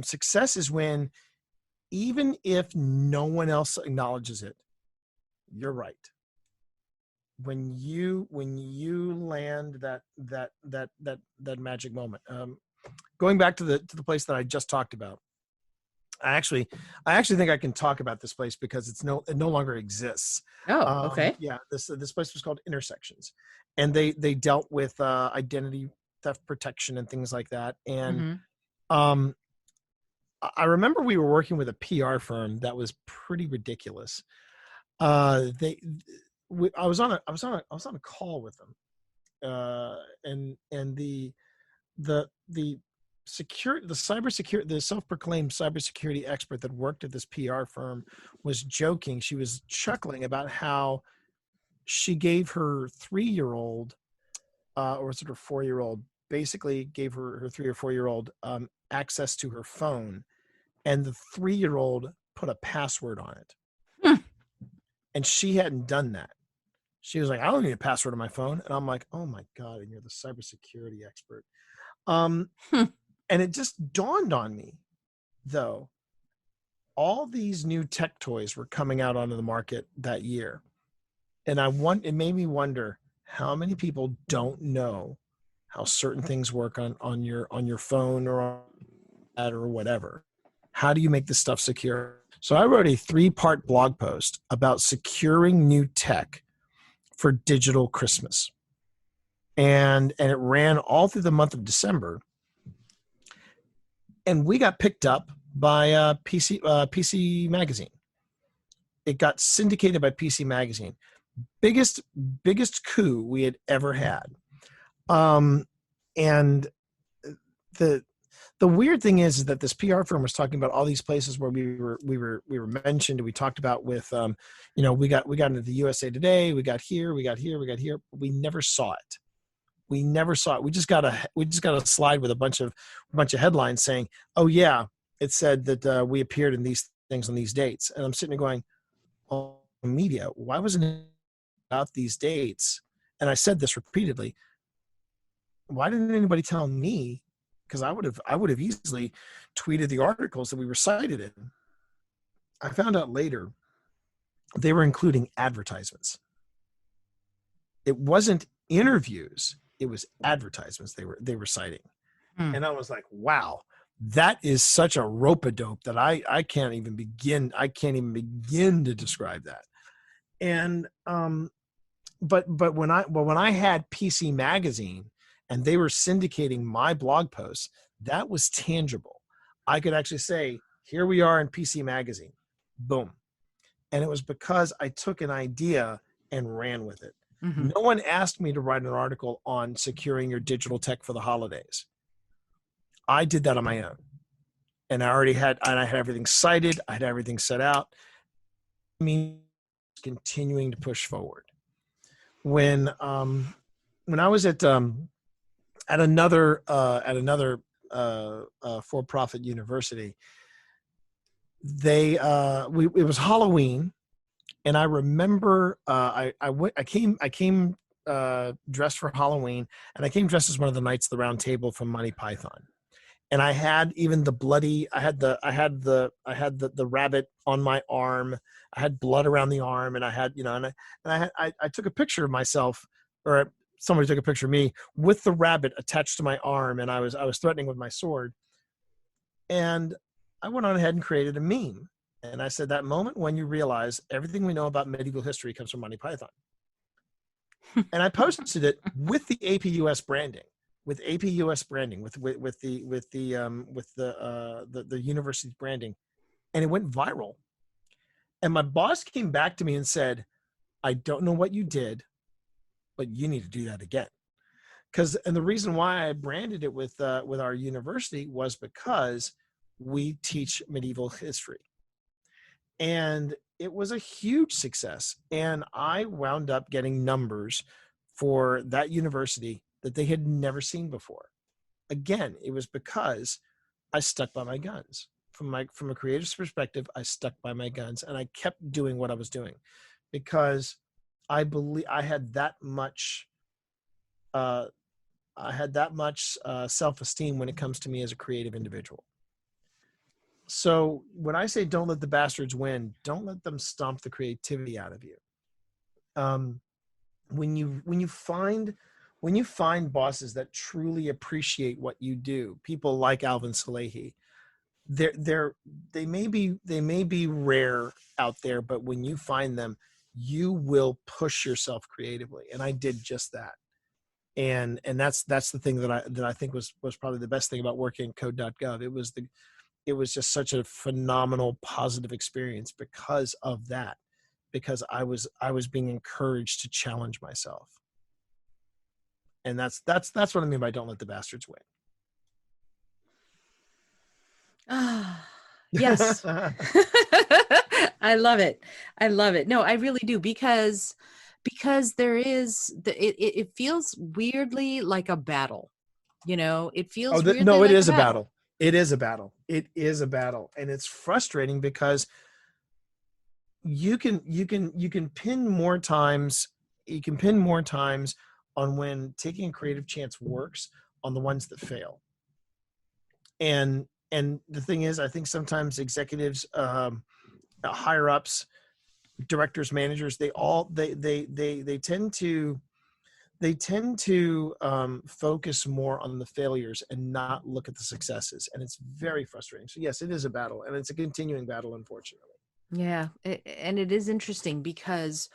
Success is when, even if no one else acknowledges it, you're right. When you land that magic moment. Going back to the place that I just talked about, I actually think I can talk about this place because it no longer exists. Oh, okay. Yeah, this place was called Intersections, and they dealt with identity theft protection and things like that. And I remember we were working with a PR firm that was pretty ridiculous. I was on a call with them, and the self-proclaimed cybersecurity expert that worked at this PR firm was joking. She was chuckling about how she gave her 3-year-old, or was it her 4-year-old, basically gave her 3 or 4-year-old access to her phone, and the 3-year-old put a password on it. And she hadn't done that. She was like, I don't need a password on my phone. And I'm like, oh my God, and you're the cybersecurity expert. And it just dawned on me, though, all these new tech toys were coming out onto the market that year. And it made me wonder how many people don't know how certain things work on your phone or on that or whatever. How do you make this stuff secure? So I wrote a 3-part blog post about securing new tech for digital Christmas. And it ran all through the month of December. And we got picked up by PC Magazine. It got syndicated by PC Magazine. Biggest coup we had ever had. And the weird thing is that this PR firm was talking about all these places where we were mentioned. We talked about with, we got into the USA Today. We got here. We never saw it. We just got a slide with a bunch of headlines saying, "Oh yeah, it said that we appeared in these things on these dates." And I'm sitting there going, "Oh, media, why wasn't it about these dates?" And I said this repeatedly. Why didn't anybody tell me? Because I would have easily tweeted the articles that we were cited in. I found out later they were including advertisements. It wasn't interviews. It was advertisements they were citing. And I was like, wow, that is such a rope-a-dope that I can't even begin to describe that. And but when I had PC Magazine and they were syndicating my blog posts, that was tangible. I could actually say, here we are in PC Magazine. Boom. And it was because I took an idea and ran with it. Mhm. No one asked me to write an article on securing your digital tech for the holidays. I did that on my own. And I had everything cited. I had everything set out. I mean, continuing to push forward. When I was at another for-profit university, it was Halloween, and I remember I came dressed for Halloween, and I came dressed as one of the Knights of the Round Table from Monty Python. And I had even the rabbit on my arm. I had blood around the arm, and I had, I took a picture of myself, or somebody took a picture of me with the rabbit attached to my arm, and I was threatening with my sword. And I went on ahead and created a meme. And I said, that moment when you realize everything we know about medieval history comes from Monty Python. And I posted it with the APUS branding, with the university's branding, and it went viral. And my boss came back to me and said, I don't know what you did, but you need to do that again. And the reason why I branded it with our university was because we teach medieval history. And it was a huge success. And I wound up getting numbers for that university that they had never seen before. Again, it was because I stuck by my guns. From a creative perspective, I stuck by my guns, and I kept doing what I was doing because I believe I had that much self-esteem when it comes to me as a creative individual. So when I say don't let the bastards win, don't let them stomp the creativity out of you. When you find bosses that truly appreciate what you do, people like Alvin Salehi, they may be rare out there, but when you find them, you will push yourself creatively. And I did just that. And that's the thing that I think was probably the best thing about working at code.gov. It was just such a phenomenal positive experience because of that, because I was being encouraged to challenge myself. And that's what I mean by don't let the bastards win. Yes. I love it. I love it. No, I really do, because there is it feels weirdly like a battle. It feels weirdly no, it like is a battle. It is a battle. It is a battle. And it's frustrating because you can pin more times on when taking a creative chance works on the ones that fail. And the thing is, I think sometimes executives, higher ups, directors, managers, they tend to focus more on the failures and not look at the successes. And it's very frustrating. So yes, it is a battle, and it's a continuing battle, unfortunately. Yeah. And it is interesting because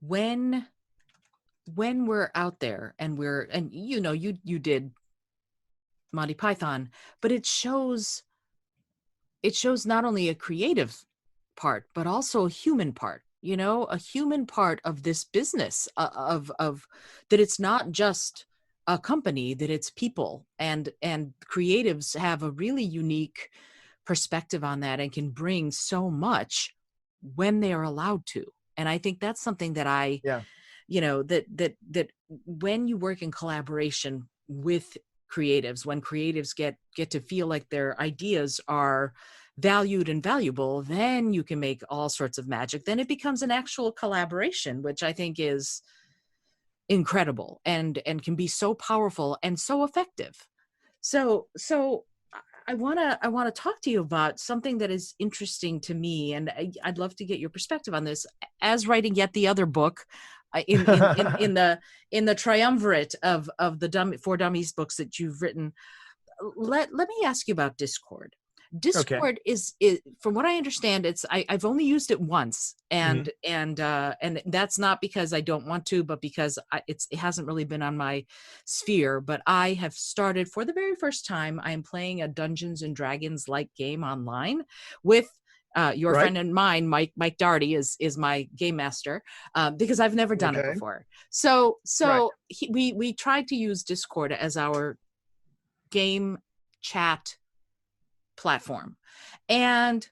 when we're out there and you did Monty Python, but it shows not only a creative part, but also a human part, a human part of this business, of that it's not just a company, that it's people, and creatives have a really unique perspective on that and can bring so much when they are allowed to. And I think that's something that Yeah. that when you work in collaboration with creatives, when creatives get to feel like their ideas are valued and valuable, then you can make all sorts of magic. Then it becomes an actual collaboration, which I think is incredible and can be so powerful and so effective. So I want to talk to you about something that is interesting to me, and I'd love to get your perspective on this. As writing yet the other book in the triumvirate of the For Dummies books that you've written, let me ask you about Discord. Discord is, from what I understand, I've only used it once, and that's not because I don't want to, but because it hasn't really been on my sphere. But I have started for the very first time. I am playing a Dungeons and Dragons like game online with Your Right. friend and mine, Mike Darty, is my game master, because I've never done it Okay. before. Right. We tried to use Discord as our game chat platform, and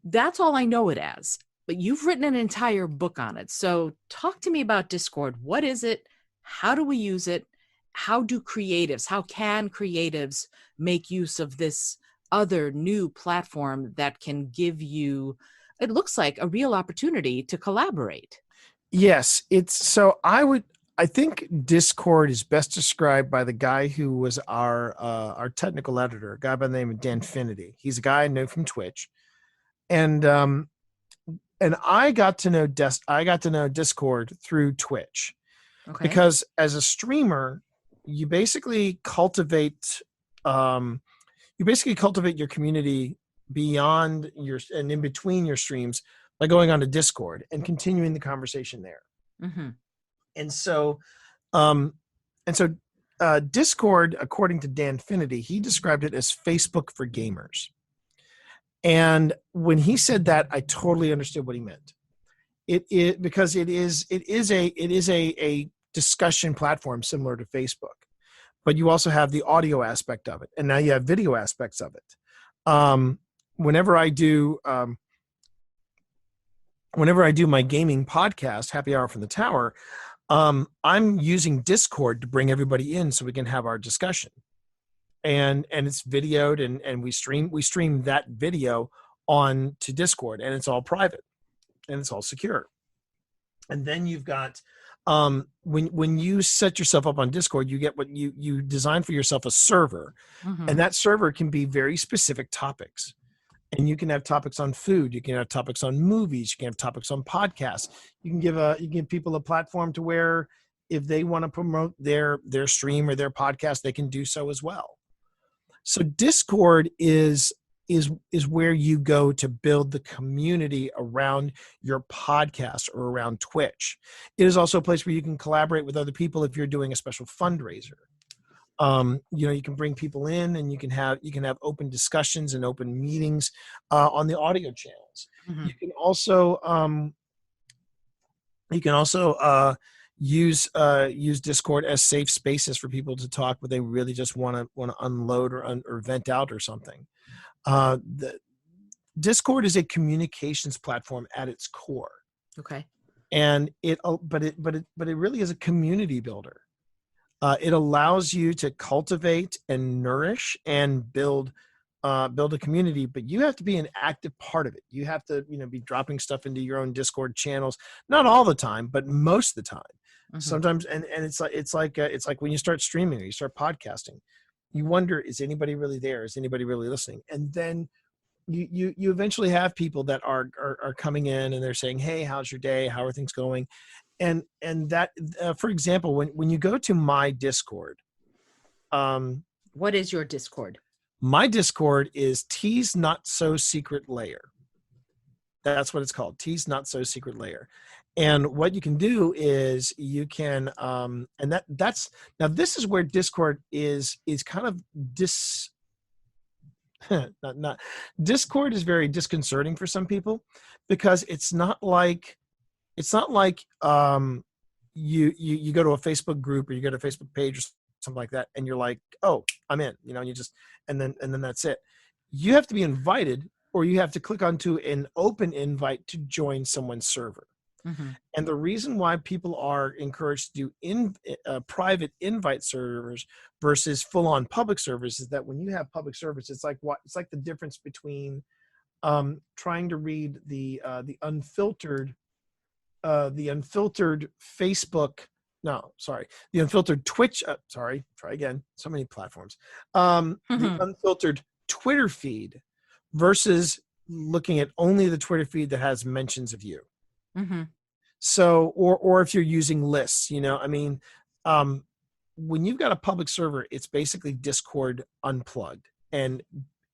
that's all I know it as. But you've written an entire book on it. So talk to me about Discord. What is it? How do we use it? How can creatives make use of this other new platform that can give you, it looks like, a real opportunity to collaborate? Yes, I think Discord is best described by the guy who was our technical editor, a guy by the name of Dan Finity. He's a guy I know from Twitch. And I got to know Discord through Twitch, Okay. because as a streamer, you basically cultivate your community beyond your and in between your streams by going onto Discord and continuing the conversation there. Mm-hmm. And so, um, and so, Discord, according to Dan Finity, he described it as Facebook for gamers. And when he said that, I totally understood what he meant. Because it is a discussion platform similar to Facebook, but you also have the audio aspect of it, and now you have video aspects of it. Whenever I do my gaming podcast, Happy Hour from the Tower, I'm using Discord to bring everybody in so we can have our discussion, and it's videoed, and we stream that video on to Discord, and it's all private and it's all secure. And then you've got when you set yourself up on Discord, you get what you design for yourself, a server, Mm-hmm. and that server can be very specific topics. And you can have topics on food, you can have topics on movies, you can have topics on podcasts. You can give people a platform to where if they want to promote their stream or their podcast, they can do so as well. So Discord is where you go to build the community around your podcast or around Twitch. It is also a place where you can collaborate with other people if you're doing a special fundraiser. You can bring people in, and you can have open discussions and open meetings on the audio channels. Mm-hmm. You can also use Discord as safe spaces for people to talk, but they really just want to unload or vent out or something. The Discord is a communications platform at its core. Okay. And it really is a community builder. It allows you to cultivate and nourish and build a community, but you have to be an active part of it. You have to, be dropping stuff into your own Discord channels, not all the time, but most of the time. Mm-hmm. Sometimes, and it's like when you start streaming or you start podcasting, you wonder, is anybody really there? Is anybody really listening? And then you eventually have people that are coming in, and they're saying, hey, how's your day? How are things going? And that, for example, when you go to my Discord, what is your Discord? My Discord is T's Not So Secret Layer. That's what it's called, T's Not So Secret Layer. And what you can do is you can, and that's now this is where Discord is kind of not Discord is very disconcerting for some people, because it's not like you go to a Facebook group or you go to a Facebook page or something like that, and you're like, oh, I'm in, and you just, and then that's it. You have to be invited, or you have to click onto an open invite to join someone's server. Mm-hmm. And the reason why people are encouraged to do private invite servers versus full-on public servers is that when you have public servers, it's like the difference between trying to read the unfiltered Facebook. No, sorry. The unfiltered Twitch. Try again. So many platforms. Mm-hmm. The unfiltered Twitter feed versus looking at only the Twitter feed that has mentions of you. Mm-hmm. So, or if you're using lists, when you've got a public server, it's basically Discord unplugged, and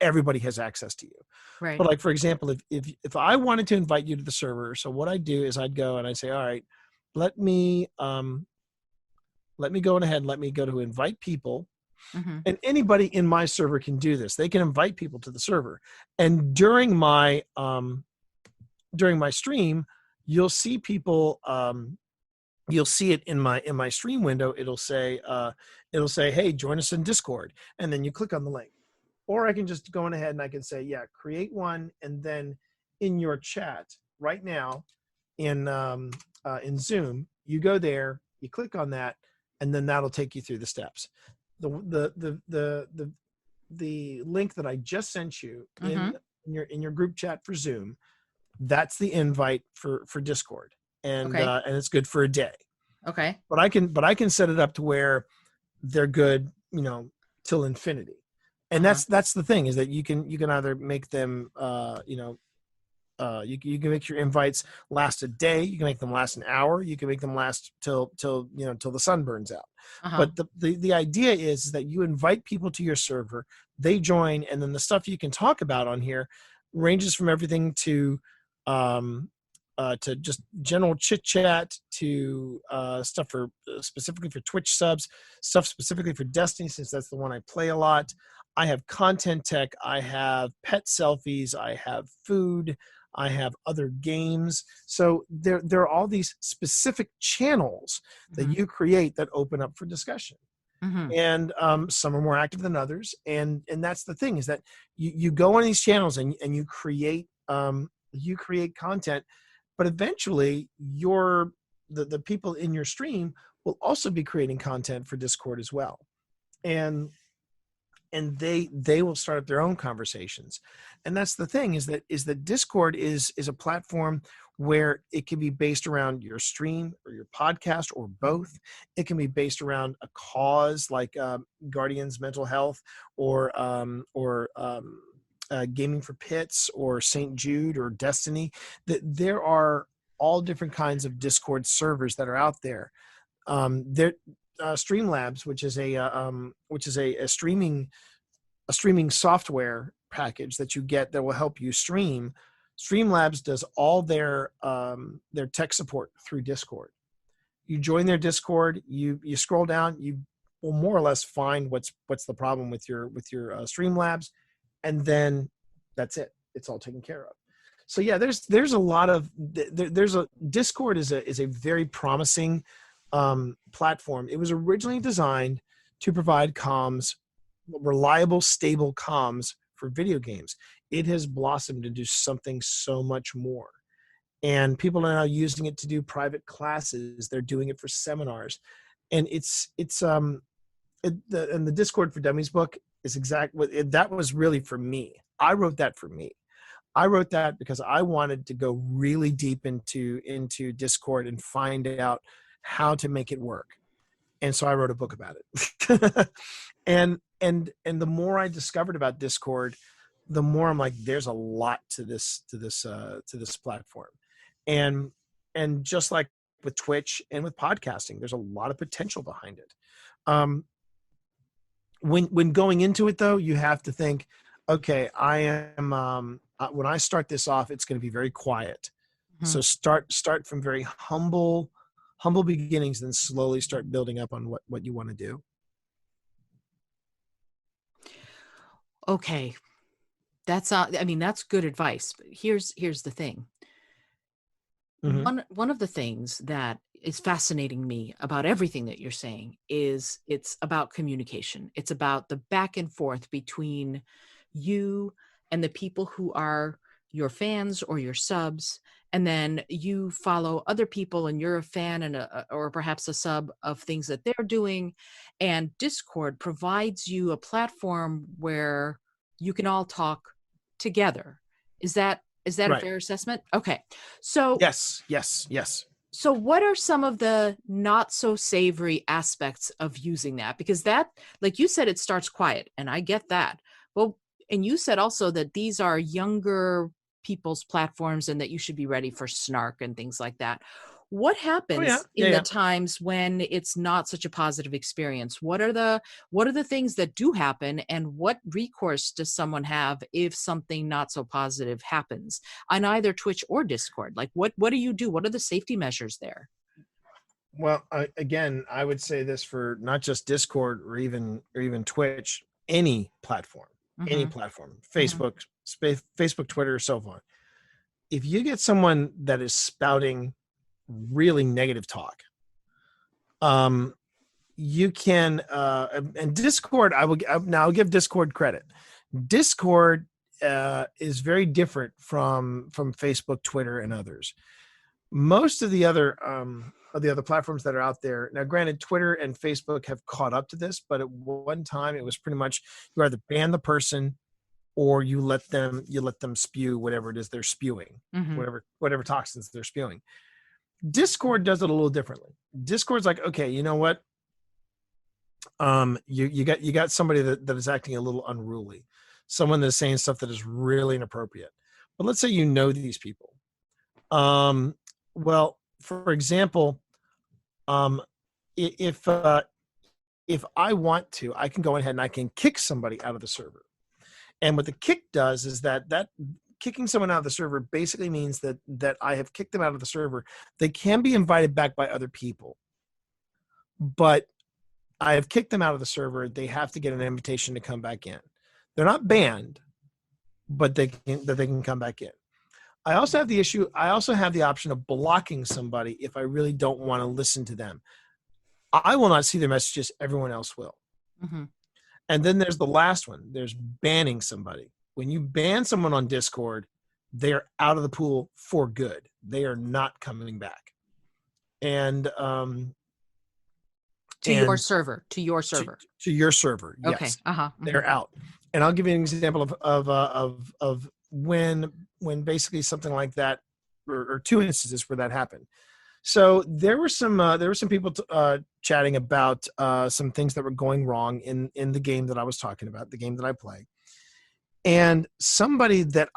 everybody has access to you. Right. But like, for example, if I wanted to invite you to the server, so what I'd do is I'd go and I'd say, all right, let me go ahead, let me go to invite people. Mhm. And anybody in my server can do this. They can invite people to the server. And during my stream, you'll see people, you'll see it in my stream window. It'll say, hey, join us in Discord. And then you click on the link. Or I can just go on ahead and I can say, yeah, create one. And then in your chat right now in Zoom, you go there, you click on that, and then that'll take you through the steps. The link that I just sent you Mhm. in your group chat for Zoom, that's the invite for Discord, Okay. and it's good for a day. Okay. But I can set it up to where they're good, till infinity. And Uh-huh. that's the thing, is that you can either make them you can make your invites last a day, you can make them last an hour, you can make them last till till the sun burns out. Uh-huh. But the idea is that you invite people to your server, they join, and then the stuff you can talk about on here ranges from everything to just general chit chat, to stuff for specifically for Twitch subs, stuff specifically for Destiny, since that's the one I play a lot. I have content tech, I have pet selfies, I have food, I have other games. So there are all these specific channels that Mhm. you create that open up for discussion. Mhm. And some are more active than others. And that's the thing, is that you go on these channels and you create content, but eventually the people in your stream will also be creating content for Discord as well. And they will start up their own conversations. And that's the thing, is that Discord is a platform where it can be based around your stream or your podcast or both. It can be based around a cause like Guardians Mental Health, or Gaming for Pits, or St. Jude, or Destiny. That there are all different kinds of Discord servers that are out there. There Streamlabs, which is a streaming software package that you get that will help you stream. Streamlabs does all their tech support through Discord. You join their Discord, you scroll down, you will more or less find what's the problem with your Streamlabs, and then that's it. It's all taken care of. So yeah, there's a lot of there's a Discord is a very promising platform. It was originally designed to provide comms, reliable, stable comms for video games. It has blossomed into something so much more. And people are now using it to do private classes. They're doing it for seminars. And and the Discord for Dummies book is exactly that was really for me. I wrote that for me. I wrote that because I wanted to go really deep into Discord and find out how to make it work. And so I wrote a book about it. And the more I discovered about Discord, the more I'm like, there's a lot to this platform. And just like with Twitch and with podcasting, there's a lot of potential behind it. When going into it though, you have to think, okay, I am when I start this off, it's going to be very quiet. So Mhm. start from very humble beginnings, then slowly start building up on what you want to do. Okay. I mean, that's good advice. But here's the thing. Mm-hmm. One of the things that is fascinating me about everything that you're saying is it's about communication. It's about the back and forth between you and the people who are your fans or your subs, and then you follow other people and you're a fan and or perhaps a sub of things that they're doing, and Discord provides you a platform where you can all talk together. Is that a Right. fair assessment? Okay. So Yes. Yes. Yes. so what are some of the not so savory aspects of using that? Because that, like you said, it starts quiet, and I get that. Well, and you said also that these are younger people's platforms and that you should be ready for snark and things like that. What Oh yeah. happens Yeah. in the Yeah. times when it's not such a positive experience? What are the things that do happen, and what recourse does someone have if something not so positive happens on either Twitch or Discord? Like what do you do? What are the safety measures there? Well, again, I would say this for not just Discord or even Twitch, any platform, Mm-hmm. Mm-hmm. Facebook, Facebook, Twitter, so on. If you get someone that is spouting really negative talk, um, you can and Discord. Now I'll give Discord credit. Discord is very different from Facebook, Twitter, and others. Most of the other platforms that are out there now, granted, Twitter and Facebook have caught up to this, but at one time it was pretty much you either ban the person or you let them spew whatever it is they're spewing, Mm-hmm. whatever toxins they're spewing. Discord does it a little differently. Discord's like, okay, you know what, you got somebody that is acting a little unruly, someone that's saying stuff that is really inappropriate, but let's say you know these people. um well, for example, um if I want to, I can go ahead and I can kick somebody out of the server. And what the kick does is that kicking someone out of the server basically means that I have kicked them out of the server. They can be invited back by other people, but I have kicked them out of the server. They have to get an invitation to come back in. They're not banned, but they can come back in. I also have the issue. I also have the option of blocking somebody if I really don't want to listen to them. I will not see their messages. Everyone else will. Mm-hmm. And then there's the last one. There's banning somebody. When you ban someone on Discord, they're out of the pool for good. They are not coming back. And To your and server. to your server, Okay. yes, Uh-huh. Mm-hmm. they're out. And I'll give you an example of when basically something like that, or two instances where that happened. So there were some people chatting about some things that were going wrong in the game that I was talking about, the game that I play, and somebody that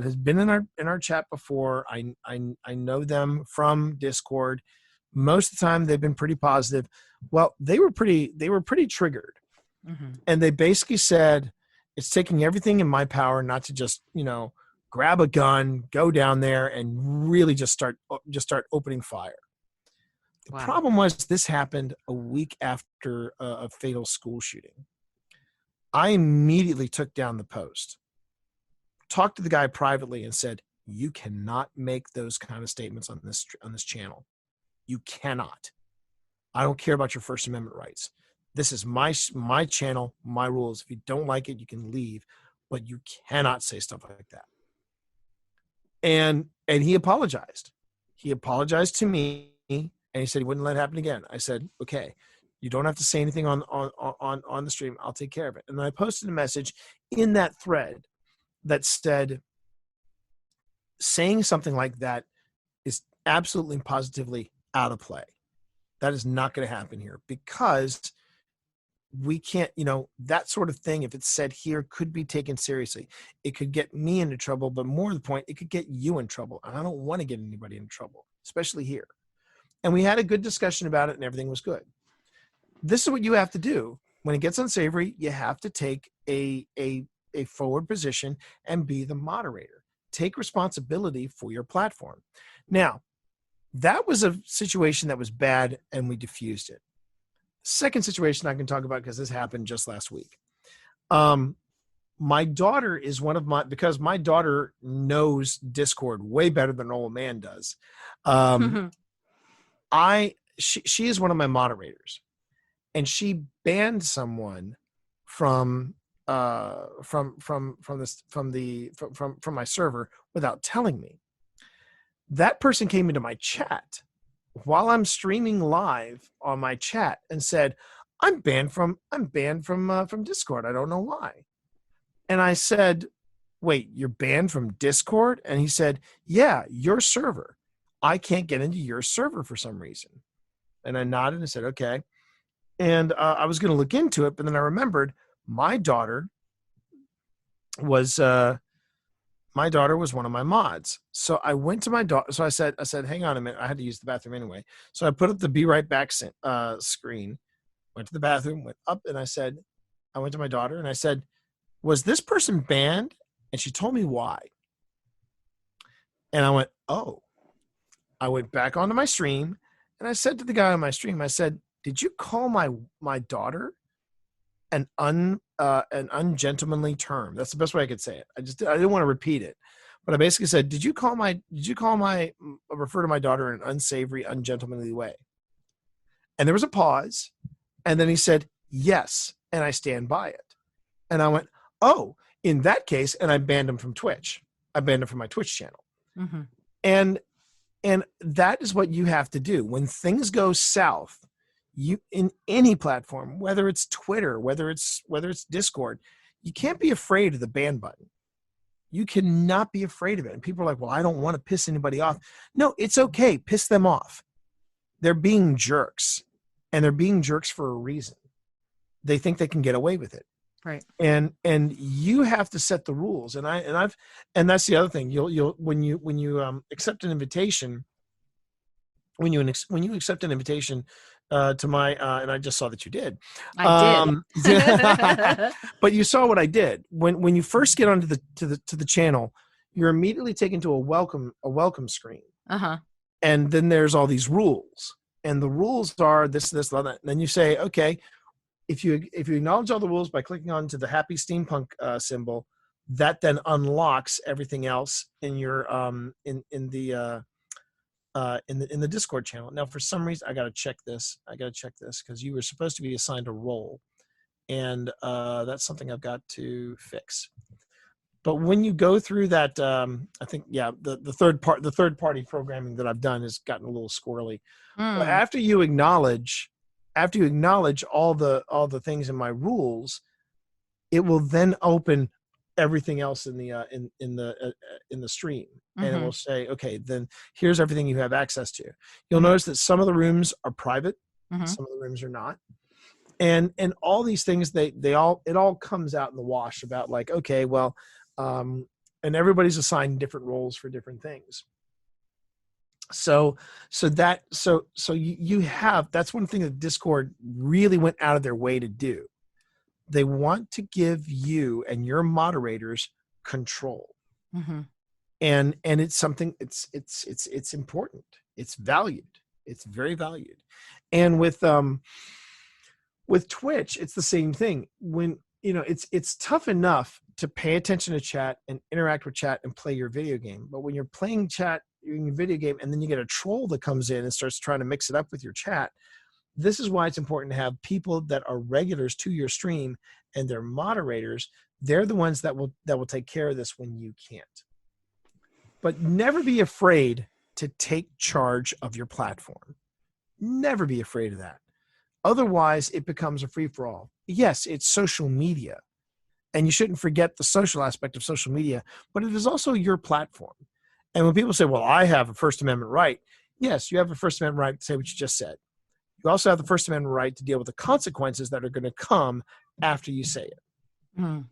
has been in our chat before. I know them from Discord. Most of the time, they've been pretty positive. Well, they were pretty triggered, Mm-hmm. and they basically said, "It's taking everything in my power not to just grab a gun, go down there, and really just start opening fire." The Wow. problem was this happened a week after a fatal school shooting. I immediately took down the post, talked to the guy privately, and said, "You cannot make those kind of statements on this channel. You cannot. I don't care about your First Amendment rights. This is my channel, my rules. If you don't like it, you can leave, but you cannot say stuff like that." And he apologized. He apologized to me, and he said he wouldn't let it happen again. I said, "Okay, you don't have to say anything on the stream. I'll take care of it." And then I posted a message in that thread that said, saying something like that is absolutely and positively out of play. That is not going to happen here, because we can't, that sort of thing, if it's said here, could be taken seriously. It could get me into trouble, but more to the point, it could get you in trouble. And I don't want to get anybody in trouble, especially here. And we had a good discussion about it, and everything was good. This is what you have to do. When it gets unsavory, you have to take a forward position and be the moderator. Take responsibility for your platform. Now, that was a situation that was bad, and we diffused it. Second situation I can talk about, because this happened just last week. My daughter is because my daughter knows Discord way better than an old man does. She is one of my moderators, and she banned someone from my server without telling me. That person came into my chat while I'm streaming live on my chat and said, I'm banned from Discord. I don't know why." And I said, "Wait, you're banned from Discord?" And he said, "Yeah, your server. I can't get into your server for some reason." And I nodded and said, "Okay." And I was going to look into it, but then I remembered my daughter was one of my mods. So I went to my daughter. So I said, "Hang on a minute." I had to use the bathroom anyway. So I put up the "Be Right Back" screen, went to the bathroom, went up, and I went to my daughter and I said, "Was this person banned?" And she told me why. And I went, "Oh." I went back onto my stream and I said to the guy on my stream, I said, did you call my daughter an ungentlemanly term? That's the best way I could say it. I didn't want to repeat it, but I basically said, did you refer to my daughter in an unsavory, ungentlemanly way? And there was a pause. And then he said, yes. And I stand by it. And I went, oh, in that case, and I banned him from Twitch. I banned him from my Twitch channel. Mm-hmm. And that is what you have to do. When things go south, you in any platform, whether it's Twitter, whether it's Discord, you can't be afraid of the ban button. You cannot be afraid of it. And people are like, well, I don't want to piss anybody off. No, it's okay. Piss them off. They're being jerks, and they're being jerks for a reason. They think they can get away with it. Right. And you have to set the rules. And that's the other thing. You'll when you accept an invitation, when you accept an invitation to my and I just saw that you did. I did. But you saw what I did. When you first get onto the channel, you're immediately taken to a welcome screen. Uh-huh. And then there's all these rules. And the rules are this, that. And then you say, okay, if you acknowledge all the rules by clicking onto the happy steampunk symbol, that then unlocks everything else in your in the Discord channel. Now, for some reason, I got to check this because you were supposed to be assigned a role, and that's something I've got to fix. But when you go through that, I think, the third party programming that I've done has gotten a little squirrely. But after you acknowledge all the things in my rules, it will then open everything else in the stream, and it will say, okay, then here's everything you have access to. You'll notice that some of the rooms are private, some of the rooms are not, and all these things it all comes out in the wash about like, okay, well, and everybody's assigned different roles for different things. So you have, that's one thing that Discord really went out of their way to do. They want to give you and your moderators control. And it's something, it's important. It's valued. It's very valued. And with Twitch, it's the same thing. When, it's tough enough to pay attention to chat and interact with chat and play your video game. But when you're playing chat in your video game and then you get a troll that comes in and starts trying to mix it up with your chat, this is why it's important to have people that are regulars to your stream, and they're moderators. They're the ones that will take care of this when you can't. But never be afraid to take charge of your platform. Never be afraid of that. Otherwise, it becomes a free-for-all. Yes, it's social media, and you shouldn't forget the social aspect of social media, but it is also your platform. And when people say, well, I have a First Amendment right, yes, you have a First Amendment right to say what you just said. You also have the First Amendment right to deal with the consequences that are going to come after you say it.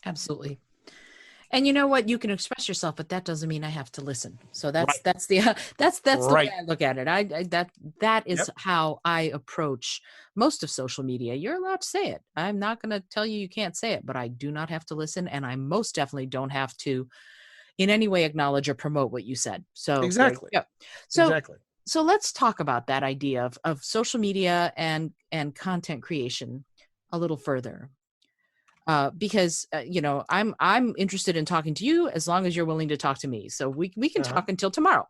Absolutely. And you know what? You can express yourself, but that doesn't mean I have to listen. So that's the way I look at it. That is how I approach most of social media. You're allowed to say it. I'm not going to tell you can't say it, but I do not have to listen, and I most definitely don't have to in any way acknowledge or promote what you said. So exactly. So let's talk about that idea of social media and content creation a little further. Because I'm interested in talking to you as long as you're willing to talk to me. So we can talk until tomorrow.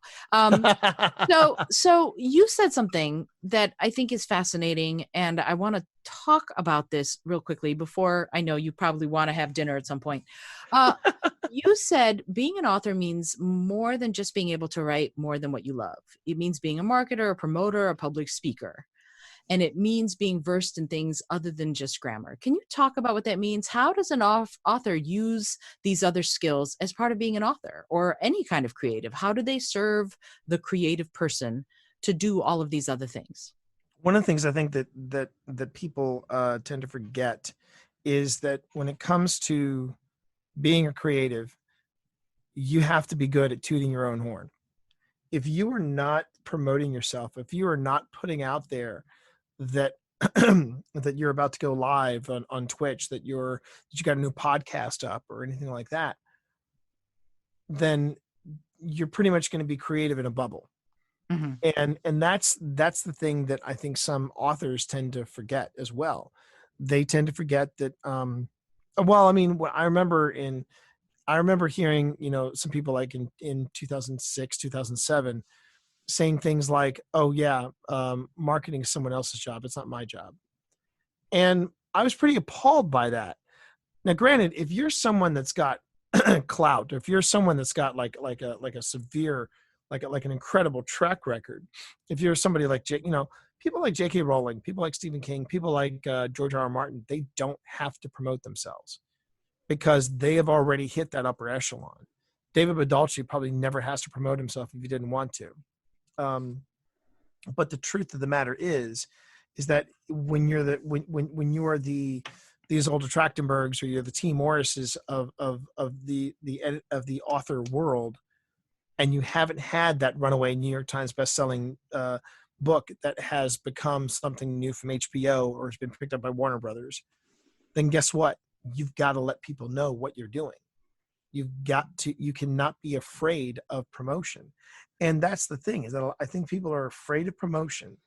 So you said something that I think is fascinating, and I want to talk about this real quickly before I know you probably want to have dinner at some point. You said being an author means more than just being able to write more than what you love. It means being a marketer, a promoter, a public speaker. And it means being versed in things other than just grammar. Can you talk about what that means? How does an author use these other skills as part of being an author or any kind of creative? How do they serve the creative person to do all of these other things? One of the things I think that people tend to forget is that when it comes to being a creative, you have to be good at tooting your own horn. If you are not promoting yourself, if you are not putting out there that that you're about to go live on Twitch, that you got a new podcast up or anything like that, then you're pretty much going to be creative in a bubble. Mhm. And that's the thing that I think some authors tend to forget as well. They tend to forget that well, I mean, I remember hearing, some people like in 2006, 2007 saying things like, "Oh yeah, marketing is someone else's job. It's not my job." And I was pretty appalled by that. Now, granted, if you're someone that's got clout, or if you're someone that's got like a severe, like an incredible track record, if you're somebody like people like J.K. Rowling, people like Stephen King, people like George R. R. Martin, they don't have to promote themselves because they have already hit that upper echelon. David Badalci probably never has to promote himself if he didn't want to. Um, but the truth of the matter is that when you're when you are the Isolde Trachtenbergs, or you're the T. Morrises of the author world, and you haven't had that runaway New York Times bestselling book that has become something new from HBO or has been picked up by Warner Brothers, then guess what? You've got to let people know what you're doing. You cannot be afraid of promotion. And that's the thing, is that I think people are afraid of promotion.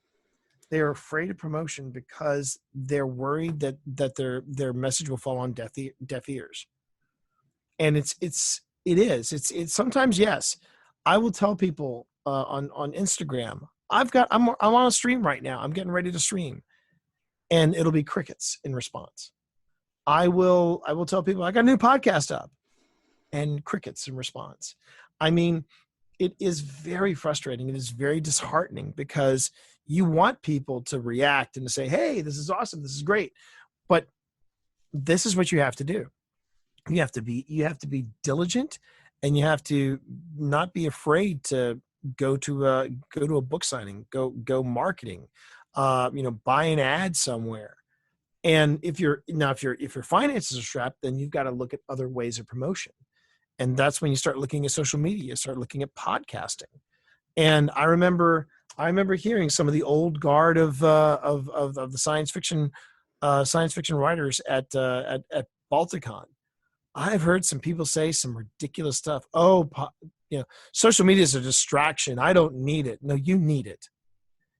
They're afraid of promotion because they're worried that their message will fall on deaf ears. And it's sometimes, yes. I will tell people on Instagram, I'm on a stream right now. I'm getting ready to stream, and it'll be crickets in response. I will tell people I got a new podcast up, and crickets in response. I mean, it is very frustrating. It is very disheartening because you want people to react and to say, "Hey, this is awesome. This is great." But this is what you have to do. You have to be diligent, and you have to not be afraid to go to a book signing, go marketing, buy an ad somewhere. And if your finances are strapped, then you've got to look at other ways of promotion. And that's when you start looking at social media, start looking at podcasting. And I remember hearing some of the old guard of the science fiction writers at Balticon. I've heard some people say some ridiculous stuff. Oh, social media is a distraction. I don't need it. No, you need it.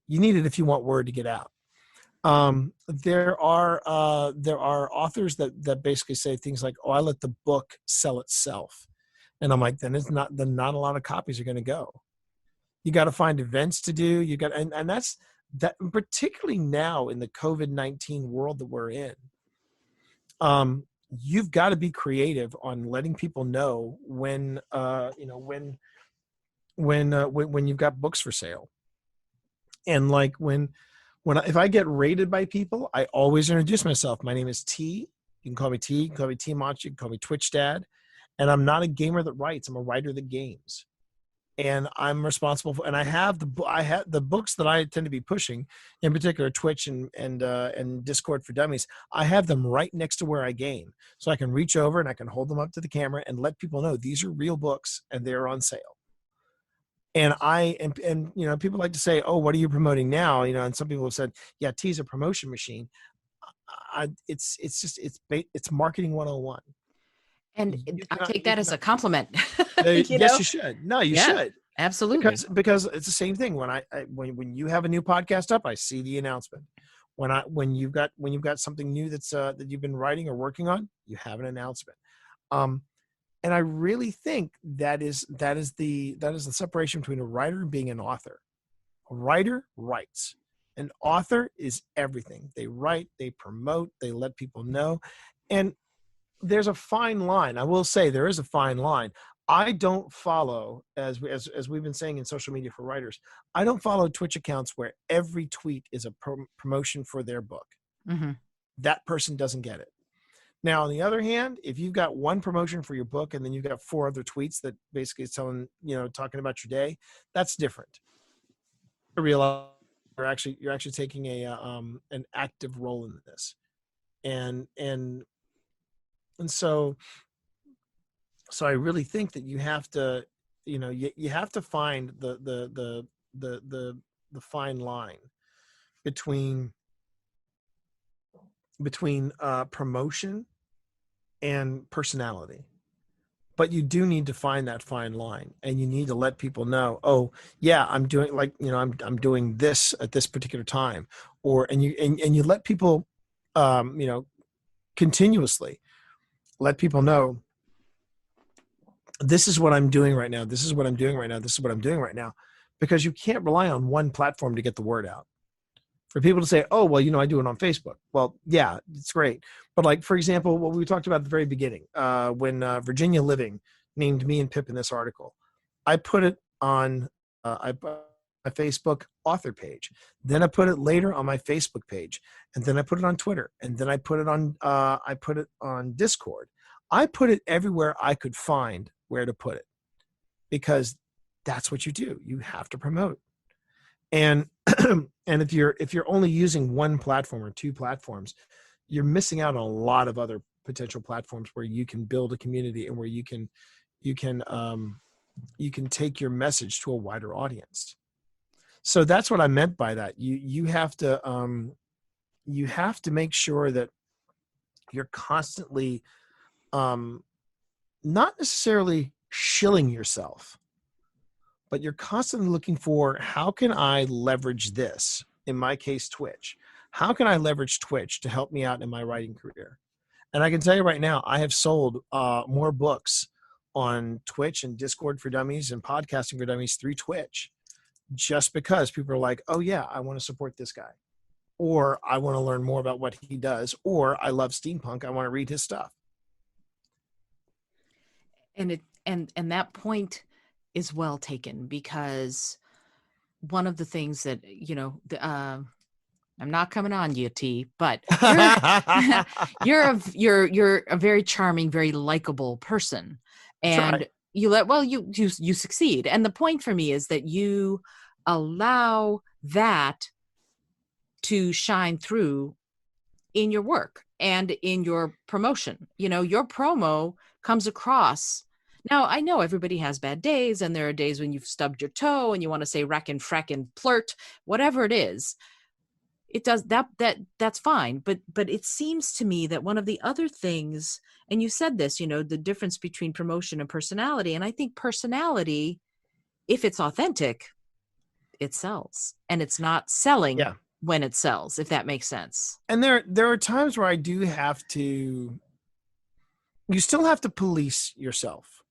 You need it if you want word to get out. There are authors that basically say things like, "Oh, I let the book sell itself," and I'm like, then not a lot of copies are going to go. You got to find events to do. And that's that, particularly now in the COVID-19 world that we're in. You've got to be creative on letting people know when you've got books for sale. And like if I get rated by people, I always introduce myself. My name is T. You can call me T. You can call me T Macho. You can call me Twitch Dad. And I'm not a gamer that writes. I'm a writer that games. And I'm responsible for. And I have the books that I tend to be pushing, in particular Twitch and Discord for Dummies. I have them right next to where I game, so I can reach over and I can hold them up to the camera and let people know these are real books and they're on sale. And people like to say, "Oh, what are you promoting now?" And some people have said, "Yeah, T's a promotion machine." It's marketing 101. And You I cannot take you that as a cannot compliment. Yes, you should. No, you Yeah, should. absolutely. Because it's the same thing. When you have a new podcast up, I see the announcement. When you've got something new that you've been writing or working on, you have an announcement. And I really think that is the separation between a writer and being an author. A writer writes. An author is everything. They write, they promote, they let people know. And there's a fine line. I will say there is a fine line. I don't follow, as we've been saying in social media for writers, I don't follow Twitch accounts where every tweet is a promotion for their book. Hmm. That person doesn't get it. Now, on the other hand, if you've got one promotion for your book and then you've got four other tweets that basically is talking about your day, that's different. I realize you're actually taking an active role in this, and and and so I really think that you have to, you have to find the fine line between promotion and personality. but you do need to find that fine line, and you need to let people know, oh yeah, I'm doing, like, I'm doing this at this particular time, and you let people, continuously let people know, this is what I'm doing right now. This is what I'm doing right now. This is what I'm doing right now, because you can't rely on one platform to get the word out. For people to say, oh, well, I do it on Facebook. Well, yeah, it's great. But like, for example, what we talked about at the very beginning, when Virginia Living named me and Pip in this article, I put it on my Facebook author page. Then I put it later on my Facebook page, and then I put it on Twitter, and then I put it on Discord. I put it everywhere I could find where to put it, because that's what you do. You have to promote. And and if you're only using one platform or two platforms, you're missing out on a lot of other potential platforms where you can build a community, and where you can take your message to a wider audience. So that's what I meant by that. You have to make sure that you're constantly, not necessarily shilling yourself, but you're constantly looking for, how can I leverage this? In my case, Twitch. How can I leverage Twitch to help me out in my writing career? And I can tell you right now, I have sold more books on Twitch and Discord for Dummies and Podcasting for Dummies through Twitch, just because people are like, oh yeah, I want to support this guy, or I want to learn more about what he does, or I love steampunk, I want to read his stuff. And that point is well taken, because one of the things that, I'm not coming on you, T, but you're a very charming, very likable person, and you succeed. And the point for me is that you allow that to shine through in your work and in your promotion. Your promo comes across. Now, I know everybody has bad days, and there are days when you've stubbed your toe and you want to say wreckin', freckin', flirt, whatever it is. It does that's fine. But it seems to me that one of the other things, and you said this, the difference between promotion and personality. And I think personality, if it's authentic, it sells, and it's not selling when it sells, if that makes sense. And there are times where I do have to, you still have to police yourself,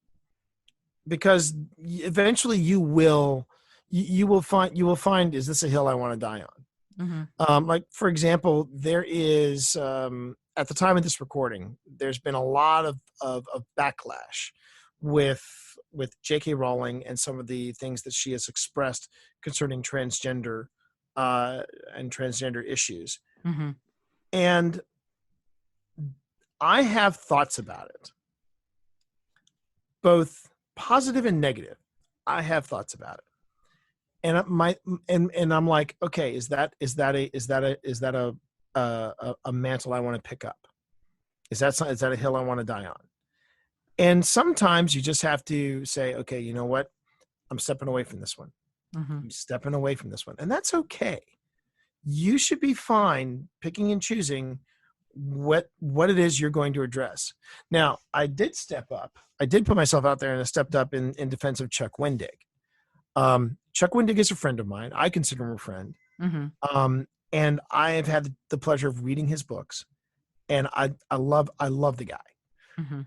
because eventually you will find, is this a hill I want to die on? Mm-hmm. Like, for example, there is, at the time of this recording, there's been a lot of backlash with J.K. Rowling and some of the things that she has expressed concerning transgender and transgender issues. Mm-hmm. And I have thoughts about it, both positive and negative. I have thoughts about it. And I'm like, okay, is that a mantle I want to pick up? Is that a hill I want to die on? And sometimes you just have to say, okay, you know what? I'm stepping away from this one. Mm-hmm. I'm stepping away from this one. And that's okay. You should be fine picking and choosing what it is you're going to address. Now, I did step up. I did put myself out there, and I stepped up in defense of Chuck Wendig. Chuck Wendig is a friend of mine. I consider him a friend. Mm-hmm. And I have had the pleasure of reading his books, and I love the guy. Mm-hmm.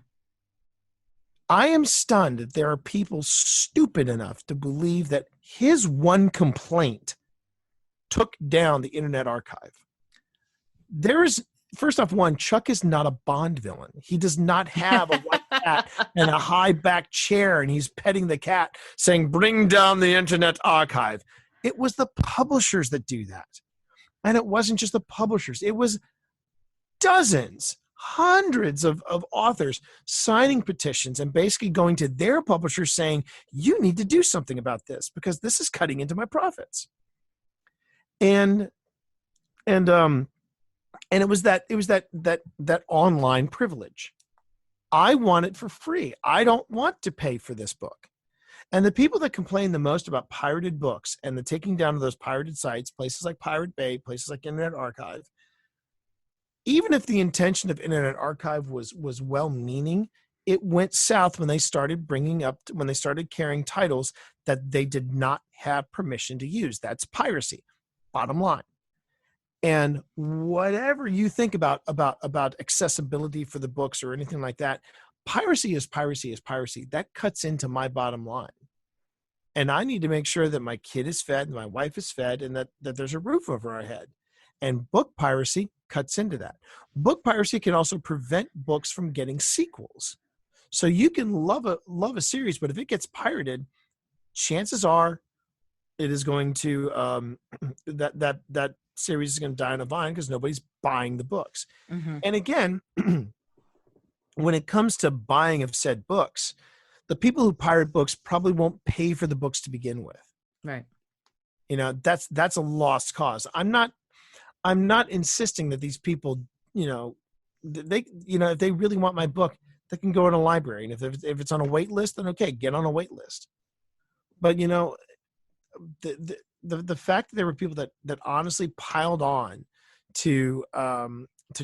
I am stunned that there are people stupid enough to believe that his one complaint took down the Internet Archive. First off, Chuck is not a Bond villain. He does not have a white cat and a high back chair, and he's petting the cat saying, bring down the Internet Archive. It was the publishers that do that. And it wasn't just the publishers. It was dozens, hundreds of authors signing petitions and basically going to their publishers saying, you need to do something about this because this is cutting into my profits. And it was that online privilege. I want it for free. I don't want to pay for this book. And the people that complain the most about pirated books and the taking down of those pirated sites, places like Pirate Bay, places like Internet Archive, even if the intention of Internet Archive was well-meaning, it went south when they started when they started carrying titles that they did not have permission to use. That's piracy, bottom line. And whatever you think about accessibility for the books or anything like that, piracy is piracy is piracy. That cuts into my bottom line. And I need to make sure that my kid is fed, and my wife is fed, and that there's a roof over our head. And book piracy cuts into that. Book piracy can also prevent books from getting sequels. So you can love a series, but if it gets pirated, chances are it is going to that series is going to die on a vine because nobody's buying the books. Mm-hmm. And again, when it comes to buying of said books, the people who pirate books probably won't pay for the books to begin with. Right. You know, that's a lost cause. I'm not insisting that these people, you know, if they really want my book, they can go in a library. And if it's on a wait list, then okay, get on a wait list. But, you know, the fact that there were people that honestly piled on to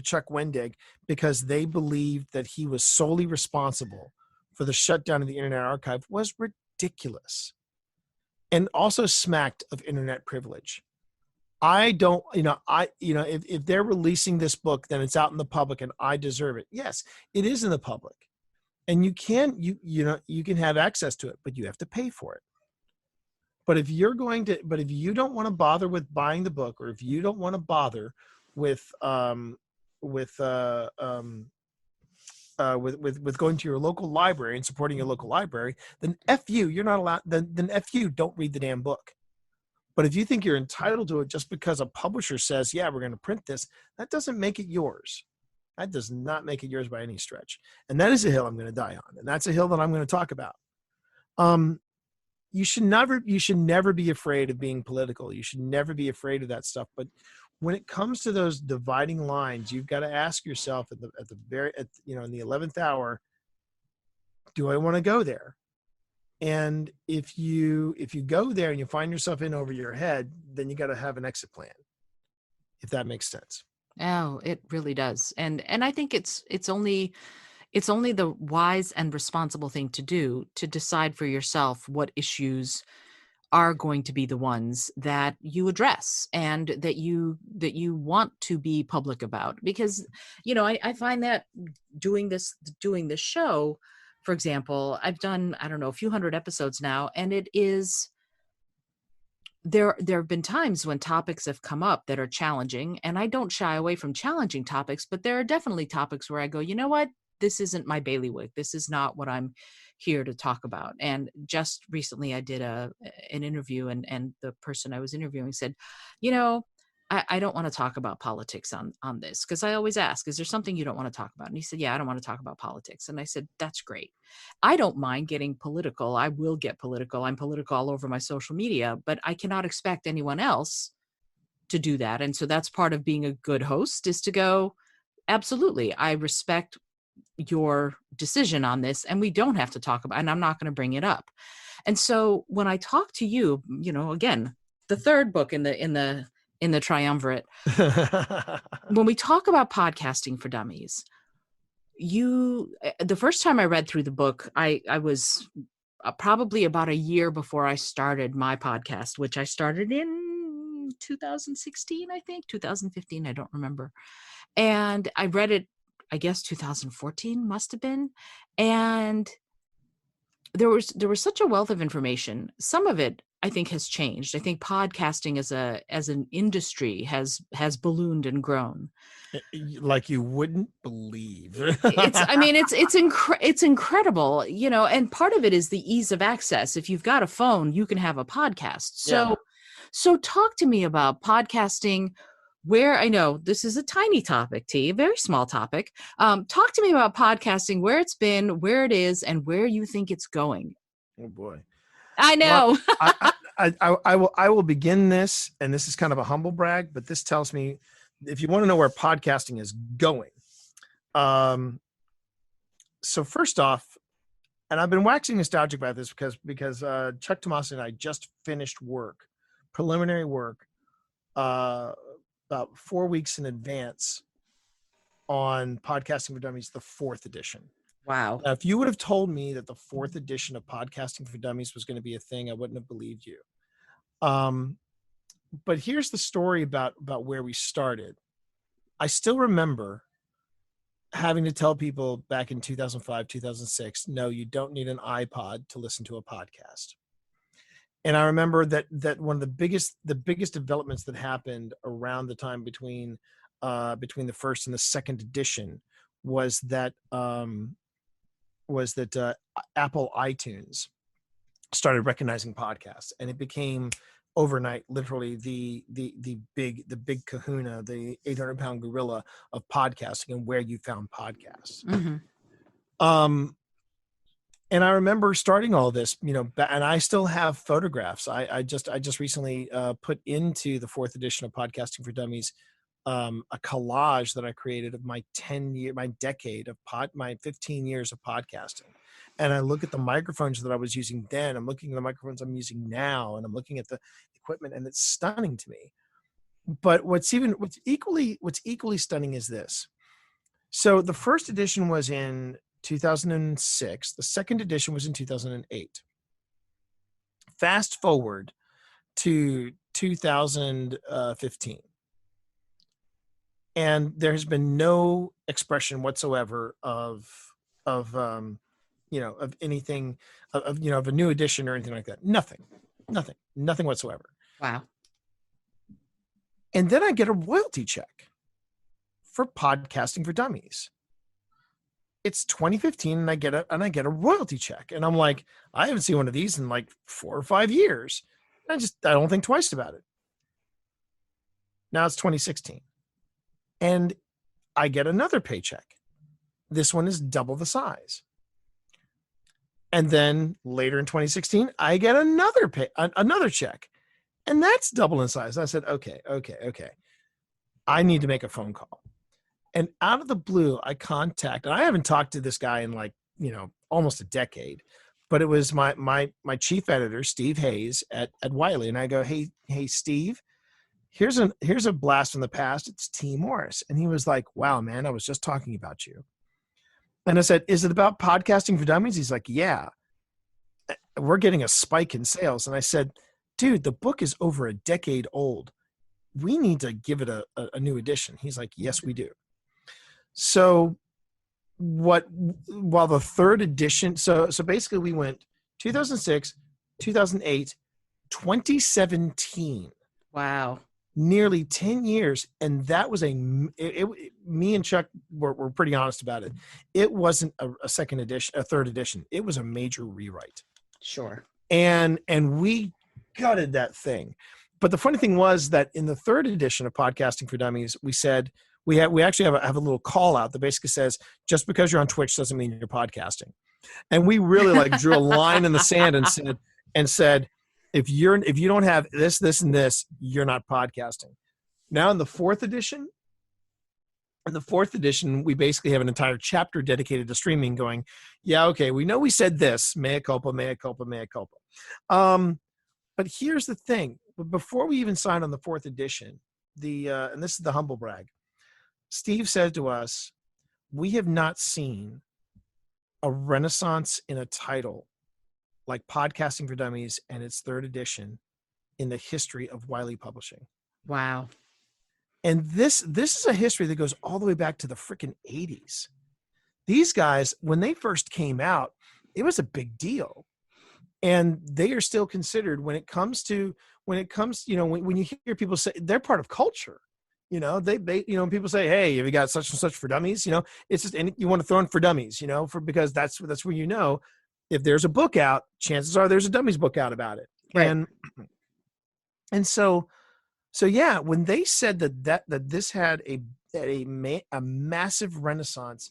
Chuck Wendig because they believed that he was solely responsible for the shutdown of the Internet Archive was ridiculous, and also smacked of internet privilege. I don't, if they're releasing this book, then it's out in the public and I deserve it. Yes, it is in the public, and you can have access to it, but you have to pay for it. But if you don't want to bother with buying the book, or if you don't want to bother with going to your local library and supporting your local library, then F you, you're not allowed, then F you, don't read the damn book. But if you think you're entitled to it just because a publisher says, yeah, we're going to print this, that doesn't make it yours. That does not make it yours by any stretch. And that is a hill I'm going to die on. And that's a hill that I'm going to talk about. You should never be afraid of being political. You should never be afraid of that stuff. But when it comes to those dividing lines, you've got to ask yourself in the 11th hour, do I want to go there? And if you go there and you find yourself in over your head, then you got to have an exit plan, if that makes sense. Oh, it really does. And I think it's only the wise and responsible thing to do, to decide for yourself what issues are going to be the ones that you address and that you want to be public about. Because, I find that doing this show, for example, I've done, I don't know, a few hundred episodes now, and it is, there have been times when topics have come up that are challenging, and I don't shy away from challenging topics, but there are definitely topics where I go, you know what? This isn't my bailiwick. This is not what I'm here to talk about. And just recently I did an interview, and the person I was interviewing said, I don't want to talk about politics on this, because I always ask, is there something you don't want to talk about? And he said, yeah, I don't want to talk about politics. And I said, that's great. I don't mind getting political. I will get political. I'm political all over my social media, but I cannot expect anyone else to do that. And so that's part of being a good host, is to go, absolutely, I respect your decision on this, and we don't have to talk about, and I'm not going to bring it up. And so when I talk to you, again, the third book in the triumvirate, when we talk about podcasting for dummies, the first time I read through the book, I was probably about a year before I started my podcast, which I started in 2016, I think 2015, I don't remember. And I read it, I guess 2014 must have been. And there was such a wealth of information. Some of it I think has changed. I think podcasting as an industry has ballooned and grown. Like you wouldn't believe. It's incredible, and part of it is the ease of access. If you've got a phone, you can have a podcast. So talk to me about podcasting, where, I know this is a tiny topic, T, a very small topic. Talk to me about podcasting, where it's been, where it is, and where you think it's going. Oh boy. I know. Well, I will begin this, and this is kind of a humble brag, but this tells me, if you want to know where podcasting is going. So first off, and I've been waxing nostalgic about this because Chuck Tomassi and I just finished preliminary work, about 4 weeks in advance on Podcasting for Dummies, the 4th edition. Wow. Now, if you would have told me that the fourth edition of Podcasting for Dummies was going to be a thing, I wouldn't have believed you. But here's the story about where we started. I still remember having to tell people back in 2005, 2006, no, you don't need an iPod to listen to a podcast. And I remember that one of the biggest developments that happened around the time between the first and the second edition was that Apple iTunes started recognizing podcasts, and it became overnight literally the big kahuna, the 800-pound gorilla of podcasting and where you found podcasts. And I remember starting all this, and I still have photographs. I just recently put into the fourth edition of Podcasting for Dummies a collage that I created of my 15 years of podcasting. And I look at the microphones that I was using then, I'm looking at the microphones I'm using now, and I'm looking at the equipment, and it's stunning to me. But what's equally stunning is this. So the first edition was in 2006. The second edition was in 2008. Fast forward to 2015. And there has been no expression whatsoever of anything of a new edition or anything like that. Nothing whatsoever. Wow. And then I get a royalty check for Podcasting for Dummies. It's 2015 and I get a royalty check, and I'm like, I haven't seen one of these in like 4 or 5 years. I don't think twice about it. Now it's 2016 and I get another paycheck. This one is double the size. And then later in 2016, I get another check, and that's double in size. I said, okay. I need to make a phone call. And out of the blue, I haven't talked to this guy in almost a decade, but it was my chief editor, Steve Hayes at Wiley. And I go, Hey, Steve, here's a blast from the past. It's T. Morris. And he was like, wow, man, I was just talking about you. And I said, is it about Podcasting for Dummies? He's like, yeah, we're getting a spike in sales. And I said, dude, the book is over a decade old. We need to give it a new edition. He's like, yes, we do. So while the third edition, so basically we went 2006, 2008, 2017. Wow. Nearly 10 years. And that was me and Chuck were pretty honest about it. It wasn't a second edition, a third edition. It was a major rewrite. Sure. And we gutted that thing. But the funny thing was that in the third edition of Podcasting for Dummies, we said, we actually have a little call out that basically says, just because you're on Twitch doesn't mean you're podcasting. And we really drew a line in the sand and said, if you don't have this, and this, you're not podcasting. Now in the fourth edition, we basically have an entire chapter dedicated to streaming going, yeah, okay, we know we said this, mea culpa, mea culpa, mea culpa. But here's the thing. Before we even signed on the fourth edition, and this is the humble brag, Steve said to us, we have not seen a renaissance in a title like Podcasting for Dummies and its third edition in the history of Wiley Publishing. Wow. And this is a history that goes all the way back to the freaking 80s. These guys, when they first came out, it was a big deal. And they are still considered when it comes, when you hear people say they're part of culture, they people say, hey, have you got such and such for dummies? It's just, and you want to throw in for dummies, because that's where, if there's a book out, chances are there's a dummies book out about it. Right. And so yeah, when they said that this had a massive renaissance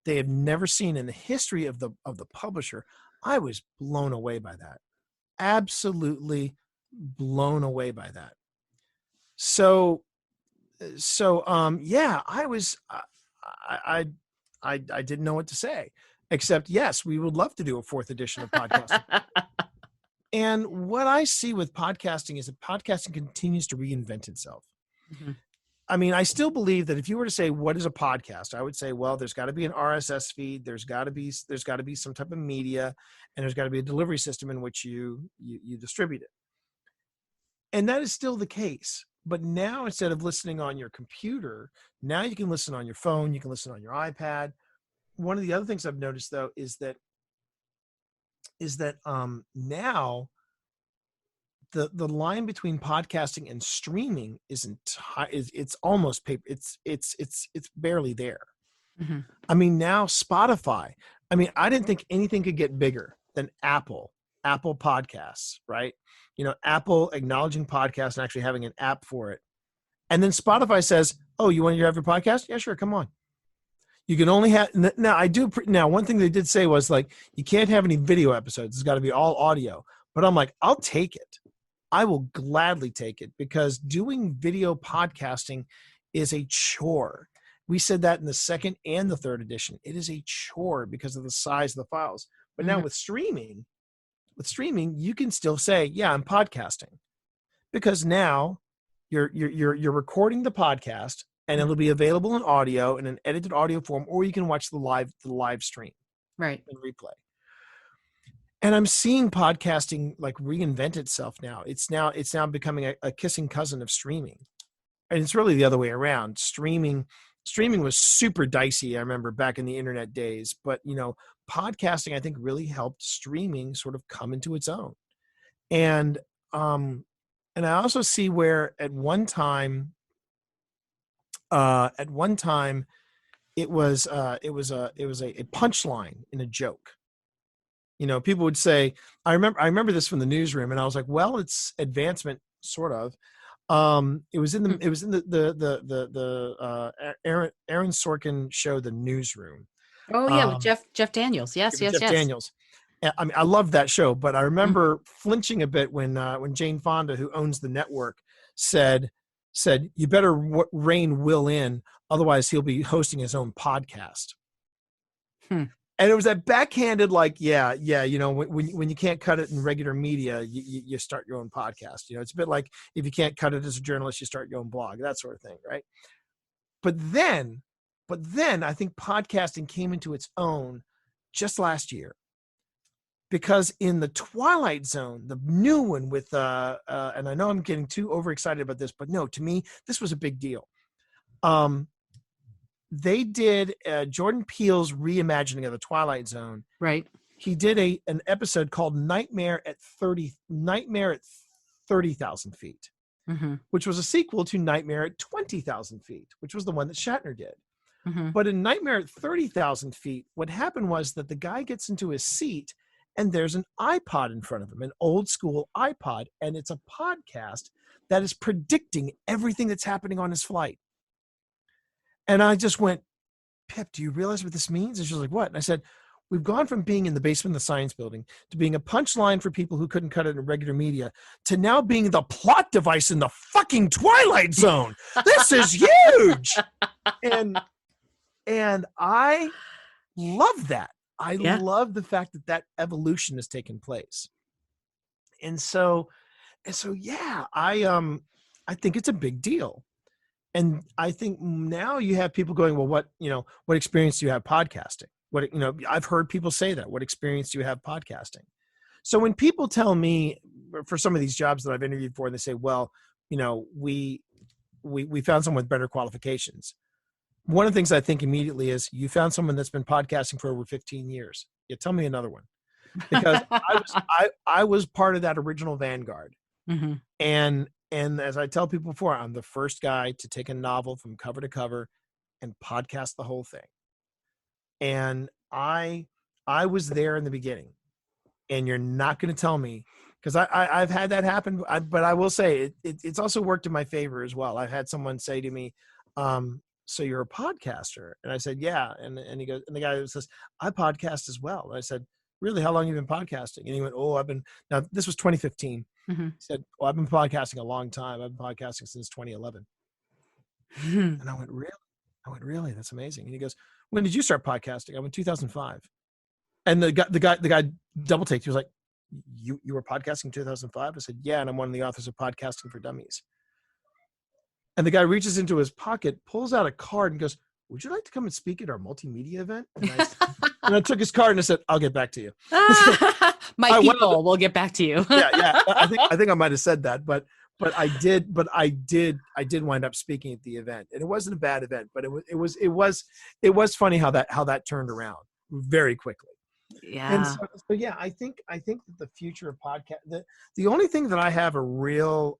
they have never seen in the history of the publisher, I was blown away by that. Absolutely blown away by that. So yeah, I didn't know what to say, except yes, we would love to do a fourth edition of podcasting. And what I see with podcasting is that podcasting continues to reinvent itself. Mm-hmm. I mean, I still believe that if you were to say what is a podcast, I would say, well, there's got to be an RSS feed, there's got to be some type of media, and there's got to be a delivery system in which you distribute it. And that is still the case. But now, instead of listening on your computer, now you can listen on your phone, you can listen on your iPad. One of the other things I've noticed, though, is that now the line between podcasting and streaming it's almost paper. It's barely there. Mm-hmm. I mean, now Spotify. I mean, I didn't think anything could get bigger than Apple Podcasts, right? You know, Apple acknowledging podcasts and actually having an app for it. And then Spotify says, "Oh, you want to have your podcast? Yeah, sure, come on." You can only have now. One thing they did say was like, you can't have any video episodes. It's got to be all audio. But I'm like, I'll take it. I will gladly take it, because doing video podcasting is a chore. We said that in the second and the third edition. It is a chore because of the size of the files. But now with streaming, you can still say, yeah, I'm podcasting, because now you're recording the podcast, and it'll be available in audio, in an edited audio form, or you can watch the live stream, right, and replay. And I'm seeing podcasting like reinvent itself now. It's now becoming a kissing cousin of streaming. And it's really the other way around. Streaming was super dicey, I remember, back in the internet days. But, you know, podcasting, I think, really helped streaming sort of come into its own. And I also see where at one time it was a punchline in a joke. You know, people would say, I remember this from the newsroom, and I was like, well, it's advancement, sort of. It was in the Aaron Sorkin show, The Newsroom. Oh yeah, with Jeff Daniels. Yes. Daniels. I mean, I love that show, but I remember flinching a bit when Jane Fonda, who owns the network, said, "You better rein Will in, otherwise he'll be hosting his own podcast." And it was that backhanded, like, yeah, you know, when you can't cut it in regular media, you start your own podcast. You know, it's a bit like if you can't cut it as a journalist, you start your own blog, that sort of thing, right? But then I think podcasting came into its own just last year, because in the Twilight Zone, the new one with, and I know I'm getting too overexcited about this, but no, to me, this was a big deal. They did Jordan Peele's reimagining of the Twilight Zone. Right. He did an episode called Nightmare at 30,000 feet, which was a sequel to Nightmare at 20,000 feet, which was the one that Shatner did. But in Nightmare at 30,000 feet, what happened was that the guy gets into his seat, and there's an iPod in front of him, an old school iPod, and it's a podcast that is predicting everything that's happening on his flight. And I just went, Pip, do you realize what this means? And she was like, what? And I said, we've gone from being in the basement of the science building to being a punchline for people who couldn't cut it in regular media to now being the plot device in the fucking Twilight Zone. This is huge. And I love that. I love the fact that evolution has taken place. And so yeah, I think it's a big deal. And I think now you have people going, well, what experience do you have podcasting? I've heard people say that. What experience do you have podcasting? So when people tell me for some of these jobs that I've interviewed for, and they say, well, you know, we found someone with better qualifications. One of the things I think immediately is, you found someone that's been podcasting for over 15 years. Yeah, tell me another one. Because I was part of that original vanguard. And as I tell people before, I'm the first guy to take a novel from cover to cover and podcast the whole thing. And I was there in the beginning. And you're not going to tell me, because I've had that happen. But I will say it's also worked in my favor as well. I've had someone say to me, so you're a podcaster? And I said, yeah. And he goes, and the guy says, I podcast as well. And I said, really? How long have you been podcasting? And he went, now this was 2015. He said, well, I've been podcasting a long time. I've been podcasting since 2011. And I went, really? That's amazing. And he goes, when did you start podcasting? I went, 2005. And the guy double taked. He was like, you were podcasting in 2005? I said, yeah. And I'm one of the authors of Podcasting for Dummies. And the guy reaches into his pocket, pulls out a card and goes, "Would you like to come and speak at our multimedia event?" And I took his card and I said, "I'll get back to you." So My people will get back to you. yeah. I think I might have said that, but I did wind up speaking at the event, and it wasn't a bad event, but it was funny how that turned around very quickly. Yeah. And so yeah, I think that the future of podcast, the only thing that I have a real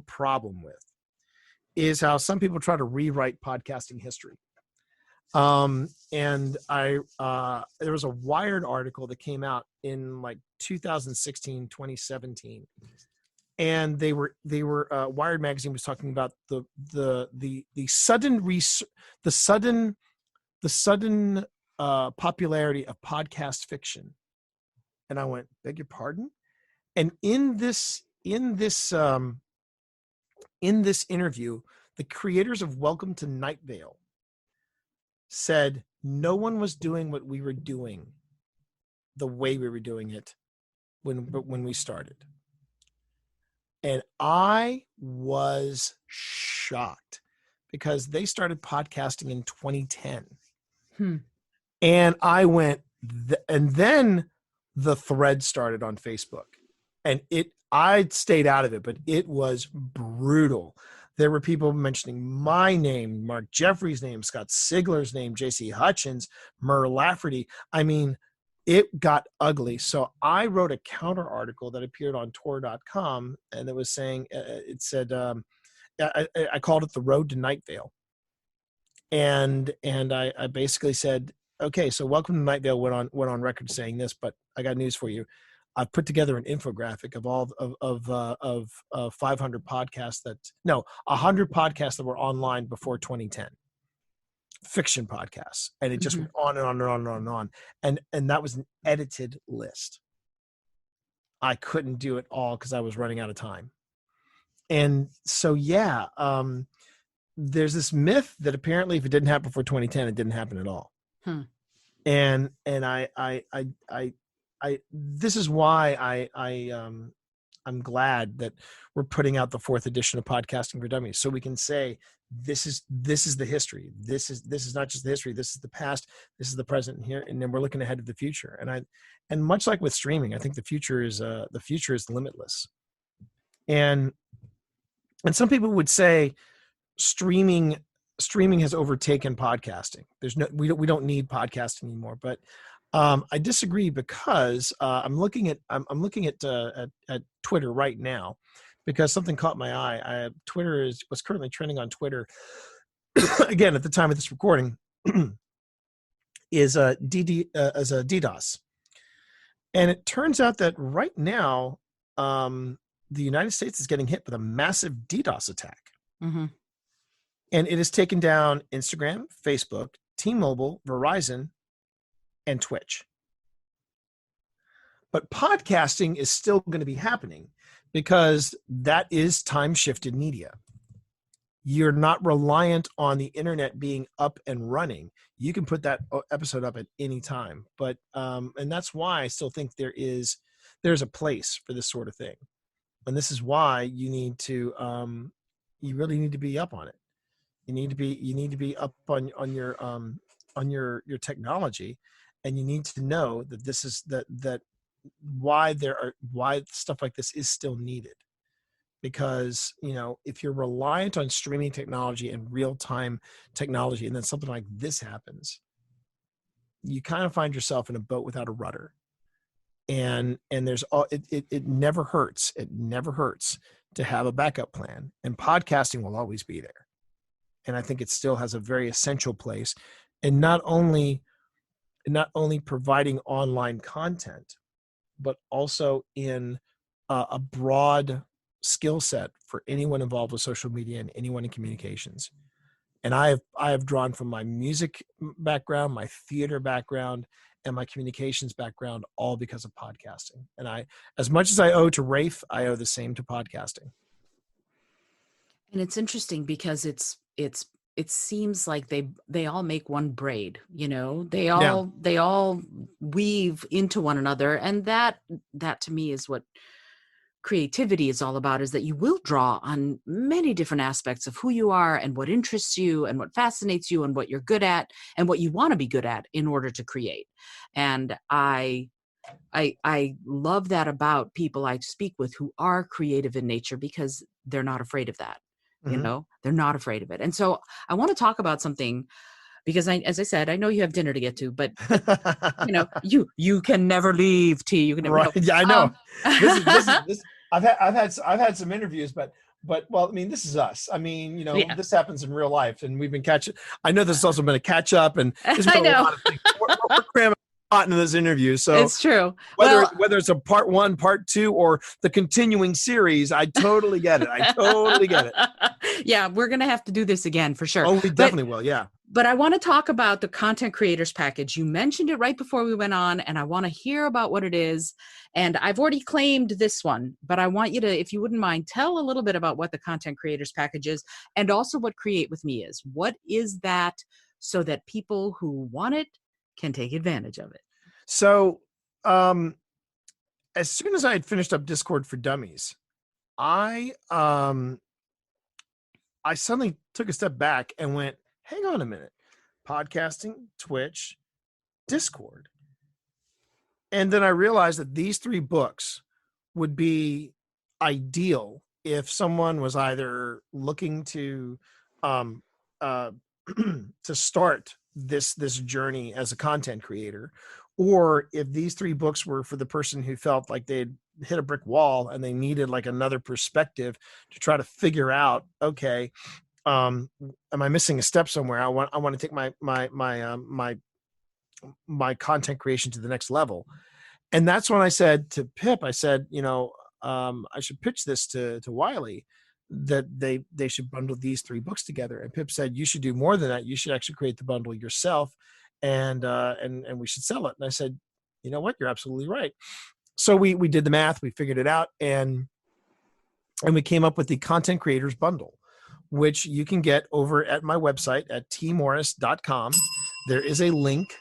problem with is how some people try to rewrite podcasting history. And there was a Wired article that came out in like 2016, 2017. And they were Wired magazine was talking about the sudden popularity of podcast fiction. And I went, beg your pardon? And in this interview, the creators of Welcome to Night Vale said no one was doing what we were doing the way we were doing it when we started. And I was shocked because they started podcasting in 2010. And I went, and then the thread started on Facebook. And I stayed out of it, but it was brutal. There were people mentioning my name, Mark Jeffrey's name, Scott Sigler's name, JC Hutchins, Mur Lafferty. I mean, it got ugly. So I wrote a counter article that appeared on Tor.com, and it was saying, it said, I called it The Road to Night Vale. And I basically said, okay, so Welcome to Night Vale went on record saying this, but I got news for you. I've put together an infographic of all of 500 podcasts 100 podcasts that were online before 2010, fiction podcasts, and it just went on and on and on and on and on, and that was an edited list. I couldn't do it all because I was running out of time, and so yeah, there's this myth that apparently if it didn't happen before 2010, it didn't happen at all, and I this is why I'm glad that we're putting out the 4th edition of Podcasting for Dummies, so we can say this is the history. This is not just the history. This is the past. This is the present, and here, and then we're looking ahead to the future. And much like with streaming, I think the future is limitless. And some people would say streaming has overtaken podcasting. We don't need podcasting anymore, but I disagree because I'm looking at Twitter right now because something caught my eye. Twitter was currently trending on Twitter again at the time of this recording is DDoS, and it turns out that right now the United States is getting hit with a massive DDoS attack, and it has taken down Instagram, Facebook, T-Mobile, Verizon, and Twitch. But podcasting is still going to be happening because that is time-shifted media. You're not reliant on the internet being up and running. You can put that episode up at any time. But and that's why I still think there's a place for this sort of thing. And this is why you need to you really need to be up on it. You need to be up on your technology. And you need to know that this is that why stuff like this is still needed, because if you're reliant on streaming technology and real-time technology, and then something like this happens, you kind of find yourself in a boat without a rudder. And there's it never hurts. It never hurts to have a backup plan, and podcasting will always be there. And I think it still has a very essential place, and not only providing online content, but also in a broad skill set for anyone involved with social media and anyone in communications. And I have drawn from my music background, my theater background, and my communications background, all because of podcasting. And as much as I owe to Rafe, I owe the same to podcasting. And it's interesting because it seems like they all make one braid, they all weave into one another. And that to me is what creativity is all about, is that you will draw on many different aspects of who you are and what interests you and what fascinates you and what you're good at and what you want to be good at in order to create. And I love that about people I speak with who are creative in nature, because they're not afraid of that. Hmm. They're not afraid of it. And so I want to talk about something, because as I said, I know you have dinner to get to, but you can never leave, T. You can never Right. know. Yeah, I know. Um, This. I've had some interviews, but well, I mean, this is us. I mean, yeah, this happens in real life, and we've been catching. I know this has also been a catch up, and there's I been a know. lot of things. We're cramming a lot into this interview, so It's true. whether Well, whether it's a part one, part two, or the continuing series, I totally get it. I totally get it. yeah, we're going to have to do this again for sure. Oh, we But definitely will. Yeah. But I want to talk about the content creators package. You mentioned it right before we went on, and I want to hear about what it is. And I've already claimed this one, but I want you to, if you wouldn't mind, tell a little bit about what the content creators package is, and also what Create With Me is. What is that, so that people who want it can take advantage of it? So, um, as soon as I had finished up Discord for Dummies, I I suddenly took a step back and went, hang on a minute. Podcasting, Twitch, Discord. And then I realized that these three books would be ideal if someone was either looking to um, uh, to start this journey as a content creator, or if these three books were for the person who felt like they'd hit a brick wall and they needed like another perspective to try to figure out, okay, am I missing a step somewhere? I want to take my content creation to the next level. And that's when I said to Pip, I said, I should pitch this to Wiley, that they should bundle these three books together. And Pip said, you should do more than that. You should actually create the bundle yourself, and we should sell it. And I said, you know what? You're absolutely right. So we did the math, we figured it out, and we came up with the content creators bundle, which you can get over at my website at tmorris.com. There is a link.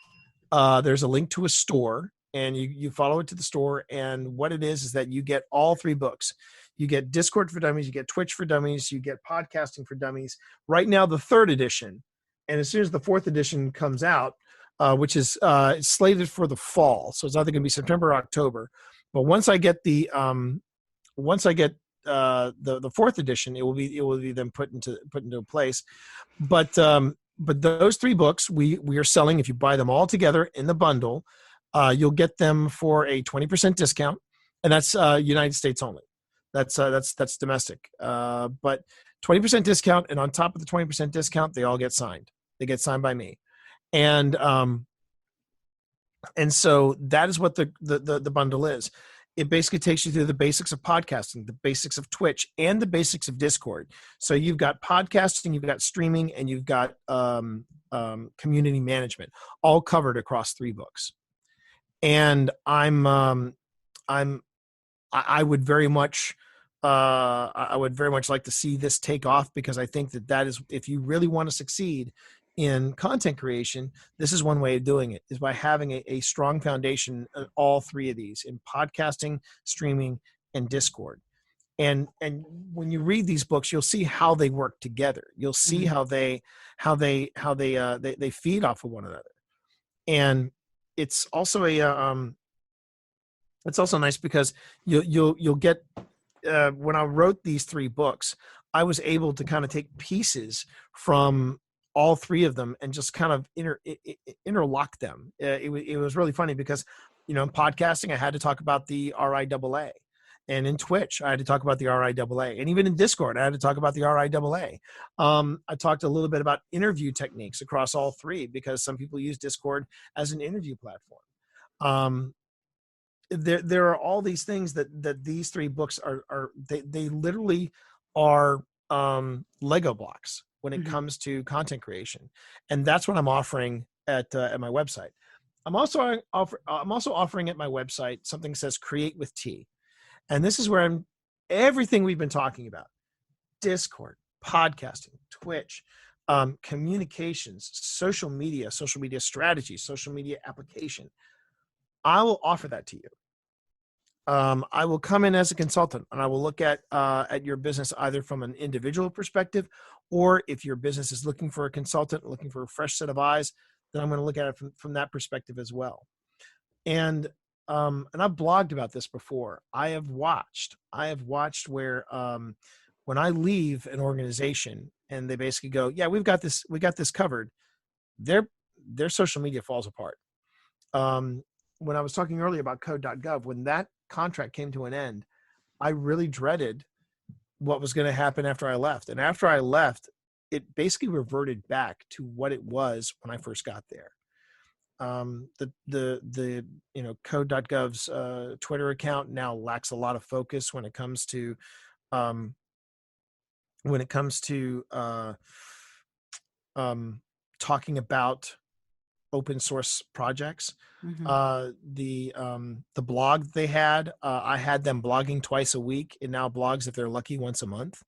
There's a link to a store, and you follow it to the store. And what it is that you get all three books. You get Discord for Dummies, you get Twitch for Dummies, you get Podcasting for Dummies. Right now, the third edition, and as soon as the fourth edition comes out, which is slated for the fall, so it's either going to be September or October. But once I get the fourth edition, it will be then put into place. But those three books we are selling. If you buy them all together in the bundle, you'll get them for a 20% discount, and that's United States only. That's domestic. But 20% discount, and on top of the 20% discount, they all get signed. They get signed by me, and so that is what the bundle is. It basically takes you through the basics of podcasting, the basics of Twitch, and the basics of Discord. So you've got podcasting, you've got streaming, and you've got community management, all covered across three books. And I would very much like to see this take off, because I think that is, if you really want to succeed in content creation, this is one way of doing it, is by having a strong foundation of all three of these, in podcasting, streaming, and Discord. And when you read these books, you'll see how they work together. You'll see how they feed off of one another. And it's also it's also nice because you'll get, when I wrote these three books, I was able to kind of take pieces from all three of them and just kind of interlock them. It was really funny because, in podcasting, I had to talk about the RIAA, and in Twitch, I had to talk about the RIAA, and even in Discord, I had to talk about the RIAA. I talked a little bit about interview techniques across all three, because some people use Discord as an interview platform. There are all these things that these three books are they literally are Lego blocks when it comes to content creation, and that's what I'm offering at my website. I'm also offering at my website something that says Create with T, and this is where everything we've been talking about: Discord, podcasting, Twitch, communications, social media strategy, social media application. I will offer that to you. I will come in as a consultant, and I will look at your business either from an individual perspective, or if your business is looking for a consultant, looking for a fresh set of eyes, then I'm going to look at it from that perspective as well. And I've blogged about this before. I have watched where when I leave an organization and they basically go, yeah, we got this covered, their social media falls apart. When I was talking earlier about code.gov, when that contract came to an end, I really dreaded what was going to happen after I left. And after I left, it basically reverted back to what it was when I first got there. The code.gov's Twitter account now lacks a lot of focus when it comes to talking about open source projects. The blog they had, I had them blogging twice a week. It now blogs, if they're lucky, once a month.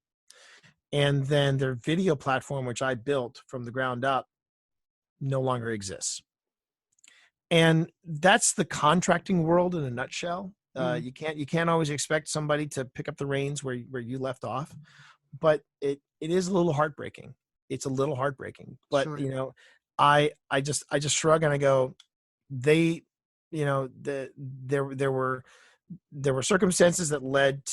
And then their video platform, which I built from the ground up, no longer exists. And that's the contracting world in a nutshell. You can't always expect somebody to pick up the reins where you left off, but it is a little heartbreaking. It's a little heartbreaking, but sure. I just shrug and I go, there were circumstances that led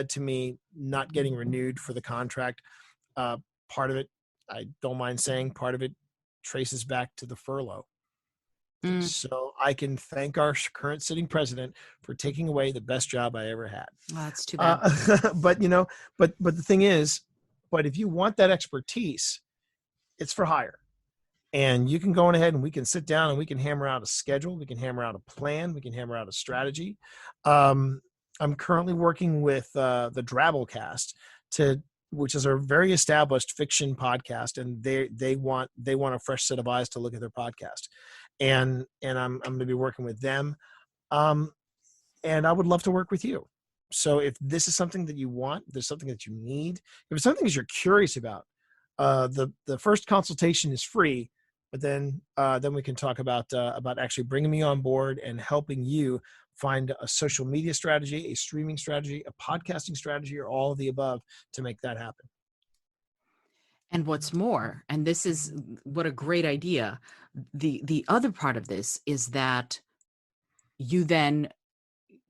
to me not getting renewed for the contract. Part of it, I don't mind saying, part of it traces back to the furlough. So I can thank our current sitting president for taking away the best job I ever had. Well, that's too bad. But the thing is, but if you want that expertise, it's for hire. And you can go on ahead and we can sit down and we can hammer out a schedule. We can hammer out a plan. We can hammer out a strategy. I'm currently working with the Drabblecast, which is a very established fiction podcast, and they want a fresh set of eyes to look at their podcast. And I'm going to be working with them. And I would love to work with you. So if this is something that you want, there's something that you need, if it's something that you're curious about, the first consultation is free, but then we can talk about actually bringing me on board and helping you find a social media strategy, a streaming strategy, a podcasting strategy, or all of the above to make that happen. And what's more, and this is what a great idea, the other part of this is that you then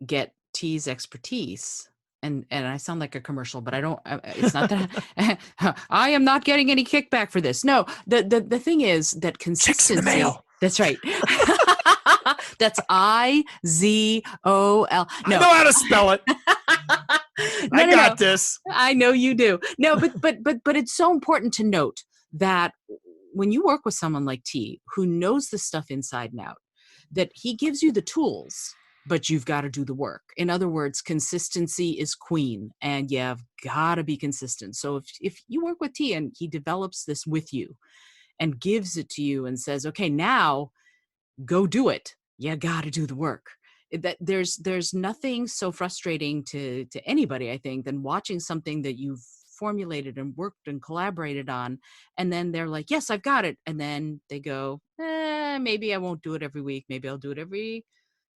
get T's expertise. And I sound like a commercial, but I don't, it's not that I am not getting any kickback for this. No, the thing is that consistency. Checks in the mail. That's right. That's IZOL. No. I know how to spell it. I got this. I know you do. No, but it's so important to note that when you work with someone like T, who knows the stuff inside and out, that he gives you the tools, but you've got to do the work. In other words, consistency is queen, and you've got to be consistent. So if you work with T and he develops this with you and gives it to you and says, okay, now go do it, you got to do the work. That there's nothing so frustrating to anybody, I think, than watching something that you've formulated and worked and collaborated on, and then they're like, yes, I've got it, and then they go, maybe I won't do it every week, maybe I'll do it every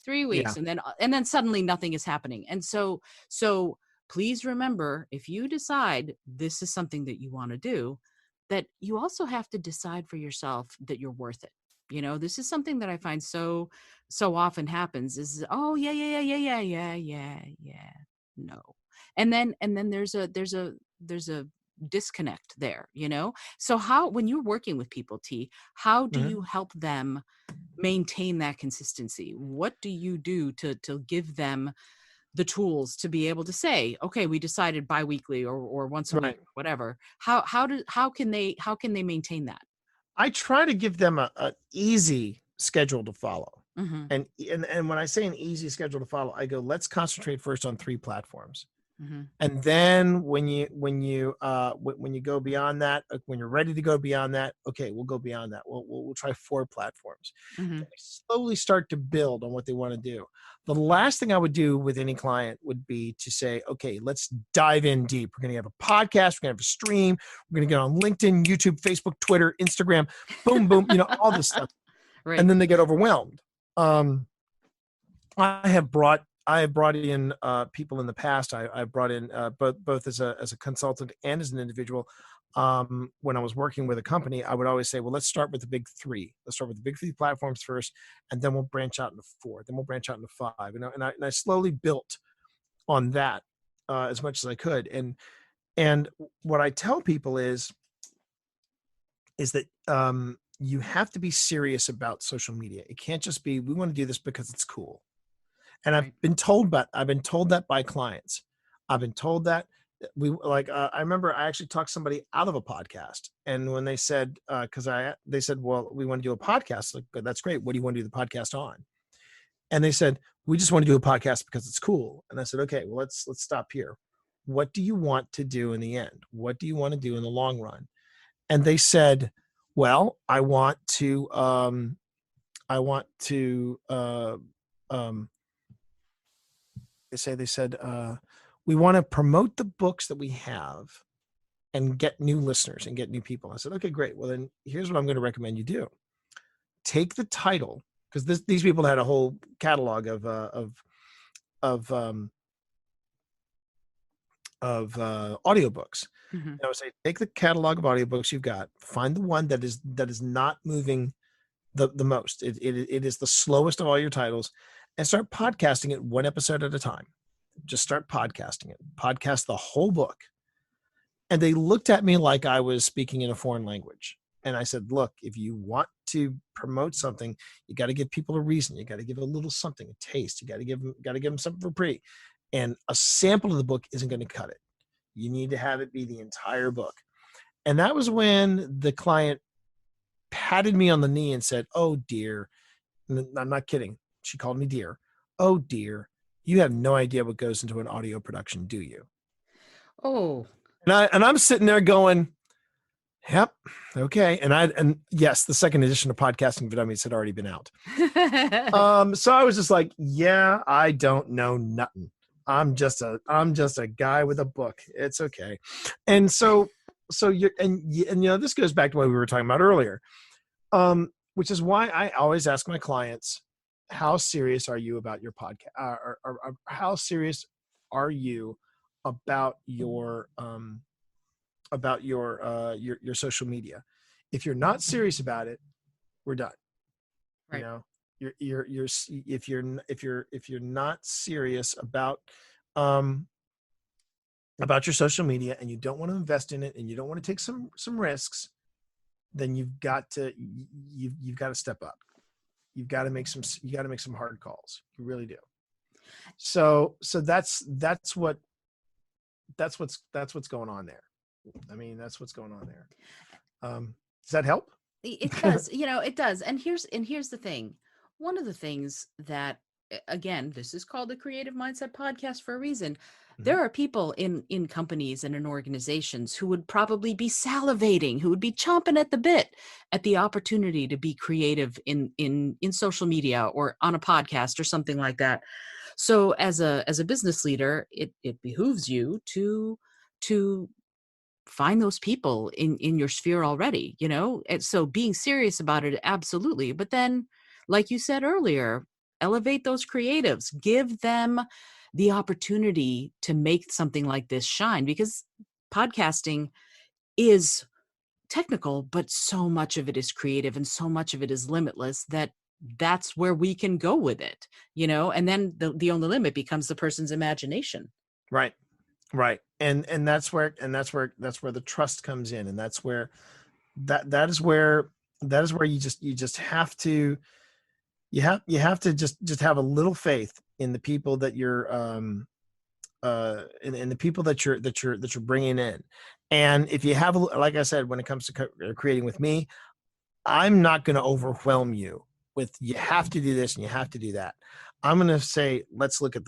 3 weeks. Yeah. and then suddenly nothing is happening. And so please remember, if you decide this is something that you want to do, that you also have to decide for yourself that you're worth it. This is something that I find so often happens is, oh yeah, no. And then there's a disconnect there, So when you're working with people, T, how do you help them maintain that consistency? What do you do to give them the tools to be able to say, okay, we decided biweekly or once a week, whatever. How can they maintain that? I try to give them an easy schedule to follow. And when I say an easy schedule to follow, I go, let's concentrate first on 3 platforms. And then when you go beyond that, when you're ready to go beyond that, okay, we'll go beyond that. We'll try 4 platforms. And they slowly start to build on what they want to do. The last thing I would do with any client would be to say, okay, let's dive in deep. We're going to have a podcast. We're going to have a stream. We're going to get on LinkedIn, YouTube, Facebook, Twitter, Instagram, boom, boom, all this stuff. Right. And then they get overwhelmed. I have brought in people in the past. I brought in both as a consultant and as an individual. When I was working with a company, I would always say, well, let's start with the big three. Let's start with the big three platforms first, and then we'll branch out into four. Then we'll branch out into five. And I slowly built on that as much as I could. And what I tell people is that you have to be serious about social media. It can't just be, we want to do this because it's cool. And Right. I've been told that by clients. I've been told that I remember I actually talked somebody out of a podcast. And when they said, they said, well, we want to do a podcast. Like, that's great. What do you want to do the podcast on? And they said, we just want to do a podcast because it's cool. And I said, okay, well, let's stop here. What do you want to do in the end? What do you want to do in the long run? And they said, well, I want to they said, we want to promote the books that we have and get new listeners and get new people. I said, okay, great. Well, then here's what I'm going to recommend you do. Take the title, because these people had a whole catalog of audiobooks. Mm-hmm. And I would say, take the catalog of audiobooks you've got, find the one that is not moving the most. It is the slowest of all your titles, and start podcasting it one episode at a time. Just start podcasting it. Podcast the whole book. And they looked at me like I was speaking in a foreign language. And I said, look, if you want to promote something, you got to give people a reason. You got to give a little something, a taste. You got to give them something for free. And a sample of the book isn't going to cut it. You need to have it be the entire book. And that was when the client patted me on the knee and said, oh, dear. And I'm not kidding. She called me dear. Oh, dear. You have no idea what goes into an audio production, do you? Oh. And I'm sitting there going, yep, okay. And yes, the second edition of Podcasting for Dummies had already been out. So I was just like, yeah, I don't know nothing. I'm just a guy with a book. It's okay. And so this goes back to what we were talking about earlier, which is why I always ask my clients, how serious are you about your podcast? Or how serious are you about your social media? If you're not serious about it, we're done. Right. If you're not serious about your social media, and you don't want to invest in it, and you don't want to take some risks, then you've got to step up. You've got to make some hard calls. You really do. So that's what's going on there. I mean, that's what's going on there. Does that help? It does. It does. And here's the thing. One of the things that, again, this is called the Creative Mindset Podcast for a reason. Mm-hmm. There are people in companies and in organizations who would probably be salivating, who would be chomping at the bit at the opportunity to be creative in social media or on a podcast or something like that. So as a business leader, it behooves you to find those people in your sphere already, And so being serious about it, absolutely. But then, like you said earlier, elevate those creatives, give them the opportunity to make something like this shine, because podcasting is technical, but so much of it is creative and so much of it is limitless that's where we can go with it, and then the only limit becomes the person's imagination. Right. And that's where the trust comes in. And that's where that is where you just have to, you have to just have a little faith in the people that you're, in the people that you're bringing in. And if you have, like I said, when it comes to creating with me, I'm not going to overwhelm you with, you have to do this and you have to do that. I'm going to say, let's look at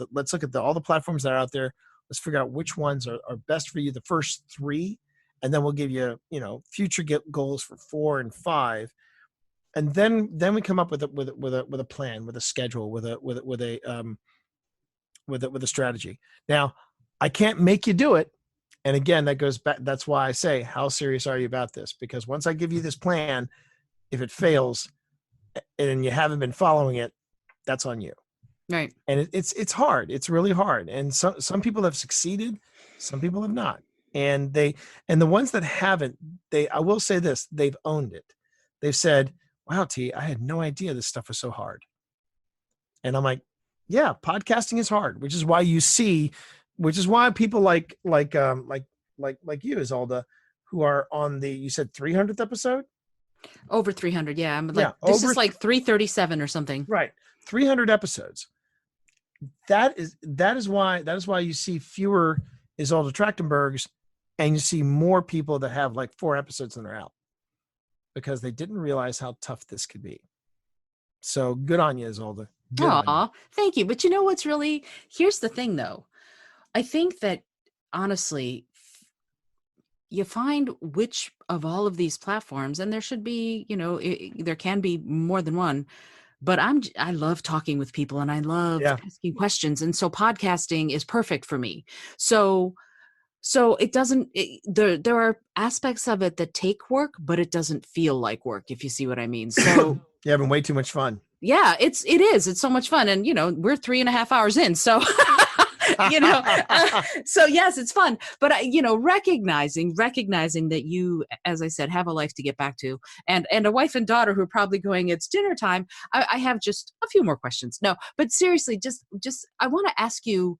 all the platforms that are out there. Let's figure out which ones are best for you, the first 3, and then we'll give you, future goals for 4 and 5. And then we come up with a plan, with a schedule, with a strategy. Now, I can't make you do it. And again, that goes back. That's why I say, how serious are you about this? Because once I give you this plan, if it fails and you haven't been following it, that's on you. Right. And it's hard. It's really hard. And some people have succeeded, some people have not. And the ones that haven't, I will say this, they've owned it. They've said, wow, T, I had no idea this stuff was so hard. And I'm like, yeah, podcasting is hard, which is why people like you, Isolda, who are on you said 300th episode? Over 300. Yeah. I'm like, Yeah, this is like 337 or something. Right. 300 episodes. That is why you see fewer Isolda Trachtenbergs, and you see more people that have like 4 episodes and they're out, because they didn't realize how tough this could be. So good on you, Isolda. Aw, thank you. But you know what's really, here's the thing though. I think that honestly, you find which of all of these platforms, and there should be, there can be more than one, but I love talking with people and I love asking questions. And so podcasting is perfect for me. So it doesn't, there are aspects of it that take work, but it doesn't feel like work, if you see what I mean. So you're having way too much fun. Yeah, it is. It's so much fun. And, we're 3.5 hours in. So, so yes, it's fun. But, recognizing that you, as I said, have a life to get back to, and a wife and daughter who are probably going, it's dinner time. I have just a few more questions. No, but seriously, just I want to ask you,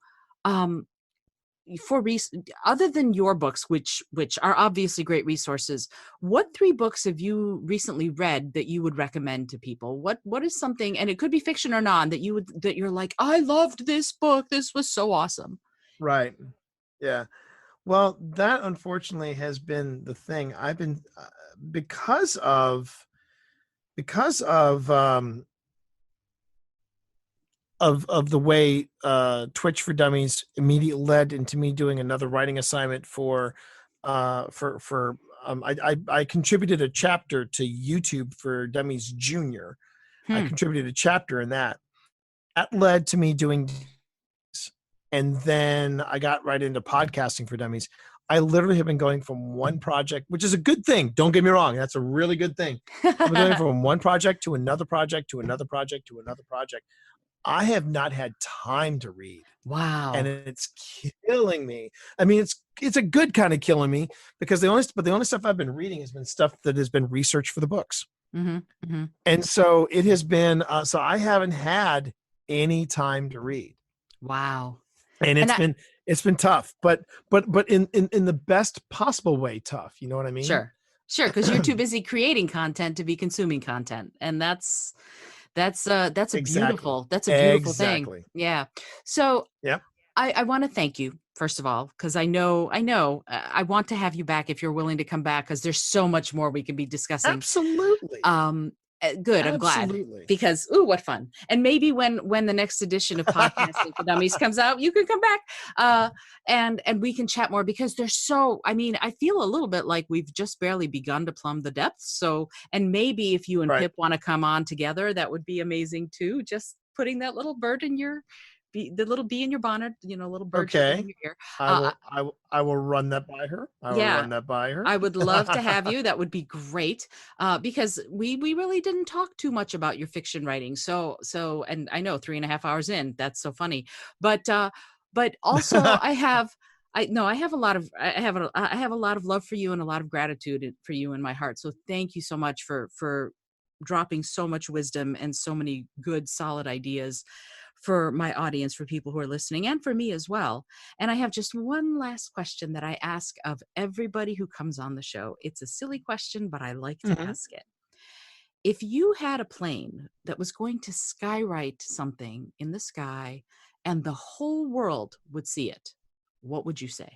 other than your books, which are obviously great resources, what 3 books have you recently read that you would recommend to people? What is something, and it could be fiction or non, that you're like, I loved this book, this was so awesome? Right. Yeah. Well, that unfortunately has been the thing. I've been because of the way Twitch for Dummies immediately led into me doing another writing assignment I contributed a chapter to YouTube for Dummies Junior. I contributed a chapter in that. That led to me doing, and then I got right into podcasting for Dummies. I literally have been going from one project, which is a good thing. Don't get me wrong. That's a really good thing. I've been going from one project to another project to another project to another project. I have not had time to read. Wow. And it's killing me. I mean, it's a good kind of killing me, because the only stuff I've been reading has been stuff that has been research for the books. Mm-hmm, mm-hmm. And so it has been, so I haven't had any time to read. Wow. And it's been tough, but in the best possible way tough. You know what I mean? Sure. Because you're too busy creating content to be consuming content. And that's a beautiful thing. Yeah. So I want to thank you, first of all, because I know I want to have you back if you're willing to come back, because there's so much more we can be discussing. Absolutely. Good. I'm glad, because what fun. And maybe when the next edition of Podcasting for Dummies comes out, you can come back and we can chat more, because I feel a little bit like we've just barely begun to plumb the depths. So, and maybe if you and Pip want to come on together, that would be amazing too. Just putting that little bird in the little bee in your bonnet, little bird in your ear. I will run that by her. I would love to have you. That would be great, because we really didn't talk too much about your fiction writing. So, and I know 3.5 hours in, that's so funny, but also I have a lot of love for you and a lot of gratitude for you in my heart. So thank you so much for dropping so much wisdom and so many good, solid ideas for my audience, for people who are listening, and for me as well. And I have just one last question that I ask of everybody who comes on the show. It's a silly question, but I like to ask it. If you had a plane that was going to skywrite something in the sky and the whole world would see it, what would you say?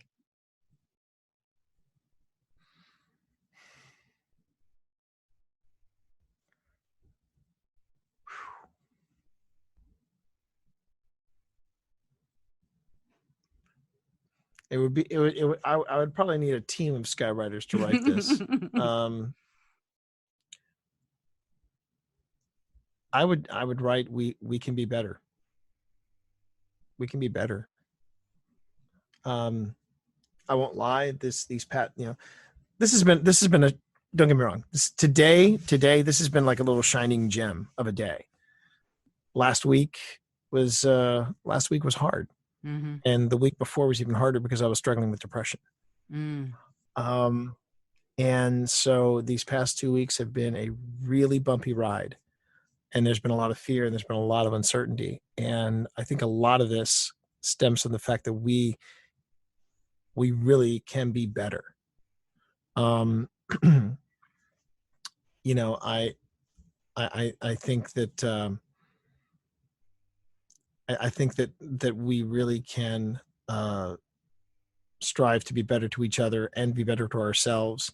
I would probably need a team of skywriters to write this. I would write, we can be better. We can be better. I won't lie. This has been a, don't get me wrong. Today, this has been like a little shining gem of a day. Last week was last week was hard. Mm-hmm. And the week before was even harder because I was struggling with depression. Mm. And so these past 2 weeks have been a really bumpy ride. And there's been a lot of fear and there's been a lot of uncertainty. And I think a lot of this stems from the fact that we really can be better. You know, I think that I think that we really can strive to be better to each other and be better to ourselves.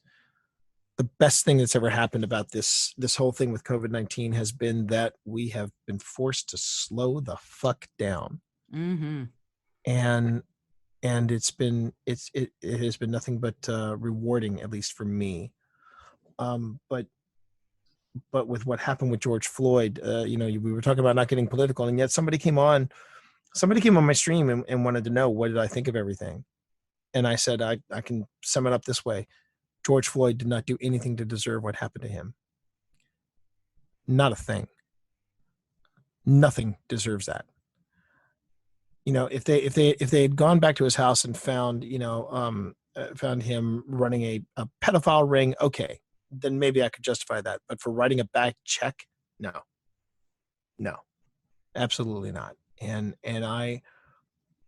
The best thing that's ever happened about this whole thing with COVID-19 has been that we have been forced to slow the fuck down. Mm-hmm. And it has been nothing but rewarding, at least for me. But with what happened with George Floyd, we were talking about not getting political, and yet somebody came on my stream and wanted to know what did I think of everything. And I said, I can sum it up this way. George Floyd did not do anything to deserve what happened to him. Not a thing. Nothing deserves that. If they had gone back to his house and found him running a pedophile ring, okay, then maybe I could justify that. But for writing a back check, no, absolutely not. And I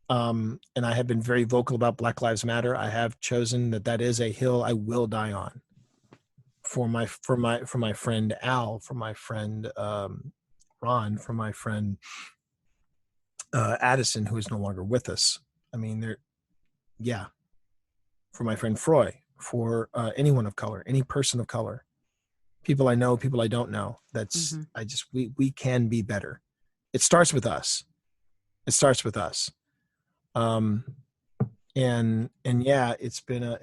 have been very vocal about Black Lives Matter. I have chosen that is a hill I will die on. For my friend Al, for my friend Ron, for my friend Addison, who is no longer with us. I mean, for my friend Froy, for anyone of color, any person of color, people I know, people I don't know. That's we can be better. It starts with us. And yeah, it's been a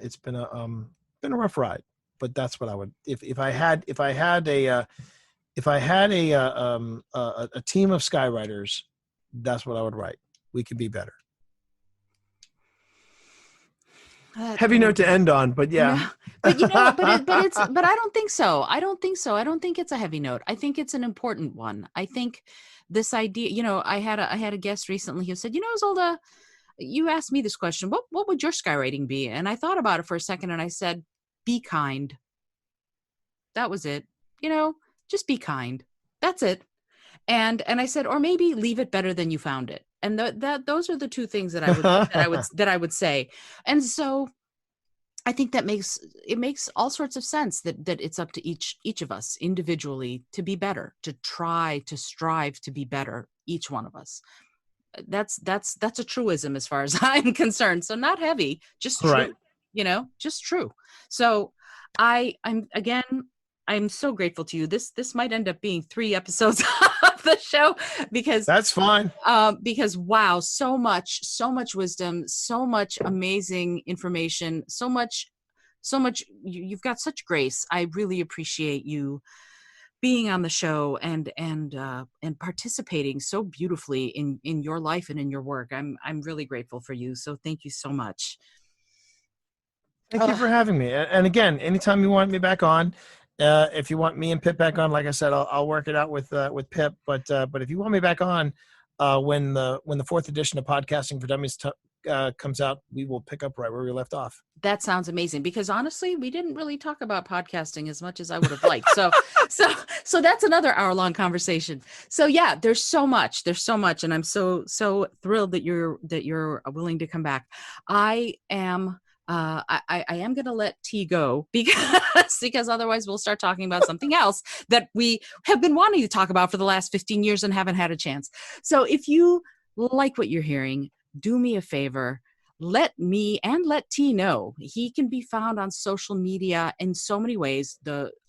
rough ride, but that's what I would, if I had a team of skywriters, that's what I would write. We could be better. Heavy note to end on, but yeah. No, but I don't think so. I don't think it's a heavy note. I think it's an important one. I think this idea, I had a guest recently who said, Zolda, you asked me this question, what would your skywriting be? And I thought about it for a second and I said, be kind. That was it. Just be kind. That's it. And I said, or maybe leave it better than you found it. And those are the two things that I would say. And so I think that makes all sorts of sense that it's up to each of us individually to be better, to try to strive to be better, each one of us. That's a truism as far as I'm concerned. So not heavy, just true, right. Just true. So I'm so grateful to you. This might end up being 3 episodes of the show because that's fine. Because wow, so much wisdom, so much amazing information, so much. You've got such grace. I really appreciate you being on the show and participating so beautifully in your life and in your work. I'm really grateful for you. So thank you so much. Thank you for having me. And again, anytime you want me back on, if you want me and Pip back on, like I said, I'll work it out with Pip. But if you want me back on when the 4th edition of Podcasting for Dummies comes out, we will pick up right where we left off. That sounds amazing, because honestly, we didn't really talk about podcasting as much as I would have liked. So that's another hour-long conversation. So yeah, there's so much, and I'm so thrilled that you're willing to come back. I am going to let T go because otherwise we'll start talking about something else that we have been wanting to talk about for the last 15 years and haven't had a chance. So if you like what you're hearing, do me a favor. Let me and let T know. He can be found on social media in so many ways.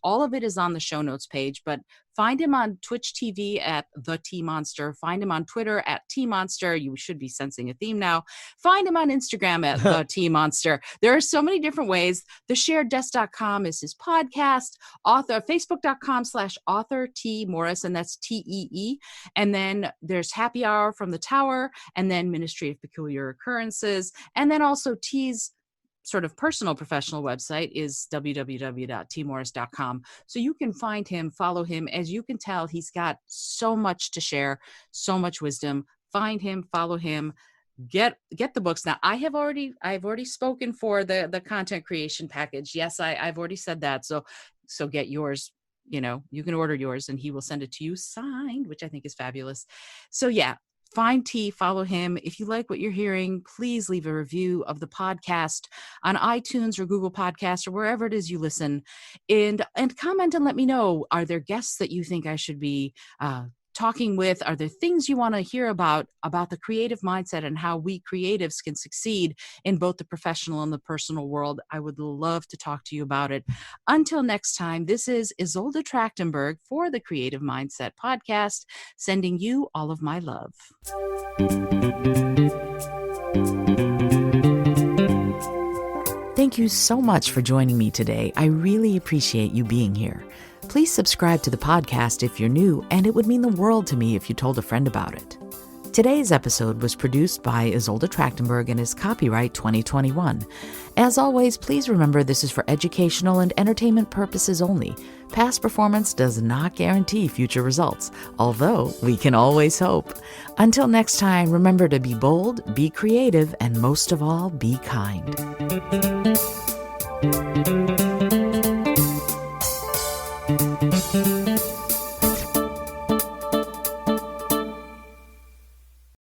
All of it is on the show notes page, but find him on Twitch TV at The T Monster. Find him on Twitter at T Monster. You should be sensing a theme now. Find him on Instagram at The T Monster. There are so many different ways. TheSharedDesk.com is his podcast. Facebook.com/author T Morris, and that's TEE. And then there's Happy Hour from the Tower, and then Ministry of Peculiar Occurrences, and then also T's sort of personal professional website is www.tmorris.com. So you can find him, follow him. As you can tell, he's got so much to share, so much wisdom. Find him, follow him, get the books. Now I've already spoken for the content creation package. Yes, I've already said that. So get yours. You can order yours and he will send it to you signed, which I think is fabulous. So yeah, find T, follow him. If you like what you're hearing, please leave a review of the podcast on iTunes or Google Podcasts or wherever it is you listen, and comment and let me know, are there guests that you think I should be talking with? Are there things you want to hear about the creative mindset and how we creatives can succeed in both the professional and the personal world? I would love to talk to you about it. Until next time, this is Isolde Trachtenberg for the Creative Mindset Podcast, sending you all of my love. Thank you so much for joining me today. I really appreciate you being here. Please subscribe to the podcast if you're new, and it would mean the world to me if you told a friend about it. Today's episode was produced by Isolde Trachtenberg and is copyright 2021. As always, please remember this is for educational and entertainment purposes only. Past performance does not guarantee future results, although we can always hope. Until next time, remember to be bold, be creative, and most of all, be kind.